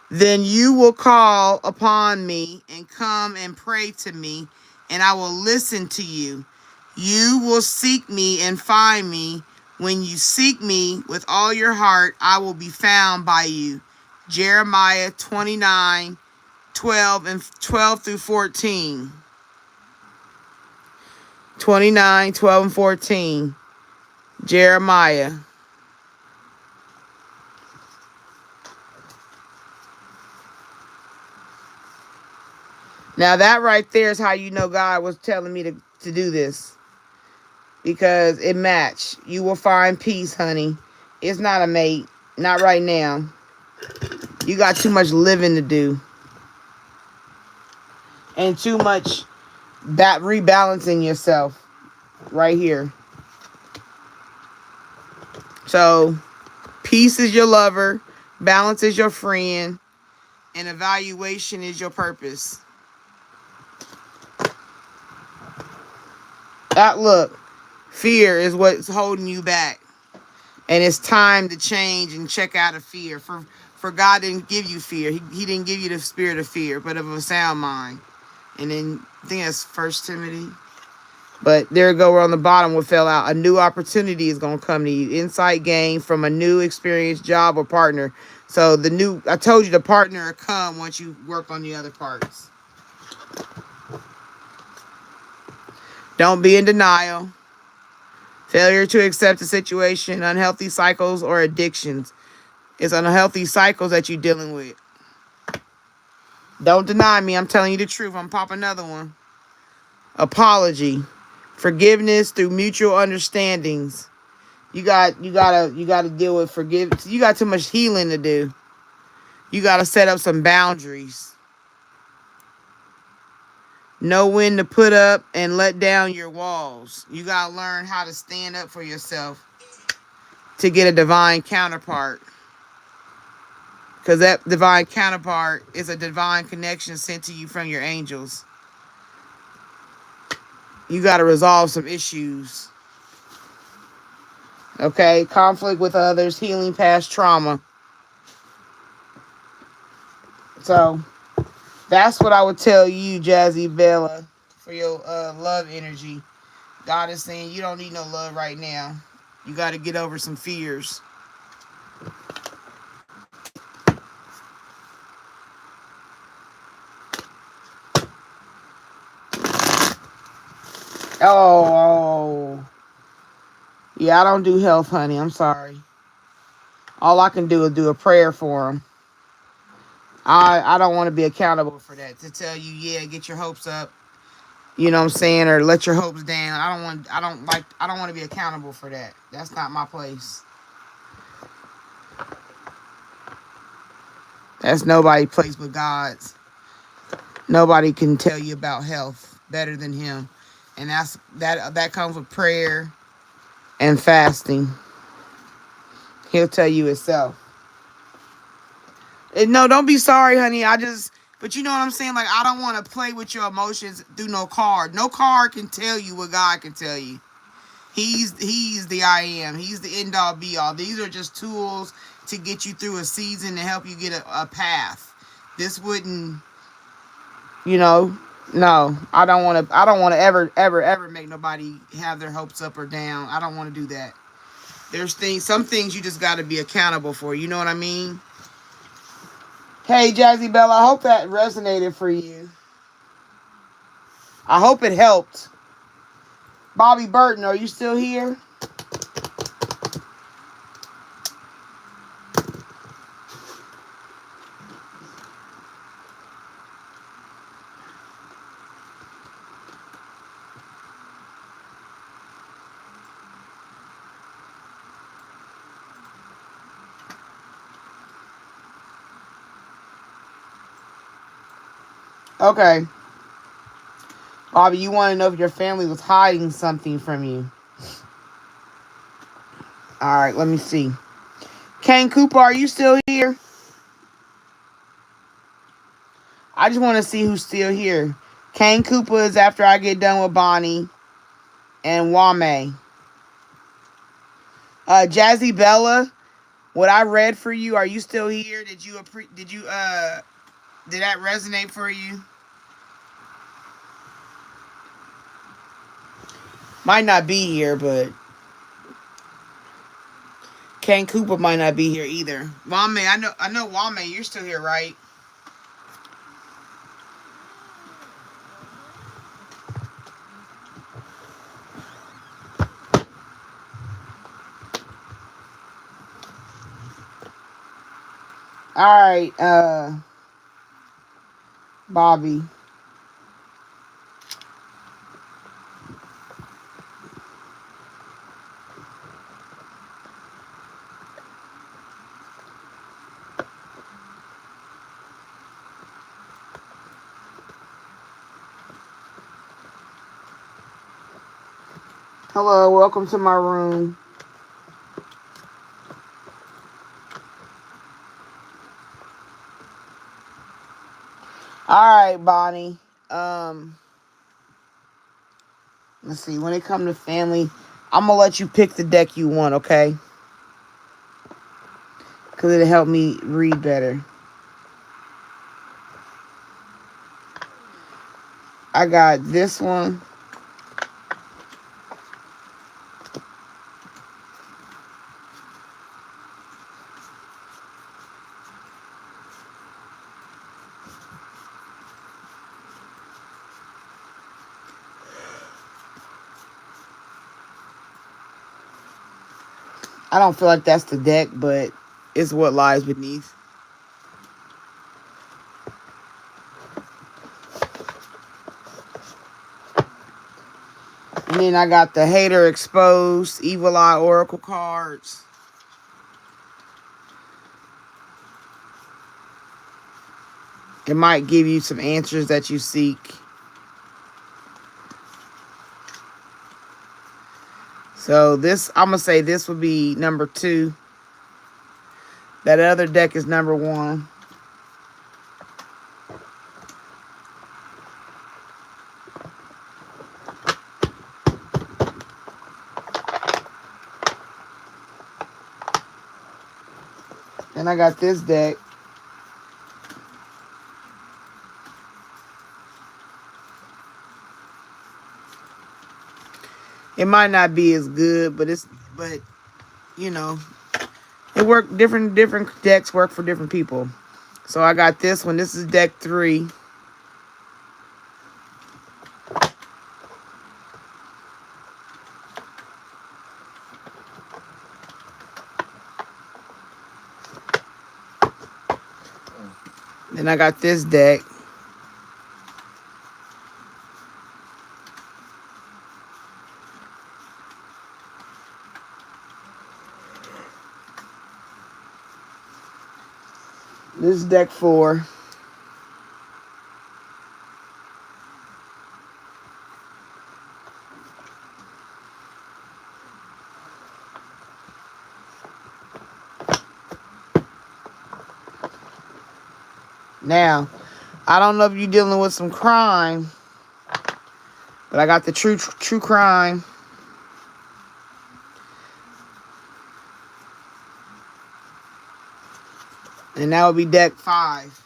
then you will call upon me and come and pray to me, and I will listen to you. You will seek me and find me. When you seek me with all your heart, I will be found by you. Jeremiah 29:12 through 14. 29:12 and 14. Jeremiah. Now that right there is how you know God was telling me to do this. Because it matched. You will find peace, honey. It's not a mate. Not right now. You got too much living to do. And too much rebalancing yourself right here. So, peace is your lover. Balance is your friend. And evaluation is your purpose. Look. Fear is what's holding you back. And it's time to change and check out of fear. For God didn't give you fear. He didn't give you the spirit of fear, but of a sound mind. And then I think that's 1 Timothy. But there you go. We're on the bottom. We fell out. A new opportunity is going to come to you. Insight gained from a new experienced job or partner. So I told you the partner will come once you work on the other parts. Don't be in denial. Failure to accept the situation, unhealthy cycles or addictions. It's unhealthy cycles that you're dealing with. Don't deny me. I'm telling you the truth. I'm popping another one. Apology. Forgiveness through mutual understandings. You gotta deal with forgiveness. You got too much healing to do. You gotta set up some boundaries. Know when to put up and let down your walls. You gotta learn how to stand up for yourself to get a divine counterpart. Because that divine counterpart is a divine connection sent to you from your angels. You got to resolve some issues. Okay? Conflict with others, healing past trauma. So, that's what I would tell you, Jazzy Bella, for your love energy. God is saying you don't need no love right now. You got to get over some fears. Oh. Yeah, I don't do health, honey. I'm sorry. All I can do is do a prayer for them. I don't want to be accountable for that. To tell you, yeah, get your hopes up. You know what I'm saying? Or let your hopes down. I don't want to be accountable for that. That's not my place. That's nobody's place but God's. Nobody can tell you about health better than him. And that comes with prayer and fasting. He'll tell you himself. No, don't be sorry, honey. But you know what I'm saying? Like, I don't want to play with your emotions through no card. No card can tell you what God can tell you. He's the I am. He's the end all be all. These are just tools to get you through a season to help you get a path. This wouldn't, you know, no. I don't want to ever make nobody have their hopes up or down. I don't want to do that. Some things you just got to be accountable for. You know what I mean? Hey, Jazzy Bella, I hope that resonated for you. I hope it helped. Bobby Burton, are you still here? Okay. Bobby, you want to know if your family was hiding something from you. All right, let me see. Kane Cooper, are you still here? I just want to see who's still here. Kane Cooper is after I get done with Bonnie and Wame. Jazzy Bella, what I read for you, are you still here? Did that resonate for you? Might not be here, but Kane Cooper might not be here either. Wame, I know Wame, you're still here, right? All right, Bobby. Hello, welcome to my room. All right, Bonnie. Let's see. When it comes to family, I'm gonna let you pick the deck you want, okay? Because it'll help me read better. I got this one. I don't feel like that's the deck, but it's what lies beneath. And then I got the Hater Exposed, Evil Eye Oracle cards. It might give you some answers that you seek. So I'm going to say this would be number 2. That other deck is number 1. Then I got this deck. It might not be as good, but you know, it work different decks work for different people. So I got this one. This is deck 3. Then I got this deck. This is deck 4. Now, I don't know if you're dealing with some crime, but I got the true crime. And that would be deck 5.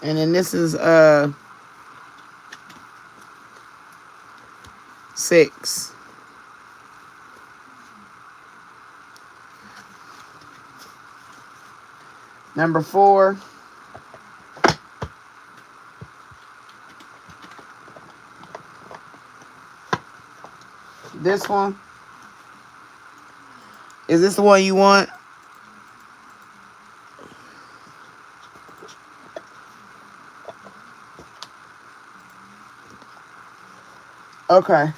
And then this is 6. Number 4. This one. Is this the one you want? Okay.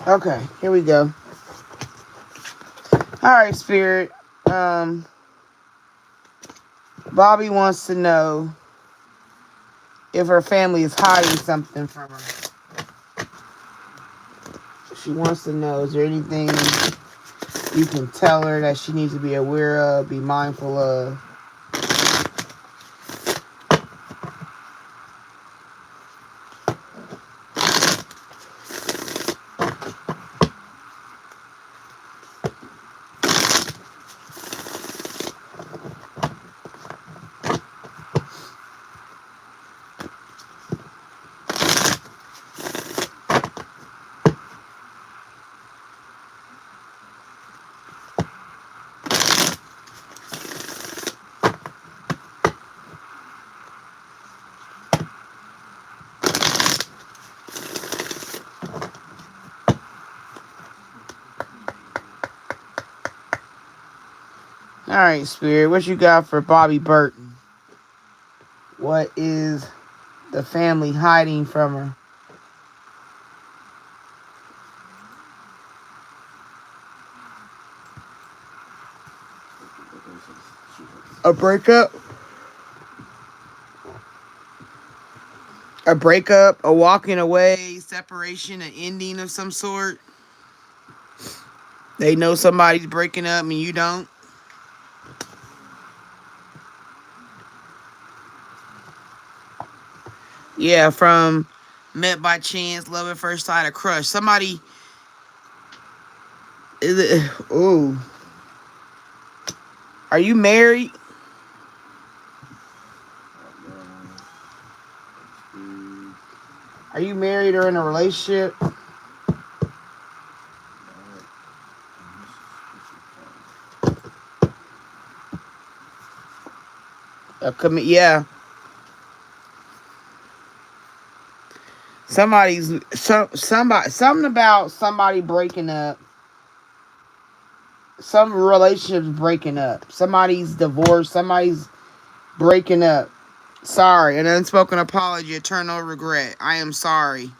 Okay, here we go. All right, Spirit. Bobby wants to know if her family is hiding something from her. She wants to know, is there anything you can tell her that she needs to be aware of, be mindful of? All right, Spirit, what you got for Bobby Burton? What is the family hiding from her? A breakup? A breakup, a walking away, separation, an ending of some sort? They know somebody's breaking up and you don't? Yeah, from met by chance, love at first sight, a crush. Somebody is it? Ooh, are you married? Are you married or in a relationship? Yeah. Something about somebody breaking up. Some relationships breaking up. Somebody's divorced. Somebody's breaking up. Sorry, an unspoken apology, eternal regret. I am sorry.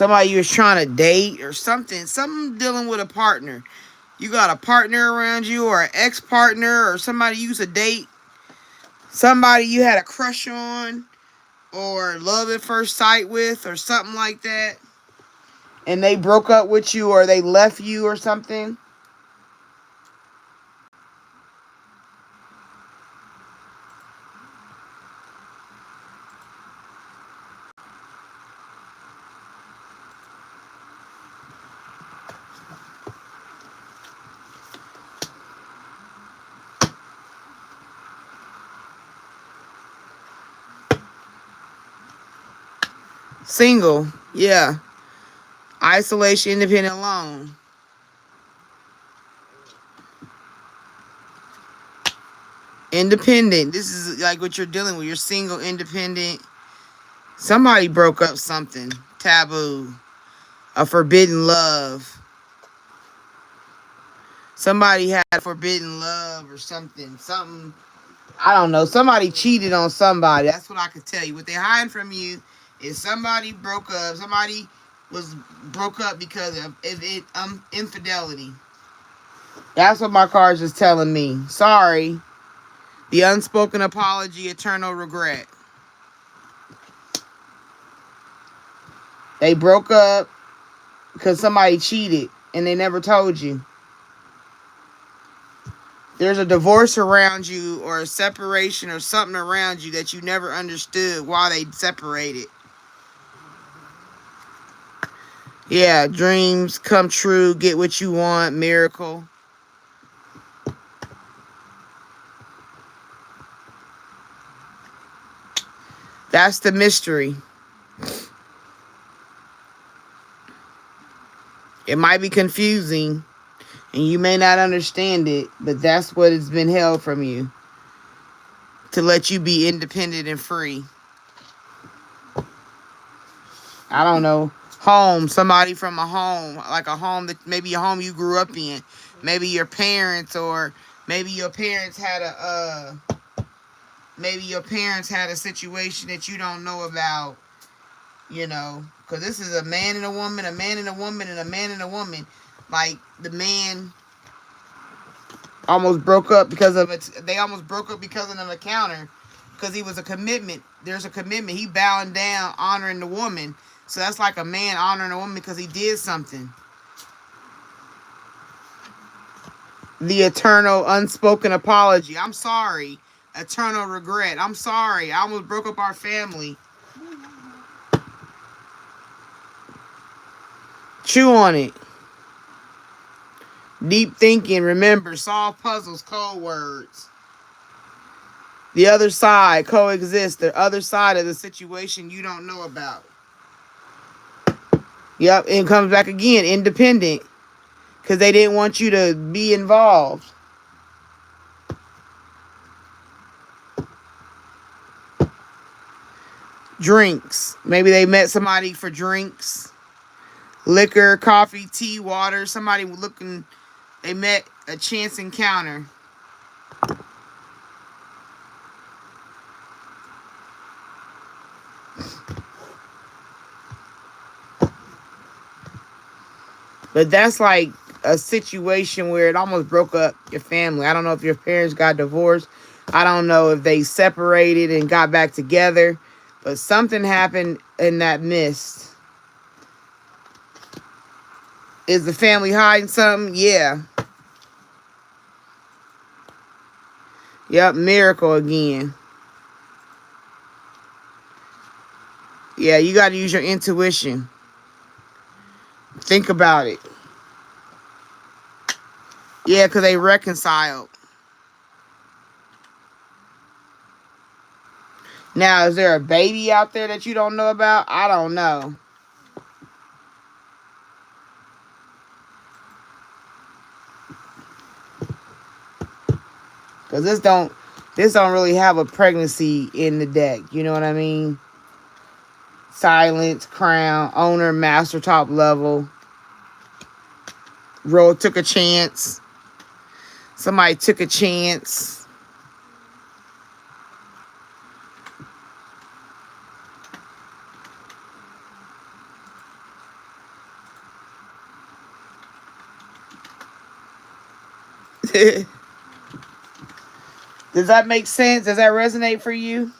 Somebody you was trying to date or something. Something dealing with a partner. You got a partner around you or an ex-partner or somebody you used to date. Somebody you had a crush on or love at first sight with or something like that. And they broke up with you or they left you or something. Single, yeah. Isolation, independent, alone. Independent. This is like what you're dealing with. You're single, independent. Somebody broke up something. Taboo. A forbidden love. Somebody had forbidden love or something. Something. I don't know. Somebody cheated on somebody. That's what I could tell you. What they're hiding from you is somebody broke up. Somebody was broke up because of infidelity. That's what my cards is telling me. Sorry. The unspoken apology, eternal regret. They broke up because somebody cheated and they never told you. There's a divorce around you or a separation or something around you that you never understood why they separated. Yeah, dreams come true, get what you want, miracle. That's the mystery. It might be confusing and you may not understand it, but that's what has been held from you to let you be independent and free. I don't know. Home, somebody from a home, like a home that maybe a home you grew up in. Maybe your parents or maybe your parents had a situation that you don't know about, you know, because this is a man and a woman, a man and a woman, and a man and a woman. Like the man almost broke up because of it. They almost broke up because of an encounter, because he was a commitment. There's a commitment. He bowing down, honoring the woman. So that's like a man honoring a woman because he did something. The eternal unspoken apology. I'm sorry. Eternal regret. I'm sorry. I almost broke up our family. Chew on it. Deep thinking. Remember. Solve puzzles. Code words. The other side. Coexist. The other side of the situation you don't know about. Yep. And it comes back again. Independent. Because they didn't want you to be involved. Drinks. Maybe they met somebody for drinks. Liquor, coffee, tea, water. Somebody looking. They met a chance encounter. But that's like a situation where it almost broke up your family. I don't know if your parents got divorced. I don't know if they separated and got back together. But something happened in that mist. Is the family hiding something? Yeah. Yep, miracle again. Yeah, you got to use your intuition. Think about it. Yeah, because they reconciled. Now, is there a baby out there that you don't know about? I don't know. Because this don't really have a pregnancy in the deck. You know what I mean? Silence, crown, owner, master, top level. Roll took a chance. Somebody took a chance. Does that make sense? Does that resonate for you?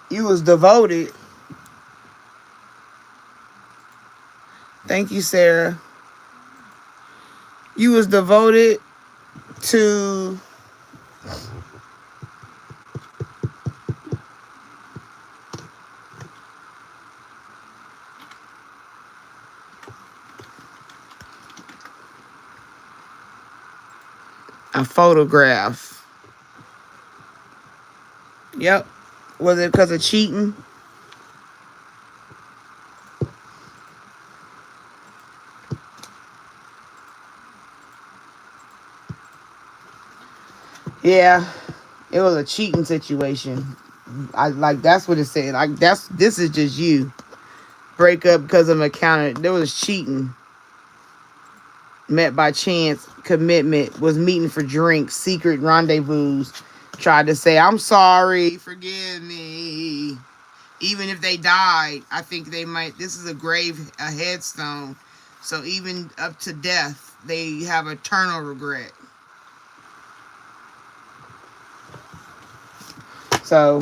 You was devoted. Thank you, Sarah. You was devoted to a photograph. Yep. Was it because of cheating? Yeah. It was a cheating situation. I like that's what it said. Like this is just you. Break up because of an encounter. There was cheating. Met by chance, commitment, was meeting for drinks, secret rendezvous, tried to say, I'm sorry, forgive me. Even if they died, I think they might, this is a headstone. So even up to death, they have eternal regret. So,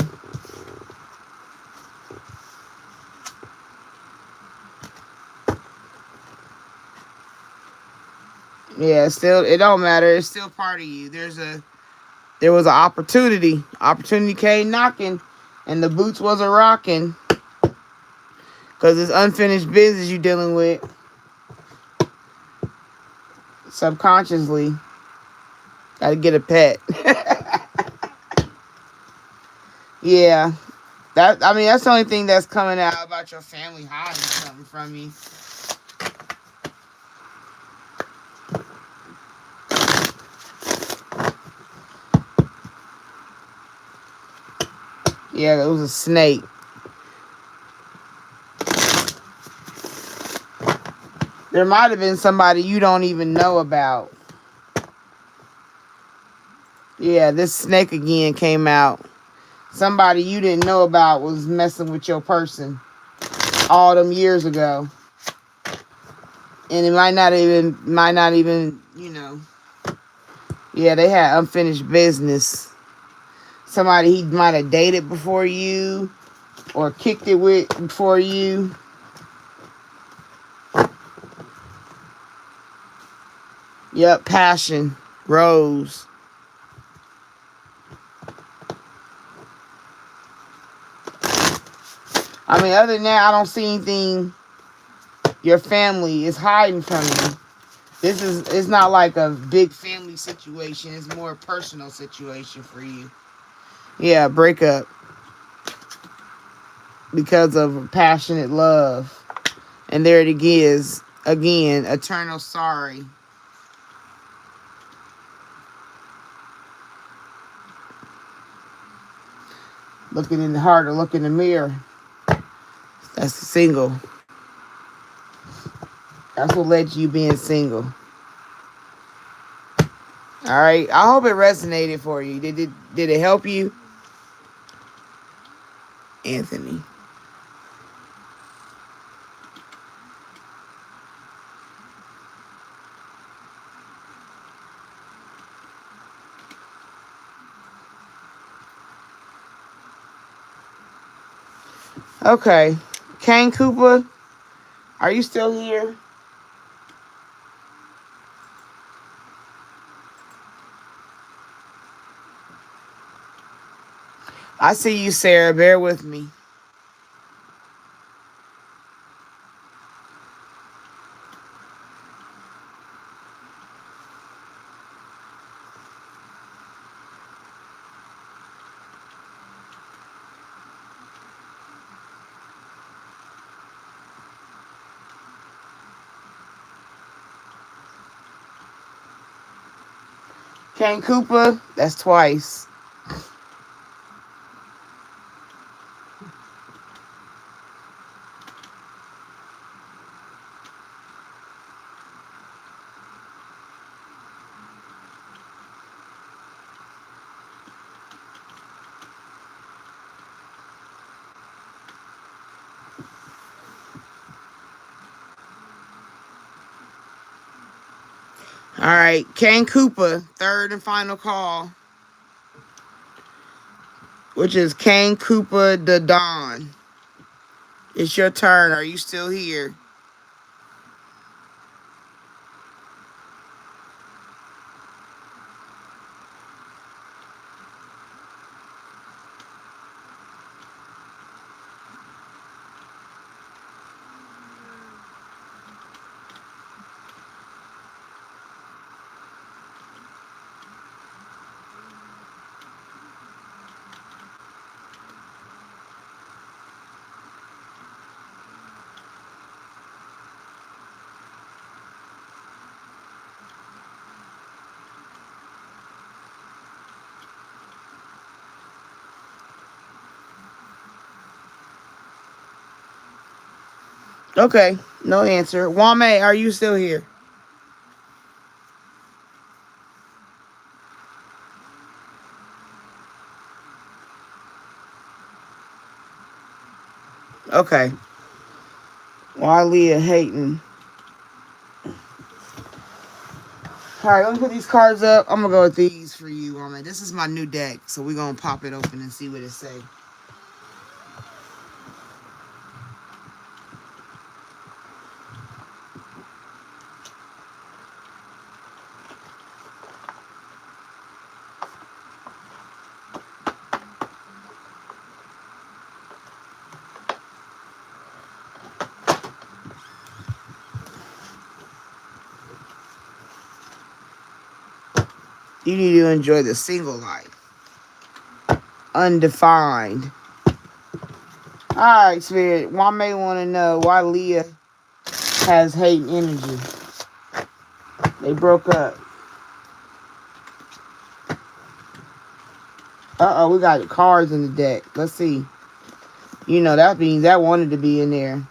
yeah, still, it don't matter. It's still part of you. There was an opportunity. Opportunity came knocking, and the boots wasn't rocking. Because it's unfinished business you dealing with subconsciously. Gotta get a pet. Yeah. That's the only thing that's coming out about your family hiding something from you. Yeah, it was a snake. There might have been somebody you don't even know about. Yeah, this snake again came out. Somebody you didn't know about was messing with your person all them years ago. And it might not even, yeah, they had unfinished business. Somebody he might have dated before you or kicked it with before you. Yep, passion, rose. Other than that, I don't see anything your family is hiding from you. It's not like a big family situation. It's more a personal situation for you. Yeah, breakup because of passionate love. And there it is. Again, eternal sorry. Looking in the heart or look in the mirror. That's single. That's what led to you being single. All right. I hope it resonated for you. Did it help you? Anthony. Okay. Kane Cooper, are you still here? I see you, Sarah. Bear with me. King Koopa, that's twice. All right, King Koopa, third and final call, which is King Koopa the Don. It's your turn. Are you still here? Okay, no answer. Wame, are you still here? Okay. Why Leah hating? All right, let me put these cards up. I'm gonna go with these for you, Wame. This is my new deck, so we're gonna pop it open and see what it say. You need to enjoy the single life. Undefined. Alright, Spirit. Wame want to know why Leah has hating energy. They broke up. Uh-oh, we got cards in the deck. Let's see. You know, that means that wanted to be in there.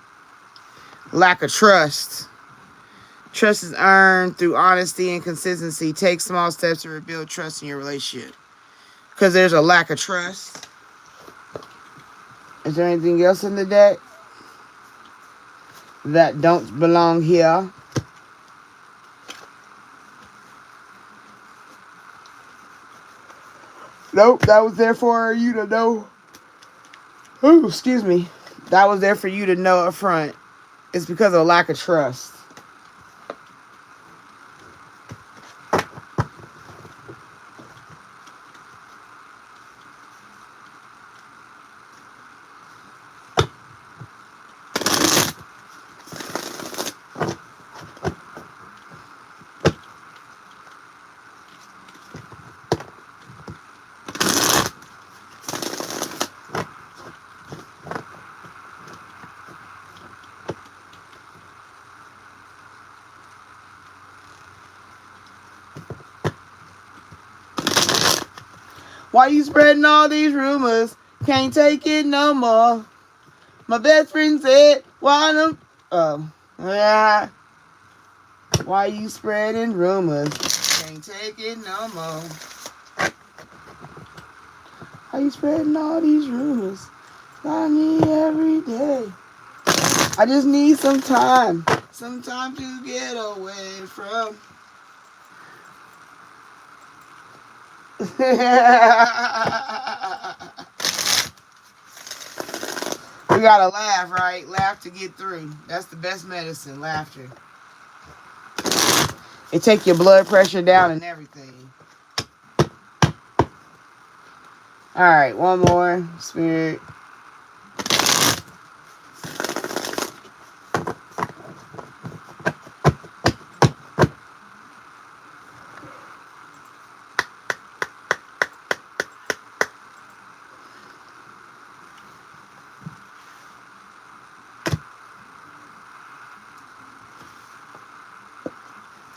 Lack of trust. Trust is earned through honesty and consistency. Take small steps to rebuild trust in your relationship. Because there's a lack of trust. Is there anything else in the deck that don't belong here? Nope, that was there for you to know. Ooh, excuse me. That was there for you to know up front. It's because of lack of trust. Why you spreading all these rumors? Can't take it no more. My best friend said, why them? Oh, yeah. Why you spreading rumors? Can't take it no more. Why you spreading all these rumors? I need every day. I just need some time to get away from. We gotta laugh, right? Laugh to get through. That's the best medicine, laughter. It take your blood pressure down and everything. All right, one more, Spirit.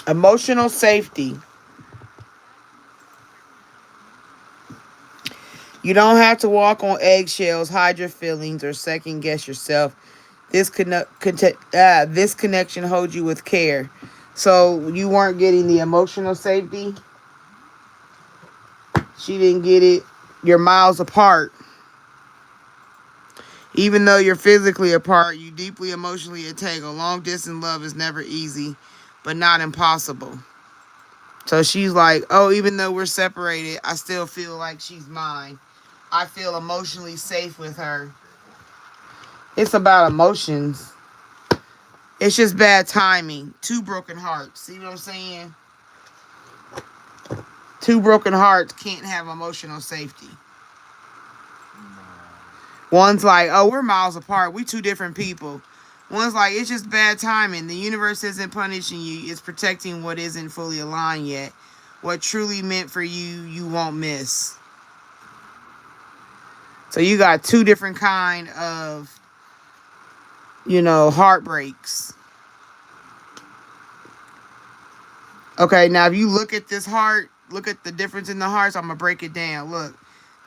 Emotional safety. You don't have to walk on eggshells, hide your feelings, or second guess yourself. This connection holds you with care. So you weren't getting the emotional safety. She didn't get it. You're miles apart. Even though you're physically apart, you deeply emotionally entangled. Long distance love is never easy, but not impossible. So she's like, oh, even though we're separated, I still feel like she's mine. I feel emotionally safe with her. It's about emotions. It's just bad timing. Two broken hearts. See what I'm saying? Two broken hearts can't have emotional safety. One's like, oh, we're miles apart. We two different people. One's like, it's just bad timing. The universe isn't punishing you. It's protecting what isn't fully aligned yet. What truly meant for you, you won't miss. So you got two different kind of, heartbreaks. Okay, now if you look at this heart, look at the difference in the hearts. I'm going to break it down. Look,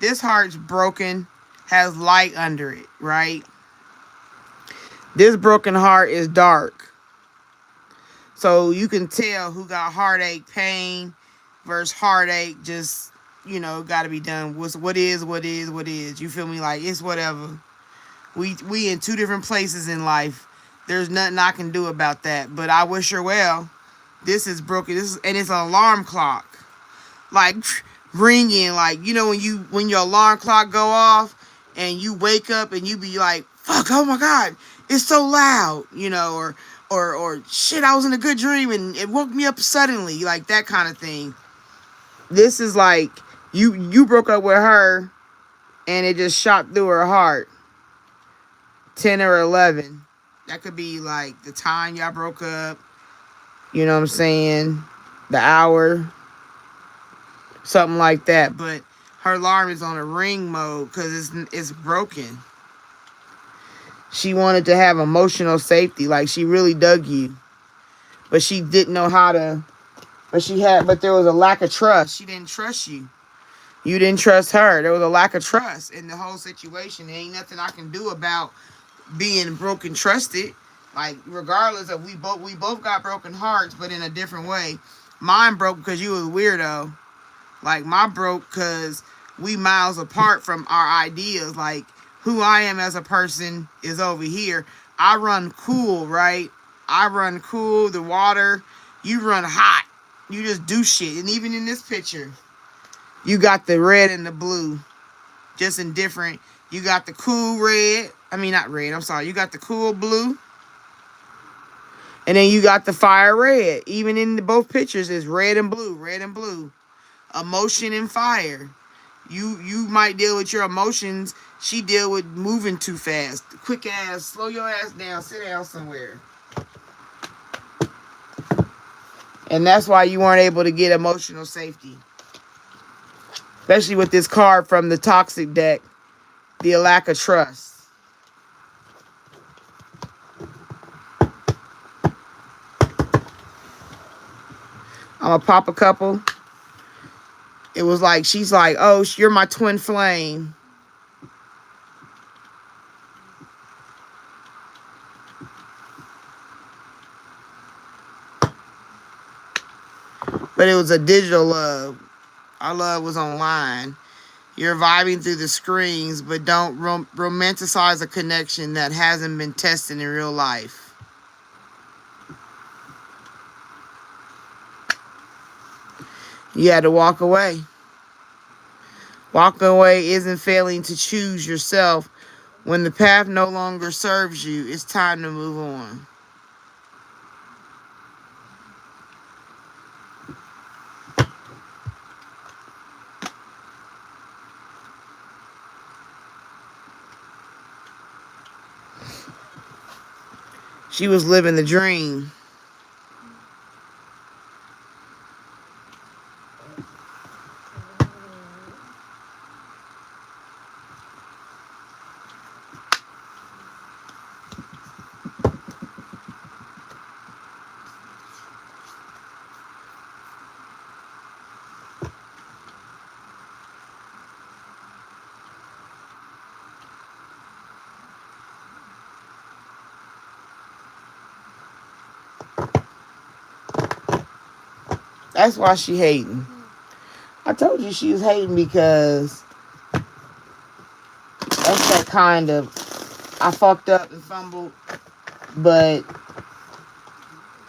this heart's broken, has light under it, right? This broken heart is dark. So you can tell who got heartache, pain versus heartache. Just, got to be done. What is. You feel me? Like, it's whatever. We in two different places in life. There's nothing I can do about that. But I wish her well. This is broken. And it's an alarm clock, like ringing. Like, when your alarm clock go off and you wake up and you be like, fuck, oh my god, it's so loud, or shit, I was in a good dream and it woke me up suddenly, like that kind of thing. This is like you broke up with her and it just shot through her heart. 10 or 11. That could be like the time y'all broke up. You know what I'm saying? The hour. Something like that. But her alarm is on a ring mode because it's broken. She wanted to have emotional safety. Like, she really dug you. But she didn't know how to. But there was a lack of trust. She didn't trust you. You didn't trust her. There was a lack of trust in the whole situation. There ain't nothing I can do about being broken trusted. Like, regardless of, we both got broken hearts, but in a different way. Mine broke because you was a weirdo. Like, my broke because we miles apart from our ideas. Like, who I am as a person is over here. I run cool, right? I run cool, the water. You run hot. You just do shit. And even in this picture, you got the red and the blue. Just in different. You got the cool red. I mean, not red. I'm sorry. You got the cool blue. And then you got the fire red. Even in both pictures, it's red and blue. Red and blue. Emotion and fire. You might deal with your emotions. She deal with moving too fast. Quick ass. Slow your ass down. Sit down somewhere. And that's why you weren't able to get emotional safety. Especially with this card from the toxic deck. The lack of trust. I'm going to pop a couple. It was like, she's like, oh, you're my twin flame. But it was a digital love. Our love was online. You're vibing through the screens, but don't romanticize a connection that hasn't been tested in real life. You had to walk away. Walking away isn't failing to choose yourself. When the path no longer serves you, it's time to move on. She was living the dream. That's why she hating. I told you she was hating because that's that kind of, I fucked up and fumbled, but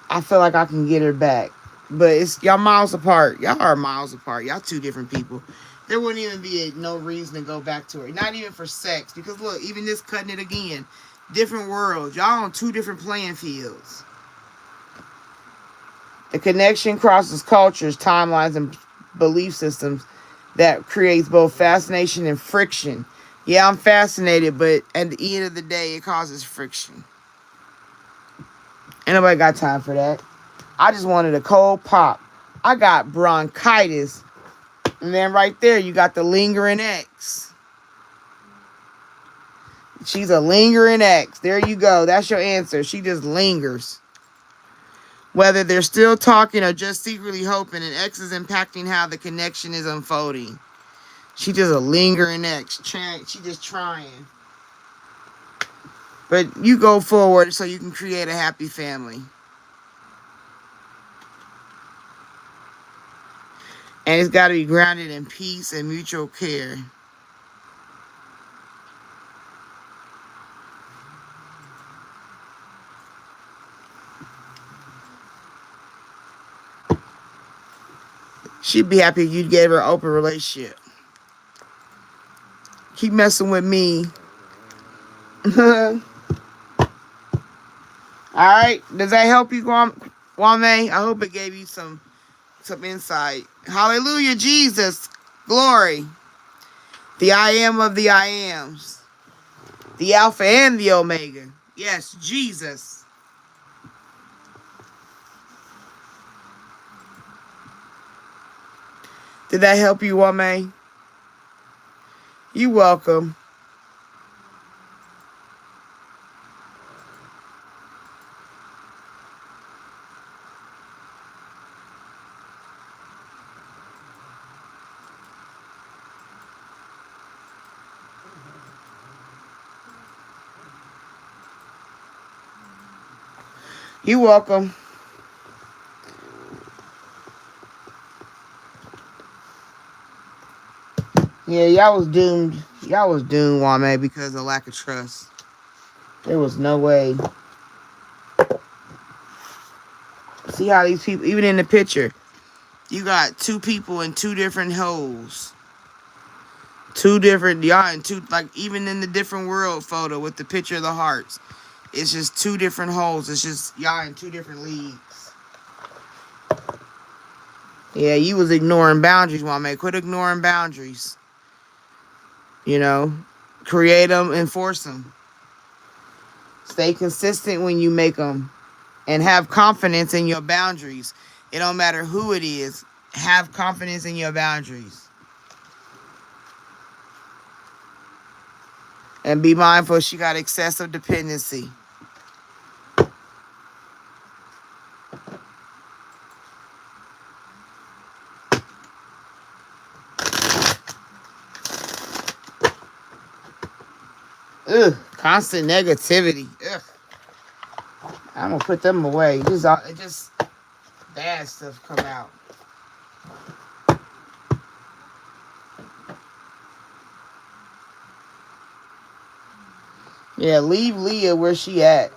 I feel like I can get her back. But it's y'all miles apart. Y'all are miles apart. Y'all two different people. There wouldn't even be no reason to go back to her. Not even for sex. Because look, even this cutting it again. Different worlds. Y'all on two different playing fields. The connection crosses cultures, timelines, and belief systems that creates both fascination and friction. Yeah, I'm fascinated, but at the end of the day, it causes friction. Ain't nobody got time for that. I just wanted a cold pop. I got bronchitis. And then right there, you got the lingering X. She's a lingering X. There you go. That's your answer. She just lingers. Whether they're still talking or just secretly hoping, an X is impacting how the connection is unfolding. She just a lingering X. She just trying. But you go forward so you can create a happy family. And it's got to be grounded in peace and mutual care. She'd be happy if you gave her an open relationship. Keep messing with me. Alright. Does that help you, Kwame? I hope it gave you some insight. Hallelujah, Jesus. Glory. The I am of the I ams. The Alpha and the Omega. Yes, Jesus. Did that help you, Kwame? You welcome. You welcome. Yeah, y'all was doomed. Y'all was doomed, Kwame, because of lack of trust. There was no way. See how these people, even in the picture, you got two people in two different holes. Two different, y'all in two, like even in the different world photo with the picture of the hearts. It's just two different holes. It's just y'all in two different leagues. Yeah, you was ignoring boundaries, Kwame. Quit ignoring boundaries. You know, create them, enforce them. Stay consistent when you make them. And have confidence in your boundaries. It don't matter who it is. Have confidence in your boundaries. And be mindful she got excessive dependency. Ugh, constant negativity. Ugh. I'm gonna put them away. Just bad stuff come out. Yeah, leave Leah where she at.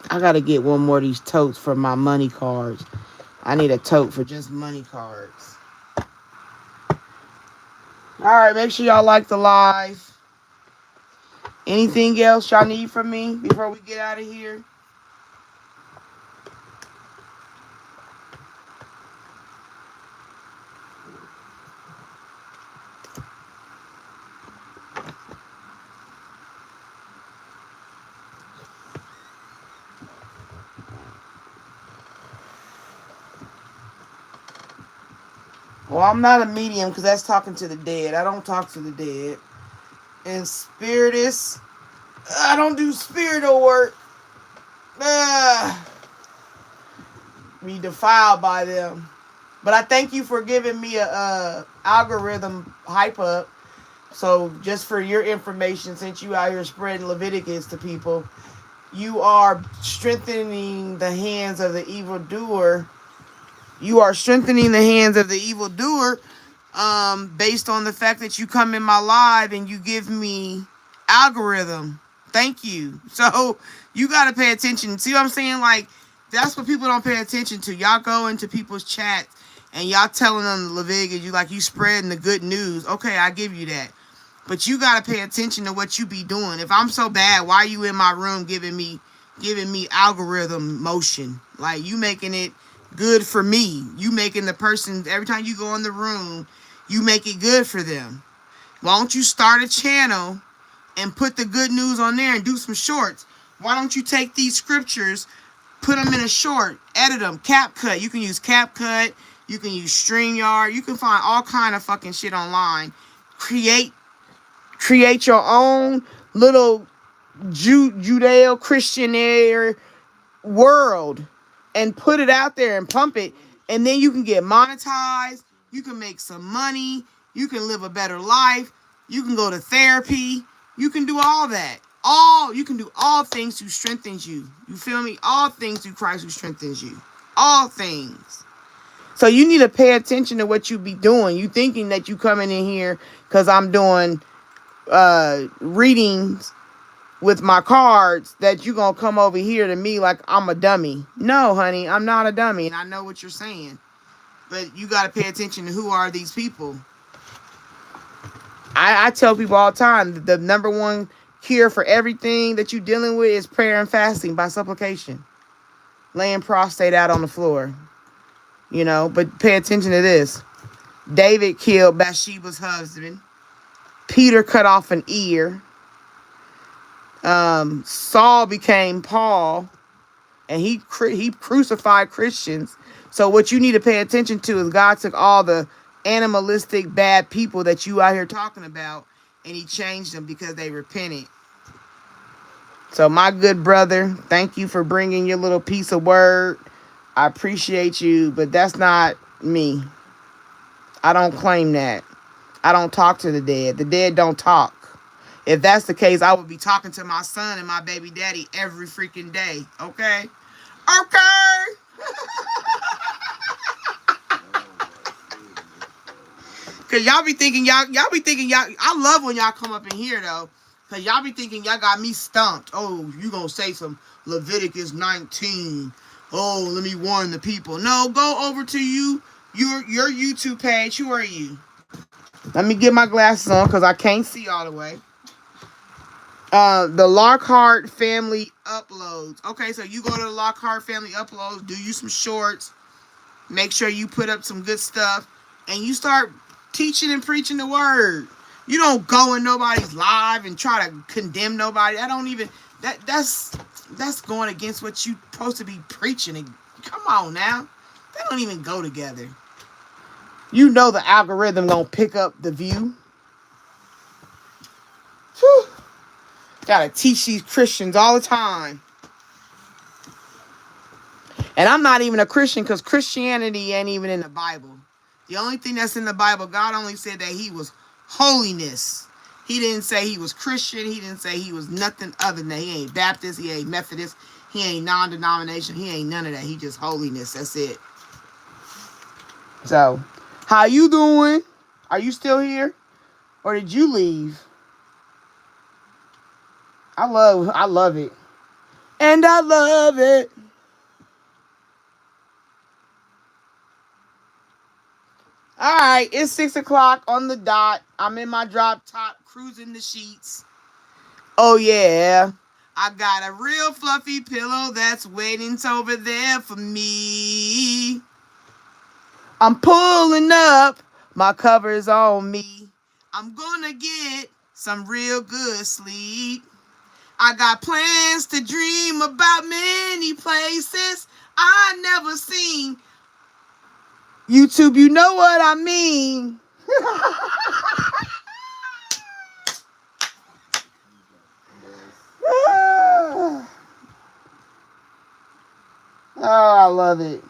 I gotta get one more of these totes for my money cards. I need a tote for just money cards. All right, make sure y'all like the live. Anything else y'all need from me before we get out of here? Well, I'm not a medium because that's talking to the dead. I don't talk to the dead. And spiritist, I don't do spiritual work. Be defiled by them. But I thank you for giving me a algorithm hype up. So just for your information, since you out here spreading Leviticus to people, you are strengthening the hands of the evildoer. You are strengthening the hands of the evildoer, based on the fact that you come in my live and you give me algorithm. Thank you. So you got to pay attention. See what I'm saying? Like, that's what people don't pay attention to. Y'all go into people's chats and y'all telling them Leviticus, you spreading the good news. Okay, I give you that. But you gotta pay attention to what you be doing. If I'm so bad, why are you in my room giving me algorithm motion? Like, you making it good for me. You making the person, every time you go in the room, you make it good for them. Why don't you start a channel and put the good news on there and do some shorts? Why don't you take these scriptures, put them in a short, edit them, CapCut. You can use CapCut. You can use StreamYard. You can find all kind of fucking shit online. Create your own little Judeo-Christian world and put it out there and pump it. And then you can get monetized. You can make some money. You can live a better life. You can go to therapy. You can do all that. You can do all things who strengthens you. You feel me? All things through Christ who strengthens you. All things. So you need to pay attention to what you be doing. You thinking that you coming in here because I'm doing readings with my cards, that you gonna come over here to me like I'm a dummy. No, honey, I'm not a dummy, and I know what you're saying. But you gotta pay attention to who are these people. I tell people all the time, the number one cure for everything that you're dealing with is prayer and fasting by supplication. Laying prostrate out on the floor. But pay attention to this. David killed Bathsheba's husband. Peter cut off an ear. Saul became Paul, and he crucified Christians. So what you need to pay attention to is God took all the animalistic bad people that you out here talking about, and he changed them because they repented. So my good brother, thank you for bringing your little piece of word. I appreciate you, but that's not me. I don't claim that. I don't talk to the dead. The dead don't talk. If that's the case, I would be talking to my son and my baby daddy every freaking day. Okay? Okay! Cause y'all be thinking I love when y'all come up in here though. Cause y'all be thinking y'all got me stumped. Oh, you gonna say some Leviticus 19. Oh, let me warn the people. No, go over to your YouTube page. Who are you? Let me get my glasses on because I can't see all the way. The Lockhart Family Uploads. Okay, so you go to the Lockhart Family Uploads, do you some shorts, make sure you put up some good stuff, and you start teaching and preaching the word. You don't go in nobody's live and try to condemn nobody. That's going against what you supposed to be preaching. And come on now. They don't even go together. You know the algorithm gonna pick up the view. Whew. Gotta teach these Christians all the time. And I'm not even a Christian because Christianity ain't even in the Bible. The only thing that's in the Bible, God only said that he was holiness. He didn't say he was Christian. He didn't say he was nothing other than that. He ain't Baptist. He ain't Methodist. He ain't non-denomination. He ain't none of that. He just holiness. That's it. So, how you doing? Are you still here? Or did you leave? I love it. And I love it. All right, it's 6 o'clock on the dot. I'm in my drop top, cruising the sheets. Oh yeah, I got a real fluffy pillow that's waiting over there for me. I'm pulling up, my covers on me. I'm gonna get some real good sleep. I got plans to dream about many places I never seen. YouTube, you know what I mean. Oh, I love it.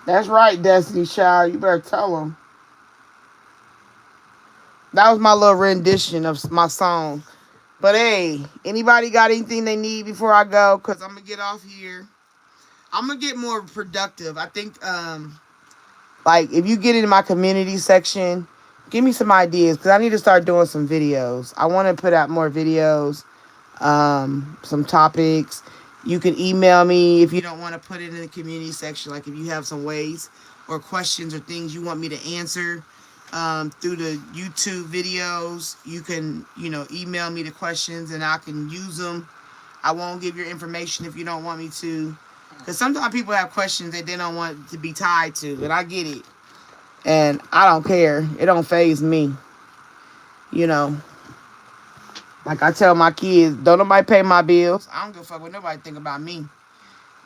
That's right, Destiny Child. You better tell them. That was my little rendition of my song. But hey, anybody got anything they need before I go? Because I'm going to get off here. I'm going to get more productive. I think, like, if you get into my community section, give me some ideas. Because I need to start doing some videos. I want to put out more videos, some topics. You can email me if you don't want to put it in the community section. Like, if you have some ways or questions or things you want me to answer through the YouTube videos, you can, email me the questions and I can use them. I won't give your information if you don't want me to. Because sometimes people have questions that they don't want to be tied to. And I get it. And I don't care. It don't faze me. You know. Like I tell my kids, don't nobody pay my bills. I don't give a fuck what nobody think about me.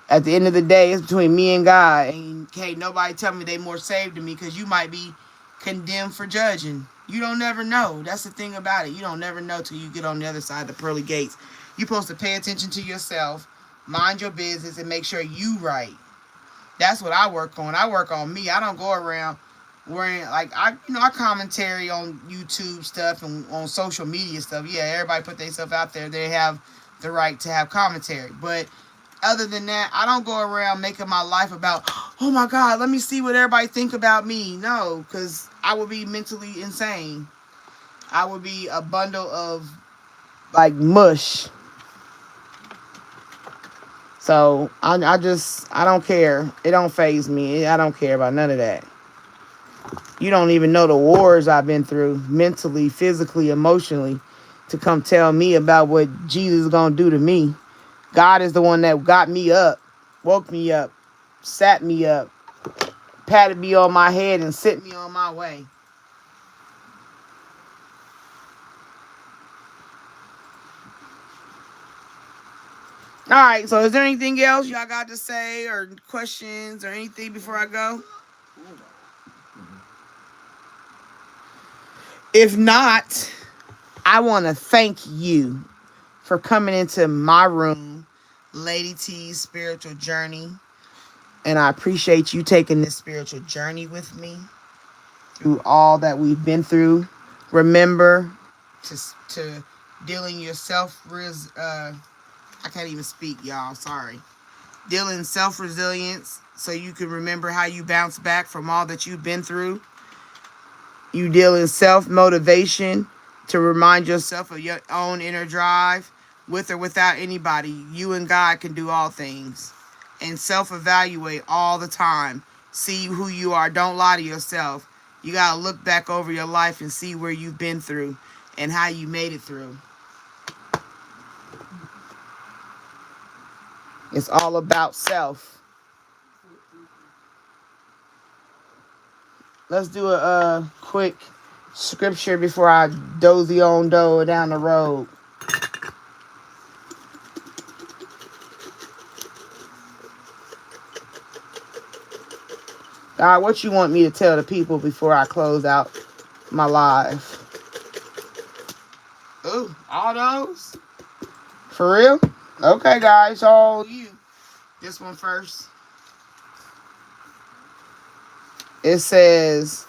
At the end of the day, it's between me and God. And can't nobody tell me they more saved than me because you might be condemned for judging. You don't never know. That's the thing about it. You don't never know till you get on the other side of the pearly gates. You're supposed to pay attention to yourself, mind your business, and make sure you right. That's what I work on. I work on me. I don't go around wearing I commentary on YouTube stuff and on social media stuff. Yeah, everybody put themselves out there. They have the right to have commentary. But other than that, I don't go around making my life about, oh my God, let me see what everybody think about me. No, because I would be mentally insane. I would be a bundle of like mush. So I don't care. It don't faze me. I don't care about none of that. You don't even know the wars I've been through mentally, physically, emotionally to come tell me about what Jesus is going to do to me. God is the one that got me up, woke me up, sat me up, patted me on my head and sent me on my way. All right, so is there anything else y'all got to say or questions or anything before I go? If not, I want to thank you for coming into my room, Lady T's spiritual journey. And I appreciate you taking this spiritual journey with me through all that we've been through. Remember to dealing yourself, I can't even speak, y'all, sorry. Dealing self-resilience so you can remember how you bounce back from all that you've been through. You deal in self-motivation to remind yourself of your own inner drive. With or without anybody, you and God can do all things. And self-evaluate all the time. See who you are. Don't lie to yourself. You got to look back over your life and see where you've been through and how you made it through. It's all about self. Let's do a quick scripture before I dozy on down the road. God, what you want me to tell the people before I close out my live? Ooh, all those? For real? Okay, guys, all you. This one first. It says,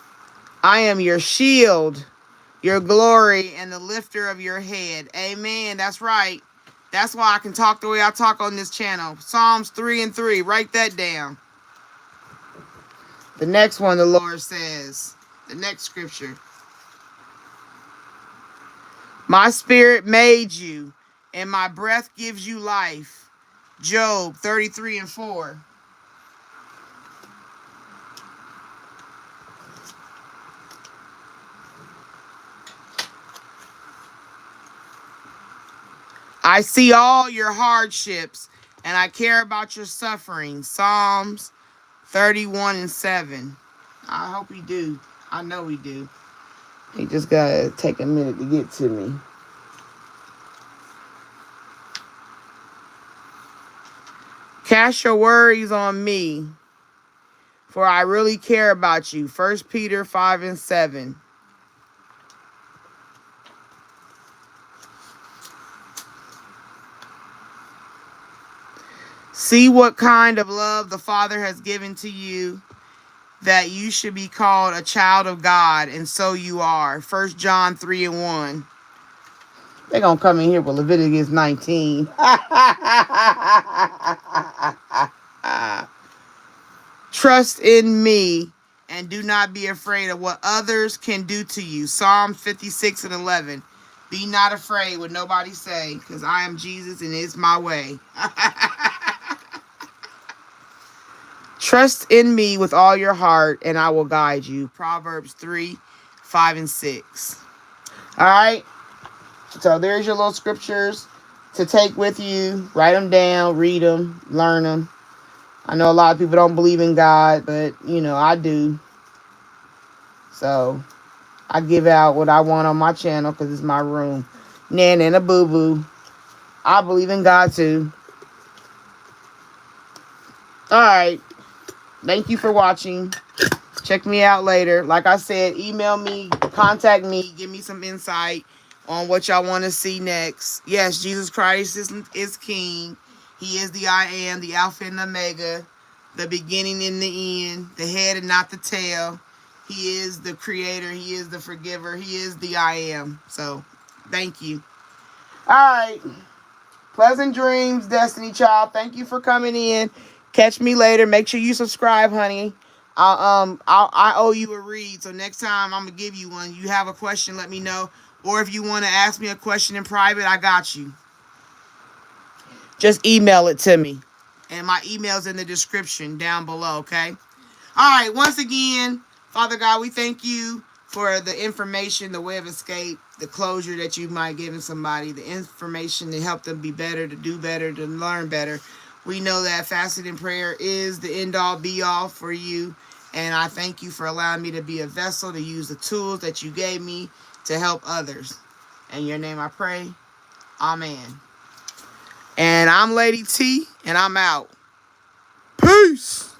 I am your shield, your glory, and the lifter of your head. Amen. That's right. That's why I can talk the way I talk on this channel. Psalms 3:3. Write that down. The next one, the Lord says, the next scripture. My spirit made you, and my breath gives you life. Job 33:4. I see all your hardships, and I care about your suffering. Psalms 31:7. I hope he do. I know he do. He just gotta take a minute to get to me. Cast your worries on me, for I really care about you. 1 Peter 5:7. See what kind of love the Father has given to you, that you should be called a child of God, and so you are. 1 John 3:1. They're going to come in here with Leviticus 19. Trust in me and do not be afraid of what others can do to you. Psalm 56:11. Be not afraid what nobody say, because I am Jesus and it's my way. Trust in me with all your heart and I will guide you. Proverbs 3:5-6. All right. So there's your little scriptures to take with you. Write them down, read them, learn them. I know a lot of people don't believe in God, but, I do. So I give out what I want on my channel because it's my room. Nan and a boo-boo. I believe in God, too. All right. Thank you for watching. Check me out later. Like I said, email me, contact me, give me some insight on what y'all want to see next. Yes, Jesus Christ is King. He is the I am, the Alpha and the Omega, the beginning and the end, the head and not the tail. He is the creator. He is the forgiver. He is the I am. So, thank you. All right. Pleasant dreams, Destiny Child. Thank you for coming in. Catch me later. Make sure you subscribe, honey. I owe you a read, so next time I'm gonna give you one. You have a question, let me know. Or if you want to ask me a question in private, I got you. Just email it to me. And my email's in the description down below, okay? All right, once again, Father God, we thank you for the information, the way of escape, the closure that you might give somebody, the information to help them be better, to do better, to learn better. We know that fasting and prayer is the end-all, be-all for you. And I thank you for allowing me to be a vessel, to use the tools that you gave me to help others. In your name I pray. Amen. And I'm Lady T, and I'm out. Peace.